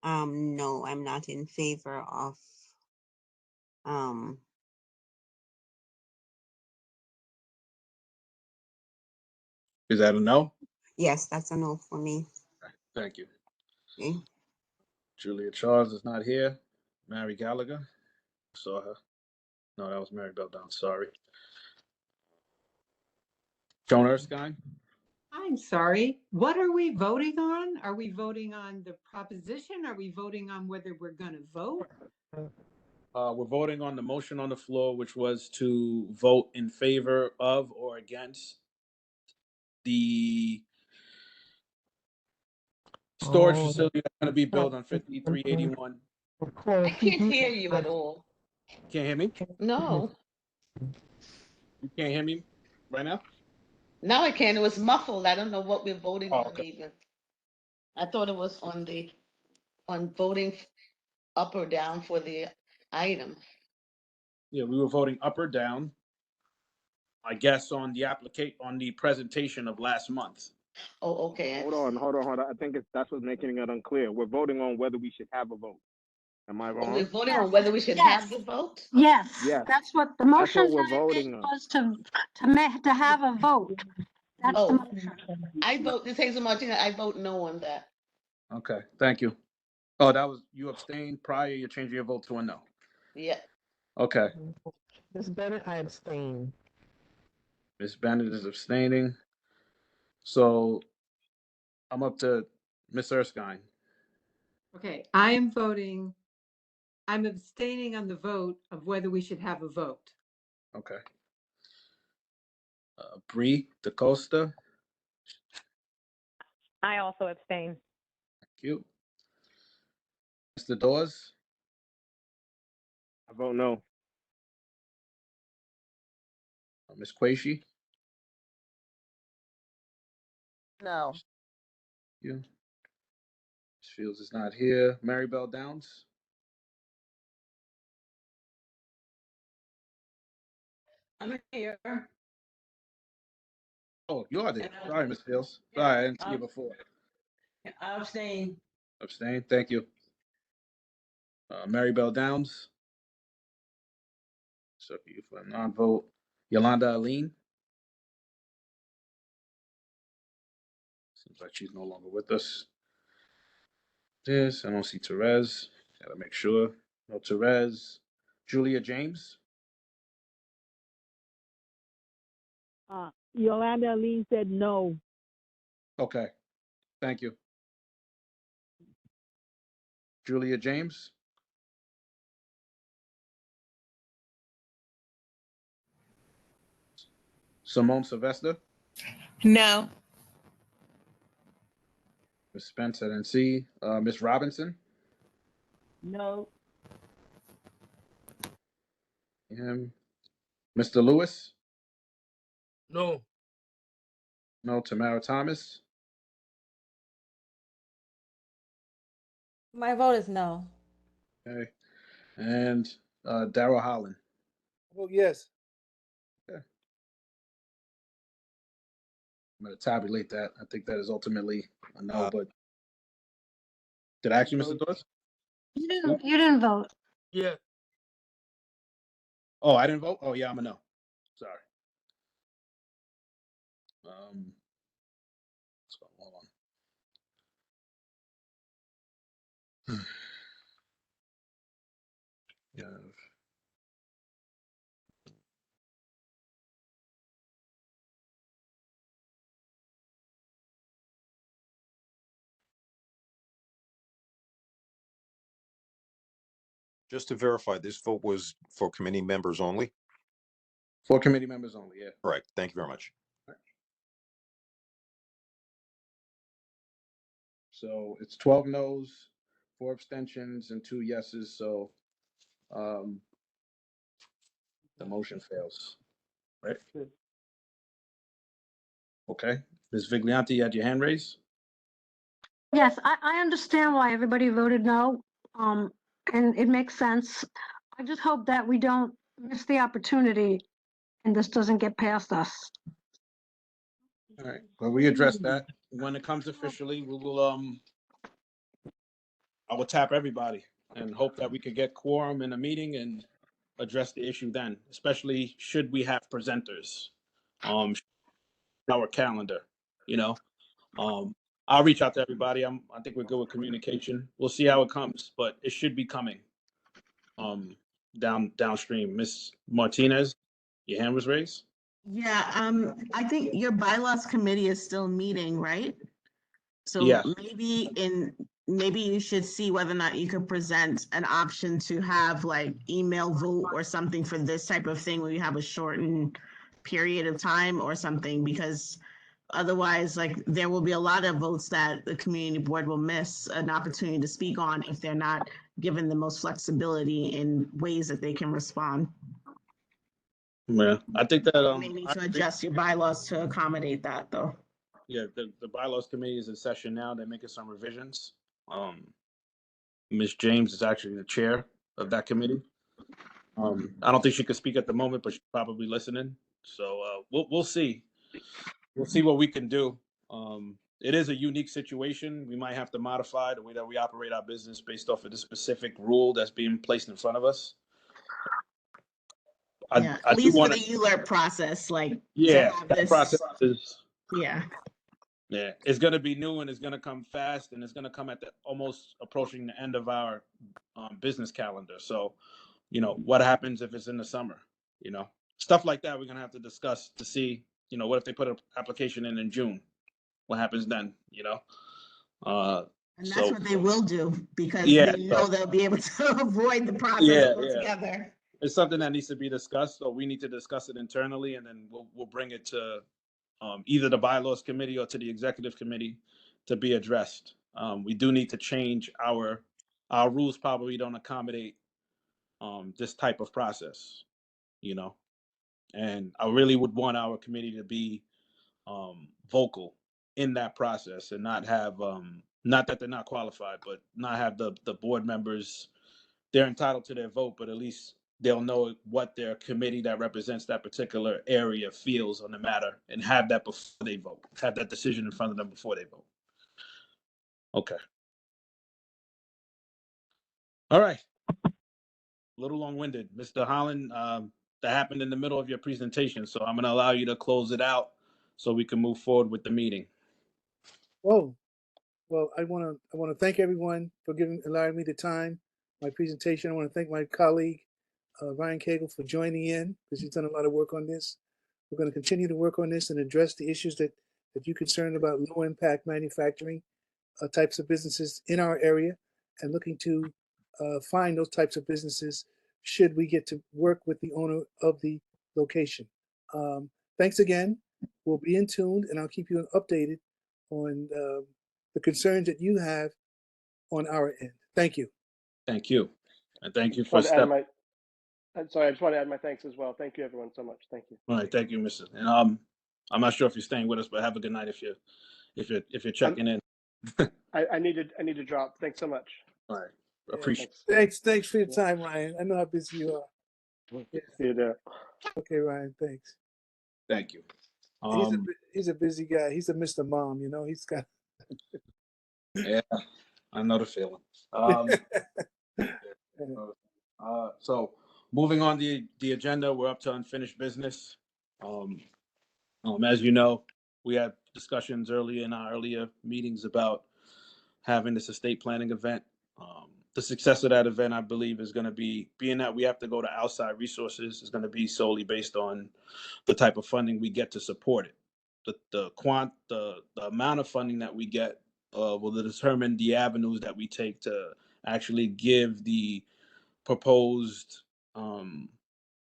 no, I'm not in favor of. Is that a no? Yes, that's a no for me. Thank you. Okay. Julia Charles is not here. Mary Gallagher. Saw her. No, that was Mary Bell Down. Sorry. Joan Erskine. I'm sorry. What are we voting on? Are we voting on the proposition? Are we voting on whether we're going to vote? We're voting on the motion on the floor, which was to vote in favor of or against the storage facility that's going to be built on 5381. I can't hear you at all. Can't hear me? No. You can't hear me right now? Now I can. It was muffled. I don't know what we're voting on Okay. even. I thought it was on voting up or down for the item. Yeah, we were voting up or down, I guess, on the presentation of last month. Oh, okay. Hold on. I think that's what's making it unclear. We're voting on whether we should have a vote. Am I wrong? We're voting on whether we should have the vote? Yes. Yes. That's what the That's motion what we're voting on. was to have a vote. That's the motion. I vote, this Hazel Martinez, I vote no on that. Okay, thank you. Oh, that was, you abstained prior, you're changing your vote to a no. Yeah. Okay. Ms. Bennett, I abstain. Ms. Bennett is abstaining. So I'm up to Ms. Erskine. Okay, I'm abstaining on the vote of whether we should have a vote. Okay. Bree DaCosta. I also abstain. Thank you. Mr. Dawes. I vote no. Ms. Quaishi. No. Thank you. Ms. Fields is not here. Mary Bell Downs. I'm here. Oh, you are there. Sorry, Ms. Fields. Sorry, I didn't see you before. I abstain. Abstain. Thank you. Mary Bell Downs. So you for a non-vote. Yolanda Aline. Seems like she's no longer with us. This, I don't see Therese. Gotta make sure. No Therese. Julia James. Yolanda Aline said no. Okay, thank you. Julia James. Simone Sylvester. No. Miss Spence, I didn't see. Miss Robinson. No. Him. Mr. Lewis. No. No. Tamara Thomas. My vote is no. Okay. And Darrell Holland. Vote yes. Okay. I'm going to tabulate that. I think that is ultimately a no, but did I ask you, Mr. Dawes? You didn't vote. Yeah. Oh, I didn't vote? Oh, yeah, I'm a no. Sorry. So, hold on. Yeah. Just to verify, this vote was for committee members only? For committee members only, yeah. All right, thank you very much. So it's 12 noes, 4 abstentions, and 2 yeses. So the motion fails. Right? Okay. Ms. Viglianti, you had your hand raised? Yes, I understand why everybody voted no, and it makes sense. I just hope that we don't miss the opportunity and this doesn't get past us. All right. Well, we address that. When it comes officially, we will I will tap everybody and hope that we could get quorum in a meeting and address the issue then, especially should we have presenters. Our calendar, you know. I'll reach out to everybody. I think we're good with communication. We'll see how it comes, but it should be coming. Downstream. Miss Martinez, your hand was raised. Yeah, I think your bylaws committee is still meeting, right? So Yeah. maybe you should see whether or not you could present an option to have like email vote or something for this type of thing where you have a shortened period of time or something, because otherwise, like, there will be a lot of votes that the community board will miss an opportunity to speak on if they're not given the most flexibility in ways that they can respond. Yeah, I think that They need to adjust your bylaws to accommodate that, though. Yeah, the bylaws committee is in session now. They're making some revisions. Ms. James is actually the chair of that committee. I don't think she could speak at the moment, but she's probably listening. So we'll see. We'll see what we can do. It is a unique situation. We might have to modify the way that we operate our business based off of the specific rule that's being placed in front of us. At least for the ULERP process, like, yeah, to have that this, process is yeah. Yeah, it's going to be new and it's going to come fast and it's going to come at the almost approaching the end of our business calendar. So, you know, what happens if it's in the summer? You know, stuff like that we're going to have to discuss to see, you know, what if they put an application in June? What happens then, you know? And that's what they will do, because yeah, they know they'll be able to avoid the process yeah. altogether. It's something that needs to be discussed, so we need to discuss it internally, and then we'll bring it to either the bylaws committee or to the executive committee to be addressed. We do need to change our rules. Probably don't accommodate this type of process, you know. And I really would want our committee to be vocal in that process and not have not that they're not qualified, but not have the board members. They're entitled to their vote, but at least they'll know what their committee that represents that particular area feels on the matter and have that before they vote, have that decision in front of them before they vote. Okay. All right. A little long-winded. Mr. Holland, that happened in the middle of your presentation, so I'm going to allow you to close it out so we can move forward with the meeting. Oh, well, I want to thank everyone for allowing me the time my presentation. I want to thank my colleague, Ryan Cagle, for joining in because he's done a lot of work on this. We're going to continue to work on this and address the issues that you're concerned about low impact manufacturing types of businesses in our area, and looking to find those types of businesses should we get to work with the owner of the location. Thanks again. We'll be in tune, and I'll keep you updated on the concerns that you have on our end. Thank you. Thank you. And thank you Just for wanted to add stepping. I just want to add my thanks as well. Thank you, everyone, so much. Thank you. All right, thank you, Mr. And I'm not sure if you're staying with us, but have a good night if you're checking in. I need to drop. Thanks so much. All right, Yeah, appreciate thanks for your time, Ryan. I know how busy you are. Yeah. See you there. Okay, Ryan, thanks. Thank you. He's a busy guy. He's a Mr. Mom, you know. He's got. Yeah, I know the feeling. So moving on the agenda, we're up to unfinished business. As you know, we had discussions earlier in our earlier meetings about having this estate planning event. The success of that event, I believe, is going to be, being that we have to go to outside resources, is going to be solely based on the type of funding we get to support it. The amount of funding that we get will determine the avenues that we take to actually give the proposed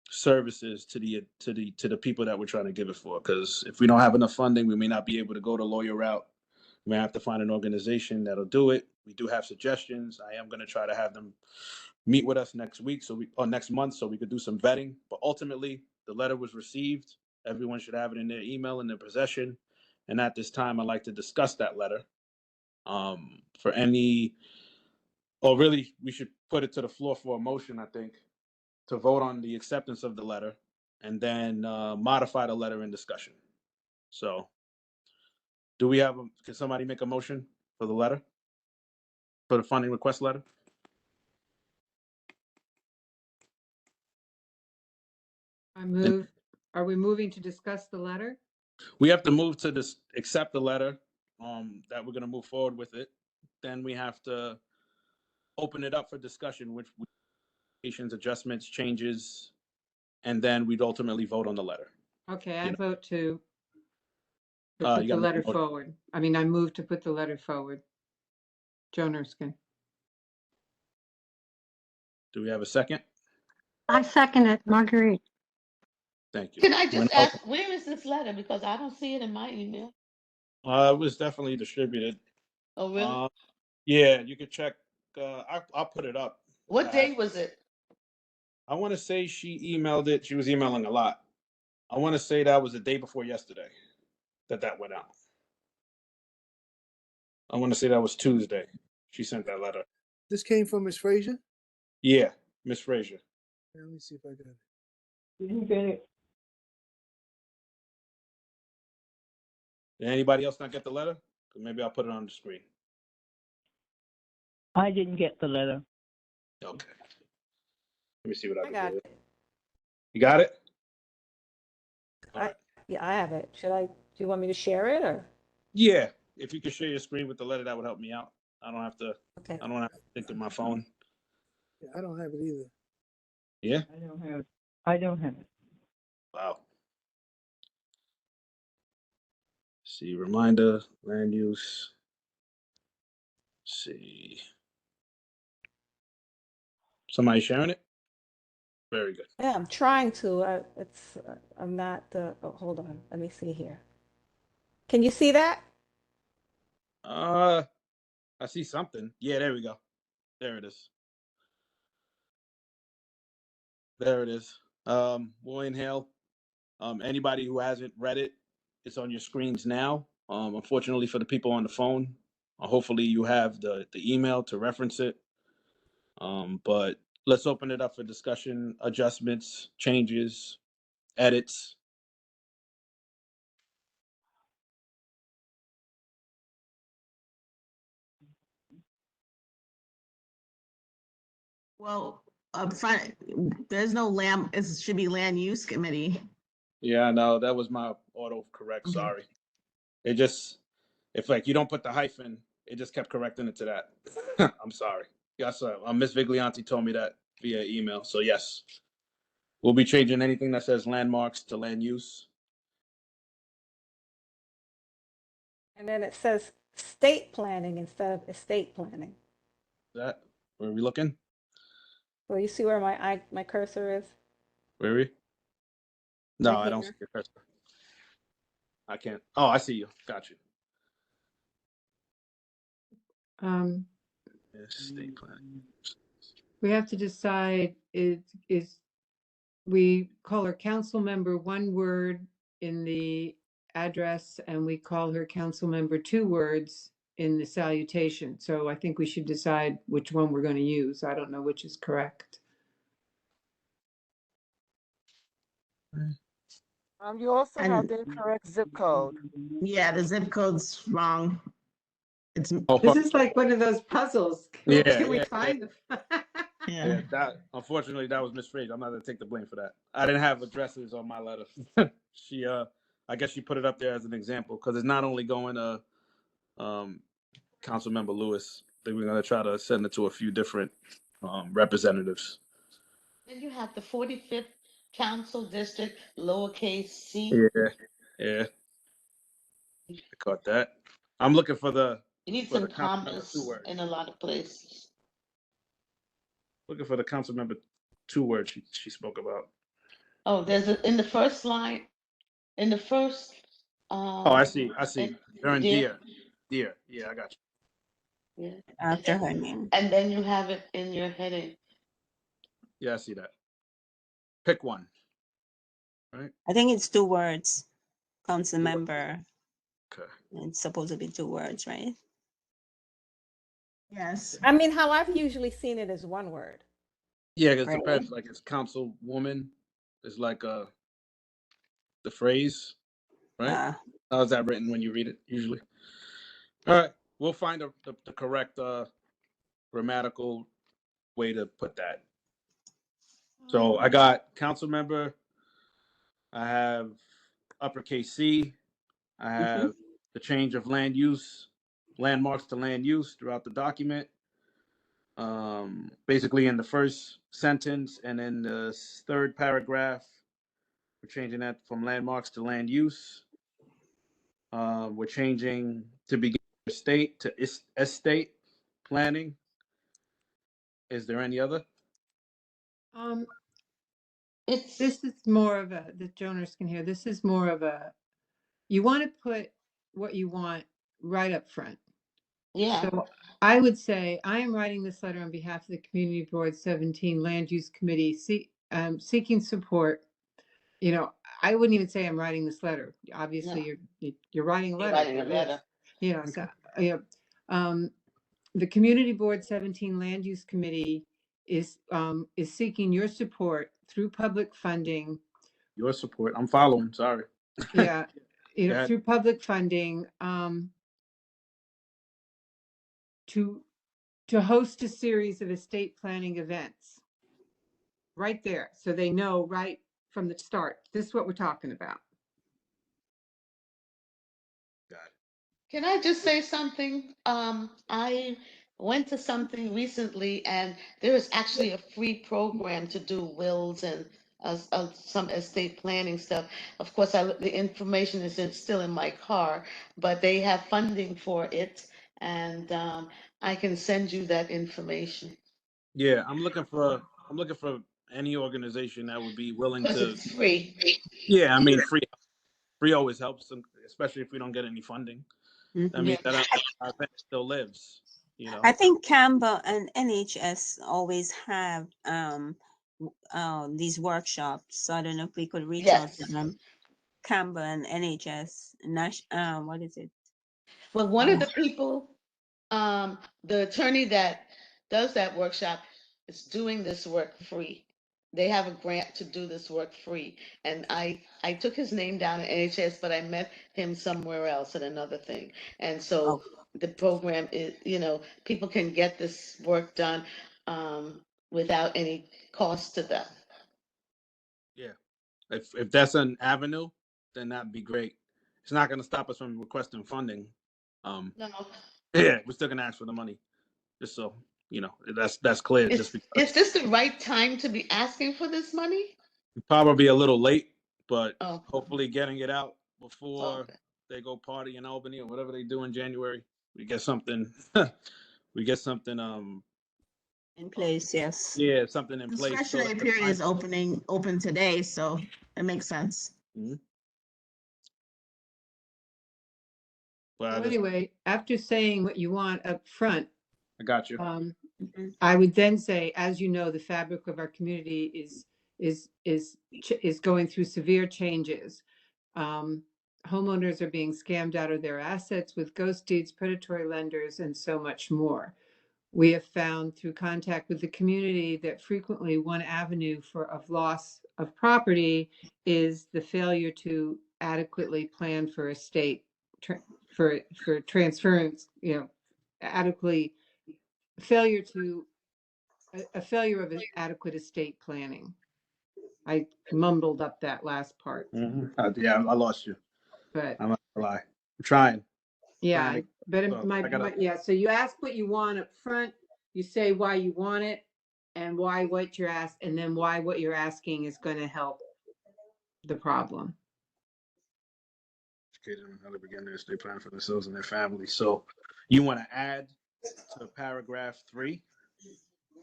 services to the people that we're trying to give it for. Because if we don't have enough funding, we may not be able to go the lawyer route. We may have to find an organization that'll do it. We do have suggestions. I am going to try to have them meet with us next week, or next month, so we could do some vetting. But ultimately, the letter was received. Everyone should have it in their email, in their possession. And at this time, I'd like to discuss that letter. Really, we should put it to the floor for a motion, I think, to vote on the acceptance of the letter, and then modify the letter in discussion. So, can somebody make a motion for the letter, for the funding request letter? I move, are we moving to discuss the letter? We have to move to accept the letter, that we're going to move forward with it. Then we have to open it up for discussion, which adjustments, changes, and then we'd ultimately vote on the letter. Okay, I vote to You put the gotta letter make a motion. forward. I mean, I move to put the letter forward. Joan Erskine. Do we have a second? I second it, Marguerite. Thank you. Can I just ask, where is this letter? Because I don't see it in my email. It was definitely distributed. Oh, really? Yeah, you could check. I'll put it up. What day was it? I want to say she emailed it. She was emailing a lot. I want to say that was the day before yesterday that went out. I want to say that was Tuesday. She sent that letter. This came from Ms. Frazier? Yeah, Miss Frazier. Let me see if I got it. Didn't get it. Did anybody else not get the letter? Maybe I'll put it on the screen. I didn't get the letter. Okay. Let me see what I can got do. it. You got it? Yeah, I have it. Do you want me to share it or? Yeah. If you could share your screen with the letter, that would help me out. I don't have to. Okay. I don't have to think of my phone. Yeah, I don't have it either. Yeah. I don't have it. Wow. See, reminder, land use. See. Somebody sharing it? Very good. Yeah, I'm trying to. I'm not. Oh, hold on. Let me see here. Can you see that? I see something. Yeah, there we go. There it is. There it is. We'll inhale. Anybody who hasn't read it, it's on your screens now. Unfortunately for the people on the phone, hopefully you have the email to reference it. But let's open it up for discussion, adjustments, changes, edits. Well, up front, there's no it should be land use committee. Yeah, no, that was my autocorrect. Okay. Sorry. It just, if like you don't put the hyphen, it just kept correcting it to that. I'm sorry. Yes, Ms. Viglianti told me that via email. So yes, we'll be changing anything that says landmarks to land use. And then it says state planning instead of estate planning. That where are we looking? So you see where my cursor is? Where are we? No, Right I don't see here. your cursor. I can't. Oh, I see you. Got you. Estate planning. We have to decide is we call her council member one word in the address and we call her council member 2 words in the salutation. So I think we should decide which one we're going to use. I don't know which is correct. You also have And the incorrect zip code. yeah, the zip code's wrong. It's This is like one of those puzzles. Yeah, Can we yeah, find them? Yeah, that unfortunately that was misphrased. I'm not gonna take the blame for that. I didn't have addresses on my letter. She I guess she put it up there as an example because it's not only going to Council Member Lewis. I think we're gonna try to send it to a few different representatives. Then you have the 45th Council District, lowercase c. Yeah, I caught that. I'm looking for the You need for some the council member 2 commas words. in a lot of places. Looking for the council member 2 words she spoke about. Oh, there's in the first line, in the first. Oh, I see. During Dear. dear. Yeah, I got you. Yeah. After her name. And then you have it in your heading. Yeah, I see that. Pick one. Right. I think it's 2 words. Council member. Okay. It's supposed to be 2 words, right? Yes. I mean, how I've usually seen it is one word. Yeah, it Right. depends. Like it's councilwoman is like the phrase, right? How's that written when you read it usually? All right, we'll find the correct grammatical way to put that. So I got council member. I have uppercase C. I have the change of land use, landmarks to land use throughout the document. Basically in the first sentence and in the third paragraph, we're changing that from landmarks to land use. We're changing to begin state to estate planning. Is there any other? This is more of a, the donors can hear, this is more of a, you want to put what you want right up front. Yeah. So I would say, I am writing this letter on behalf of the Community Board 17 Land Use Committee seeking support. You know, I wouldn't even say I'm writing this letter. Obviously, you're writing a letter. Writing a letter. You know, so, the Community Board 17 Land Use Committee is seeking your support through public funding. Your support. I'm following. Sorry. Yeah, Go ahead. through public funding to host a series of estate planning events. Right there, so they know right from the start. This is what we're talking about. Can I just say something? I went to something recently, and there is actually a free program to do wills and some estate planning stuff. Of course, the information is still in my car, but they have funding for it, and I can send you that information. Yeah, I'm looking for any organization that would be willing Because to. it's free. Yeah, I mean free always helps, especially if we don't get any funding. I mean that our event still lives. You know. I think Canberra and NHS always have these workshops. So I don't know if we could reach out to them. Canberra and NHS. What is it? Well, one of the people, the attorney that does that workshop is doing this work free. They have a grant to do this work free. And I took his name down at NHS, but I met him somewhere else at another thing. And so the program is, people can get this work done without any cost to them. Yeah. If that's an avenue, then that'd be great. It's not going to stop us from requesting funding. No. Yeah, we're still going to ask for the money. Just so you know, that's clear. Just Is because this the right time to be asking for this money? probably a little late, but Oh, hopefully getting it out before okay. they go party in Albany or whatever they do in January, we get something. We get something. In place, yes. Yeah, something in place so Discretionary that the period time. is open today, so it makes sense. Mhm. But I So just, anyway, after saying what you want up front, I got you. I would then say, as you know, the fabric of our community is going through severe changes. Homeowners are being scammed out of their assets with ghost deeds, predatory lenders, and so much more. We have found through contact with the community that frequently one avenue of loss of property is the failure to adequately plan for estate for transference, adequately failure to a failure of adequate estate planning. I mumbled up that last part, Yeah, I lost you. but I'm not gonna lie. I'm trying. yeah, to- but so I gotta. yeah. So you ask what you want up front, you say why you want it, and why what you're asked, and then why what you're asking is going to help the problem. Educated them how to begin their estate plan for themselves and their families. So you want to add to paragraph 3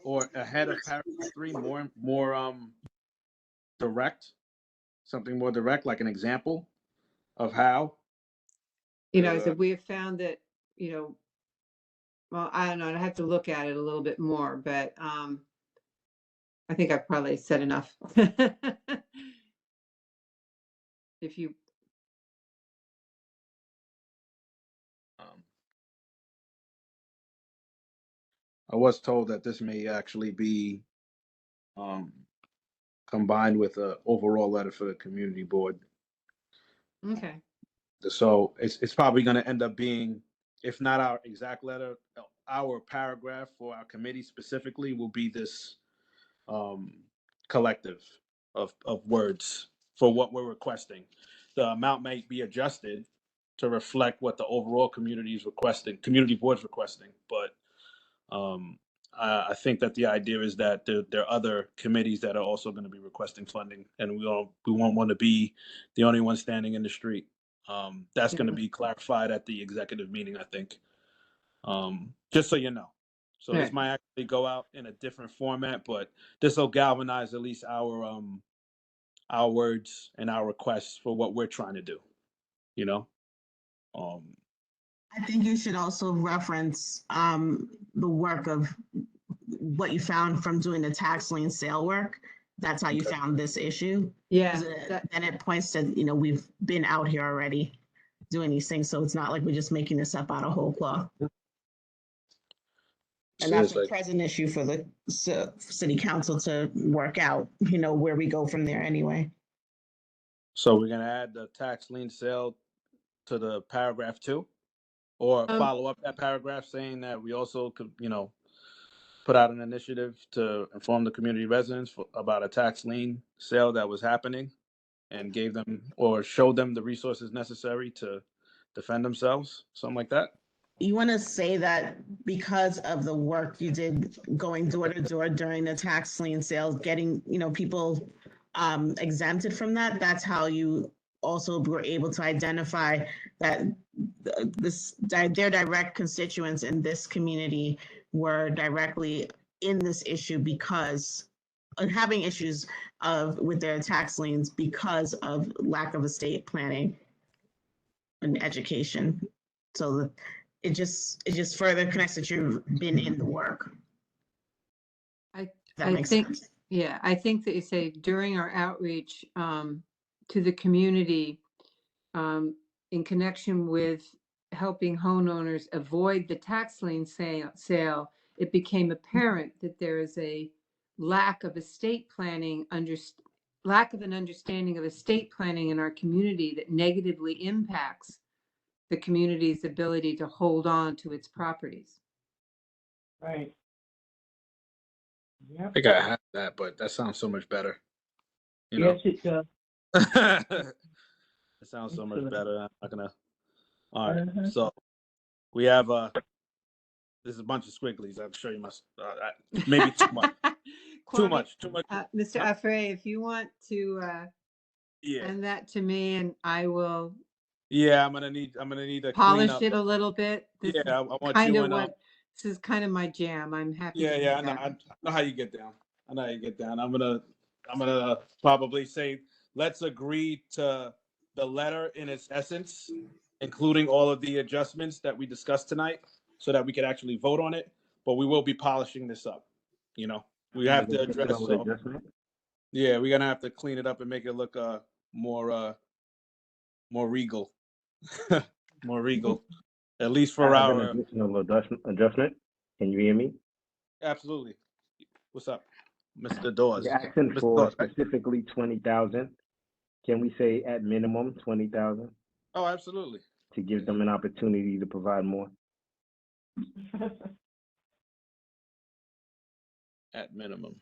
or ahead of paragraph 3 more direct, something more direct, like an example of how. So we have found that, well, I don't know, I have to look at it a little bit more, but I think I've probably said enough. If you I was told that this may actually be combined with an overall letter for the community board. okay. So it's probably going to end up being, if not our exact letter, our paragraph for our committee specifically will be this collective of words for what we're requesting. The amount may be adjusted to reflect what the overall community is requesting, community board's requesting, but I think that the idea is that there are other committees that are also going to be requesting funding, and we won't want to be the only one standing in the street. That's going to be clarified at the executive meeting, I think. Just so you know. So this Right. might actually go out in a different format, but this will galvanize at least our words and our requests for what we're trying to do. You know. I think you should also reference the work of what you found from doing the tax lien sale work. That's how you Okay. found this issue. Yeah. 'Cause then it points to, we've been out here already doing these things. So it's not like we're just making this up out of whole cloth. And that's a present issue for the city council to work out, where we go from there anyway. So we're gonna add the tax lien sale to the paragraph 2, or follow up that paragraph saying that we also could, put out an initiative to inform the community residents about a tax lien sale that was happening, and gave them or showed them the resources necessary to defend themselves, something like that. You want to say that because of the work you did going door to door during the tax lien sales, getting, people exempted from that, that's how you also were able to identify that their direct constituents in this community were directly in this issue because having issues with their tax liens because of lack of estate planning and education. So it just further connects that you've been in the work. That makes sense. Yeah, I think that you say during our outreach to the community in connection with helping homeowners avoid the tax lien sale, it became apparent that there is a lack of estate planning, lack of an understanding of estate planning in our community that negatively impacts the community's ability to hold on to its properties. Right. I think I have that, but that sounds so much better. Yes, it does. It sounds so much better. I'm not gonna. All right. So we have There's a bunch of squigglies. I'm sure you must. Maybe too much. Too Kwame, much. Too much. Mr. Afre, if you want to Yeah. send that to me, and I will Yeah, I'm gonna need to clean polish up. it a little bit. This Yeah, is I want kind you of and what this is kind of my jam. I'm happy yeah, to yeah. do I know. that. I know how you get down. I know how you get down. I'm gonna probably say let's agree to the letter in its essence, including all of the adjustments that we discussed tonight, so that we could actually vote on it. But we will be polishing this up. You know, we have to address. Yeah, we're gonna have to clean it up and make it look more regal, more regal. At least for I have an our additional adjustment. Can you hear me? absolutely. What's up, Mr. Dawes? You're asking Mr. for Dawes, right? specifically 20,000. Can we say at minimum 20,000 Oh, absolutely. to give them an opportunity to provide more? At minimum.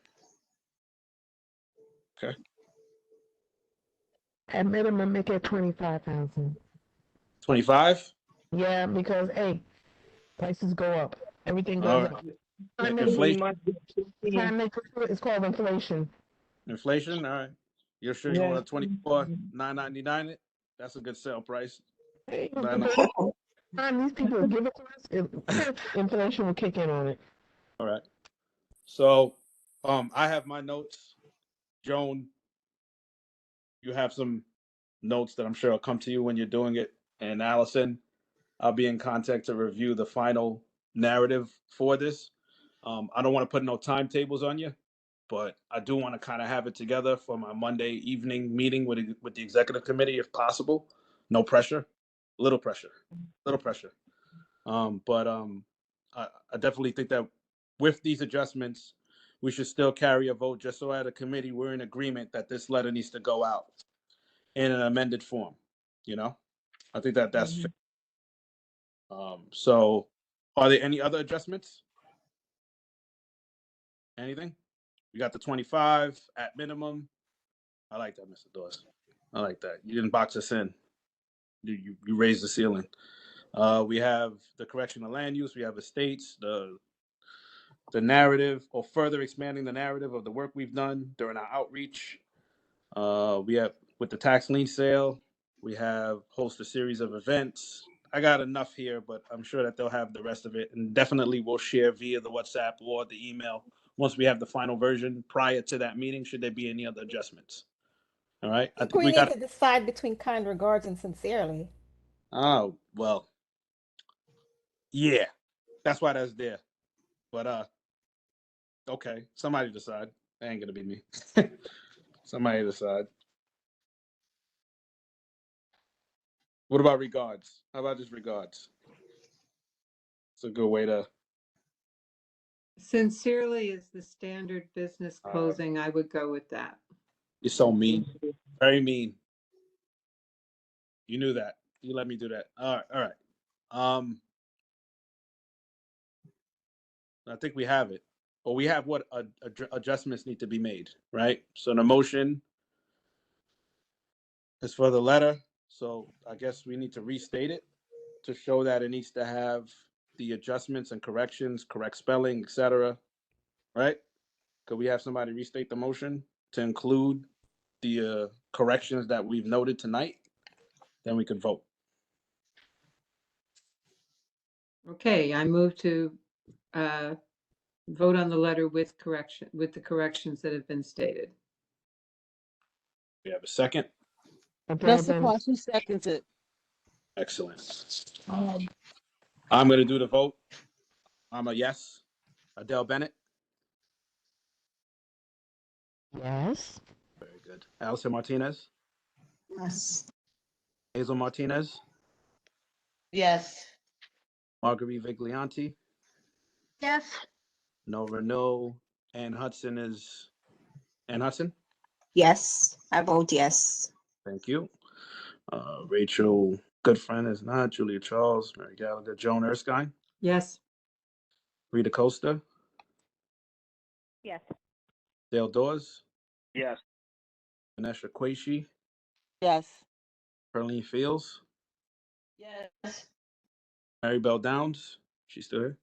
Okay. At minimum, make it 25,000. 25. Yeah, because hey, prices go up. Everything All goes right. up. Inflation. It's called inflation. Inflation. All right. You're sure you want a 24,999 it? That's a good sale price. Hey, time these people give it to us, inflation will kick in on it. All right. So, I have my notes. Joan, you have some notes that I'm sure will come to you when you're doing it. And Allison, I'll be in contact to review the final narrative for this. I don't want to put no timetables on you, but I do want to kind of have it together for my Monday evening meeting with the executive committee, if possible. No pressure, little pressure. But I definitely think that with these adjustments, we should still carry a vote, just so at a committee we're in agreement that this letter needs to go out in an amended form. You know, I think that that's fair. So are there any other adjustments? Anything? We got the 25 at minimum. I like that, Mr. Dawes. I like that. You didn't box us in. You raised the ceiling. We have the correction of land use. We have estates, the narrative, or further expanding the narrative of the work we've done during our outreach. We have with the tax lien sale. We have host a series of events. I got enough here, but I'm sure that they'll have the rest of it, and definitely we'll share via the WhatsApp or the email once we have the final version prior to that meeting. Should there be any other adjustments? All right. I think We we need got. to decide between kind regards and sincerely. Oh well. Yeah, that's why that's there. But okay. Somebody decide. It ain't gonna be me. Somebody decide. What about regards? How about just regards? It's a good way to. Sincerely is the standard business closing. I would go with that. You're so mean. Very mean. You knew that. You let me do that. All right. I think we have it. But we have what adjustments need to be made, right? So the motion is for the letter. So I guess we need to restate it to show that it needs to have the adjustments and corrections, correct spelling, etc. Right? Could we have somebody restate the motion to include the corrections that we've noted tonight? Then we could vote. Okay, I move to vote on the letter with the corrections that have been stated. We have a second. Mr. Parsley seconds it. Excellent. I'm going to do the vote. I'm a yes. Adele Bennett. Yes. Very good. Allison Martinez. Yes. Hazel Martinez. Yes. Marguerite Viglianti. Yes. Nova no. Ann Hudson is. Ann Hudson. Yes, I vote yes. Thank you. Rachel Goodfriend is not. Julia Charles. Mary Gallagher. Joan Erskine. Yes. Rita Costa. Yes. Dale Dawes. Yes. Vanessa Quaishi. Yes. Perlene Fields. Yes. Mary Bell Downs. She's still here.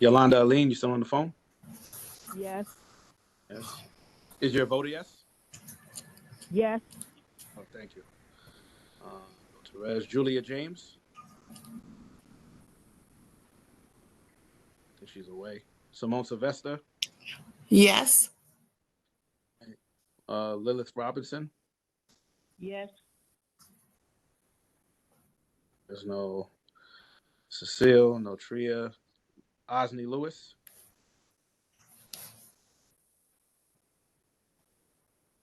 Yolanda Aline, you still on the phone? Yes. Yes. Is your vote a yes? Yes. Oh, thank you. Go to Rez. Julia James. I think she's away. Simone Sylvester. Yes. Lilith Robinson. Yes. There's no Cecile, no Tria. Osney Lewis.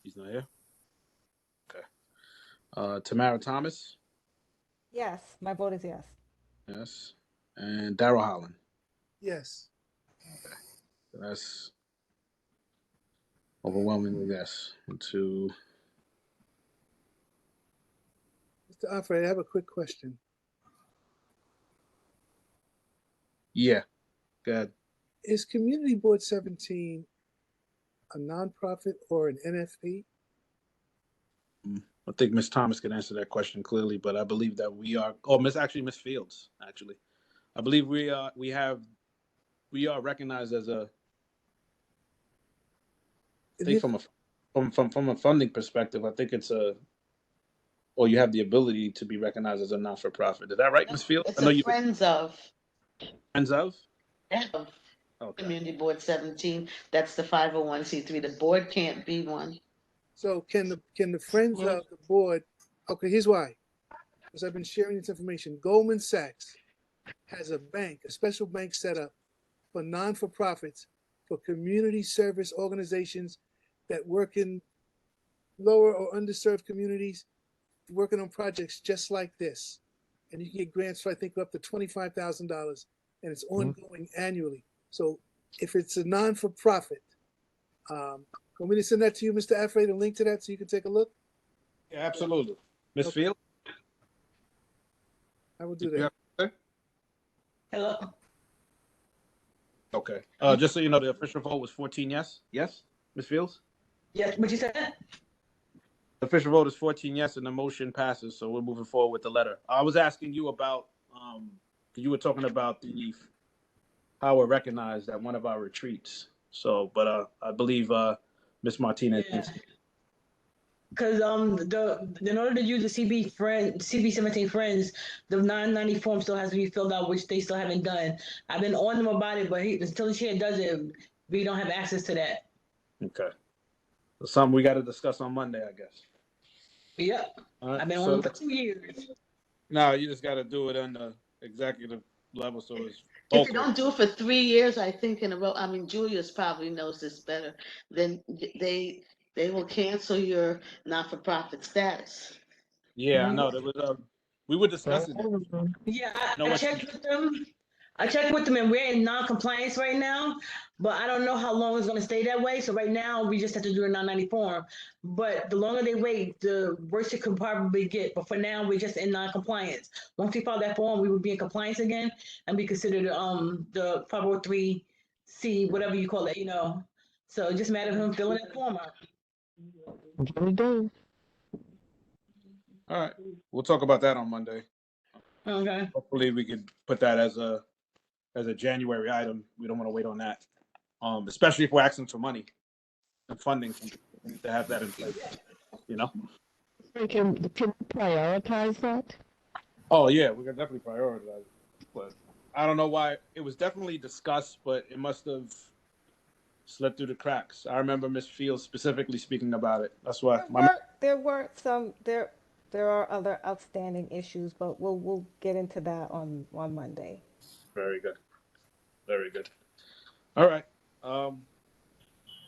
He's not here. Okay. Tamara Thomas. Yes, my vote is yes. Yes. And Daryl Holland. Yes. Okay. So that's overwhelmingly yes. To Mr. Alfred, I have a quick question. yeah. Good. Is Community Board 17 a nonprofit or an NFP? I think Ms. Thomas can answer that question clearly, but I believe that we are. Oh, Miss Fields. Actually, I believe we are recognized as a. I think from a funding perspective, I think it's or you have the ability to be recognized as a non-for-profit. Is that right, Ms. Fields? It's a Friends of. Friends of? Okay. Community Board 17. That's the 501c3. The board can't be one. So can the friends of the board? Okay, here's why. Because I've been sharing this information. Goldman Sachs has a bank, a special bank set up for non-for-profits, for community service organizations that work in lower or underserved communities, working on projects just like this. And you can get grants for, I think, up to $25,000, and it's ongoing annually. So if it's a non-for-profit, want me to send that to you, Mr. Affray, the link to that so you can take a look? Yeah, absolutely. Ms. Fields? I will do that. Hello. Okay. Just so you know, the official vote was 14 yes. Yes, Ms. Fields? Yes, what you said? The official vote is 14 yes, and the motion passes. So we're moving forward with the letter. I was asking you about, you were talking about how we're recognized at one of our retreats. So, but I believe Ms. Martinez. Yeah. Because in order to use the CB17 Friends, the 990 form still has to be filled out, which they still haven't done. I've been on them about it, but until the chair does it, we don't have access to that. Okay. So something we got to discuss on Monday, I guess. Yep. Right, I've been on them for 2 years. No, you just got to do it on the executive level, so it's. If you don't do it for 3 years, I think in a row, I mean, Julius probably knows this better, then they will cancel your not-for-profit status. Yeah, I know. There was we were discussing it. Yeah, I checked with them. I checked with them, and we're in non-compliance right now. But I don't know how long it's going to stay that way. So right now, we just have to do a 990 form. But the longer they wait, the worse it could probably get. But for now, we're just in non-compliance. Once we file that form, we would be in compliance again and be considered the 503C, whatever you call it, you know. So it just matter of him filling that form out. All right, we'll talk about that on Monday. Okay. Hopefully, we can put that as a January item. We don't want to wait on that, especially if we're asking for money and funding to have that in place. You know. Can we prioritize that? Oh yeah, we can definitely prioritize it. But I don't know why it was definitely discussed, but it must have slipped through the cracks. I remember Ms. Fields specifically speaking about it. That's why There are other outstanding issues, but we'll get into that on Monday. Very good. Very good. All right.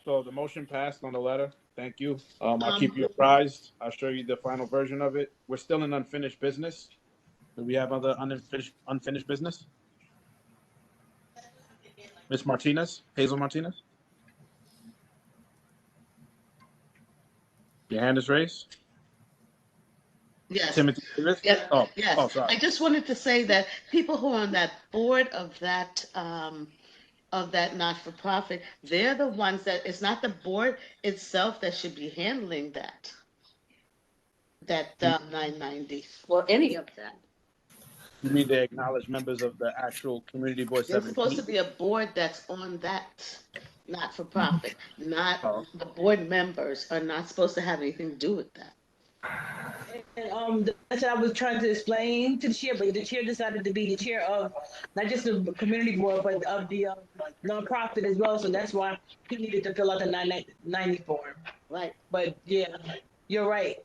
So the motion passed on the letter. Thank you. I'll keep you apprised. I'll show you the final version of it. We're still in unfinished business. Do we have other unfinished business? Ms. Martinez, Hazel Martinez? Your hand is raised? Yes. Timothy Davis? Yes. Oh, yes. Oh, sorry. I just wanted to say that people who are on that board of that not-for-profit, they're the ones that, it's not the board itself that should be handling that 990 or any of that. You mean they acknowledge members of the actual community board There's supposed 17? to be a board that's on that not-for-profit, not Oh. the board members are not supposed to have anything to do with that. And that's what I was trying to explain to the chair, but the chair decided to be the chair of not just the community board, but of the nonprofit as well. So that's why he needed to fill out the 990 form. Right. But yeah, you're right.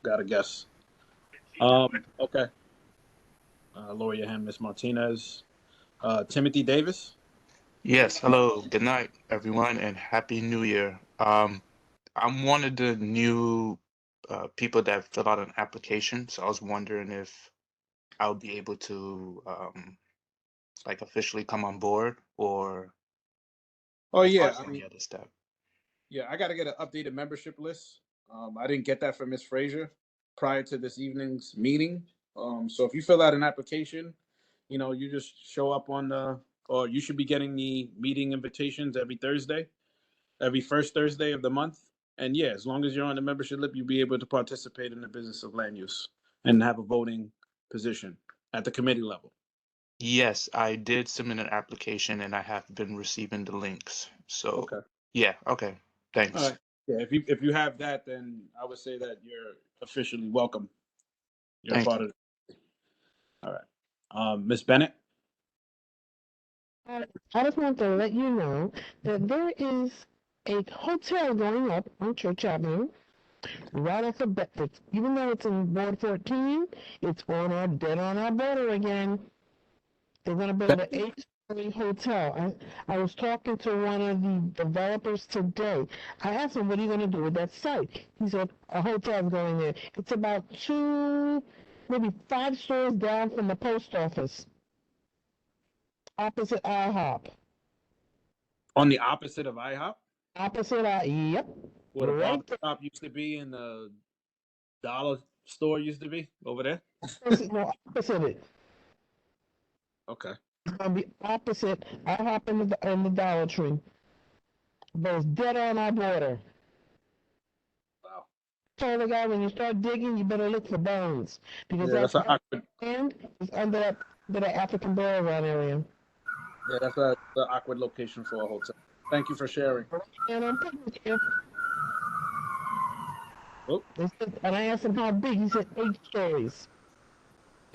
Gotta guess. Okay. Lower your hand, Ms. Martinez. Timothy Davis. Yes, hello, good night, everyone, and Happy New Year. I'm one of the new people that filled out an application, so I was wondering if I'll be able to like officially come on board or Oh if yeah, there's any other step. Yeah, I gotta get an updated membership list. I didn't get that from Ms. Frazier prior to this evening's meeting. So if you fill out an application, you just show up or you should be getting the meeting invitations every Thursday, every first Thursday of the month. And yeah, as long as you're on the membership list, you'll be able to participate in the business of land use and have a voting position at the committee level. Yes, I did submit an application and I have been receiving the links. So Okay. yeah, okay, thanks. All right. Yeah, if you have that, then I would say that you're officially welcome. You're Thank part of it. All right. Ms. Bennett. I just want to let you know that there is a hotel going up on Church Avenue, right off of Bedford. Even though it's in Ward 14, it's dead on our border again. They're going to build an 8-story hotel. I was talking to one of the developers today. I asked him, what are you going to do with that site? He said, a hotel's going there. It's about maybe 5 stories down from the post office, opposite IHOP. On the opposite of IHOP? Opposite, yep. Where the Right barber shop used to be and the dollar store used to be over there? opposite it. Okay. It's gonna be opposite IHOP and the Dollar Tree. But it's dead on our border. Wow. Told the guy, when you start digging, you better look for bones because Yeah, that land is under that African burial ground area. Yeah, that's the awkward location for a hotel. Thank you for sharing. And I'm putting it here. Oh. And I asked him how big. He said 8 stories.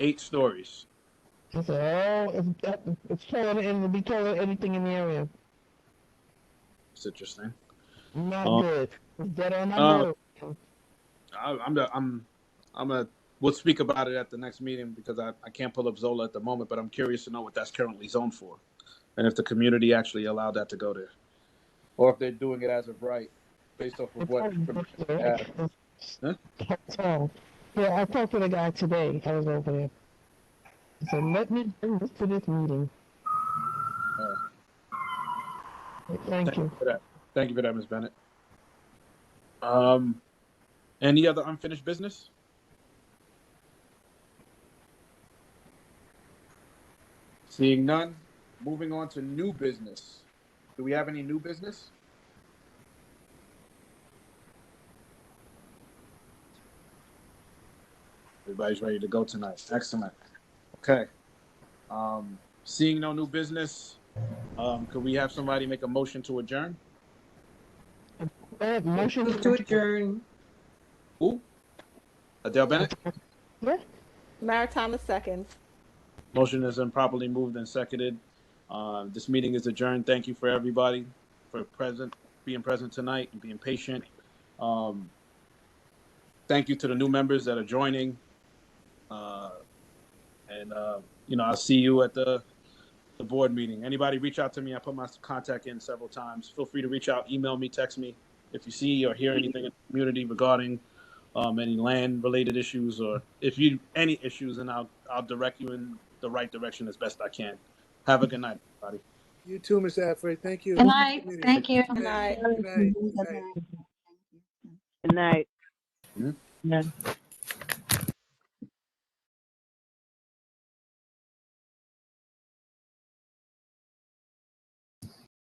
8 stories. I said, it's taller and it'll be taller than anything in the area. It's interesting. Not good. It's dead on my board. We'll speak about it at the next meeting because I can't pull up Zola at the moment, but I'm curious to know what that's currently zoned for. And if the community actually allowed that to go there. Or if they're doing it as of right, based off of what information they have. Huh? Yeah, I talked to the guy today. I was over there. So let me bring this to this meeting. Thank you. For that. Thank you for that, Ms. Bennett. Any other unfinished business? Seeing none, moving on to new business. Do we have any new business? Everybody's ready to go tonight. Excellent. Okay. Seeing no new business, could we have somebody make a motion to adjourn? Motion to adjourn. Who? Adele Bennett? Yeah. Maritama seconds. Motion has been properly moved and seconded. This meeting is adjourned. Thank you for everybody for being present tonight and being patient. Thank you to the new members that are joining. I'll see you at the board meeting. Anybody reach out to me. I put my contact in several times. Feel free to reach out, email me, text me if you see or hear anything in the community regarding any land related issues, or if you any issues, and I'll direct you in the right direction as best I can. Have a good night, everybody. You too, Ms. Affrey. Thank you. Good night. Thank you. Good night. Good night. Good night.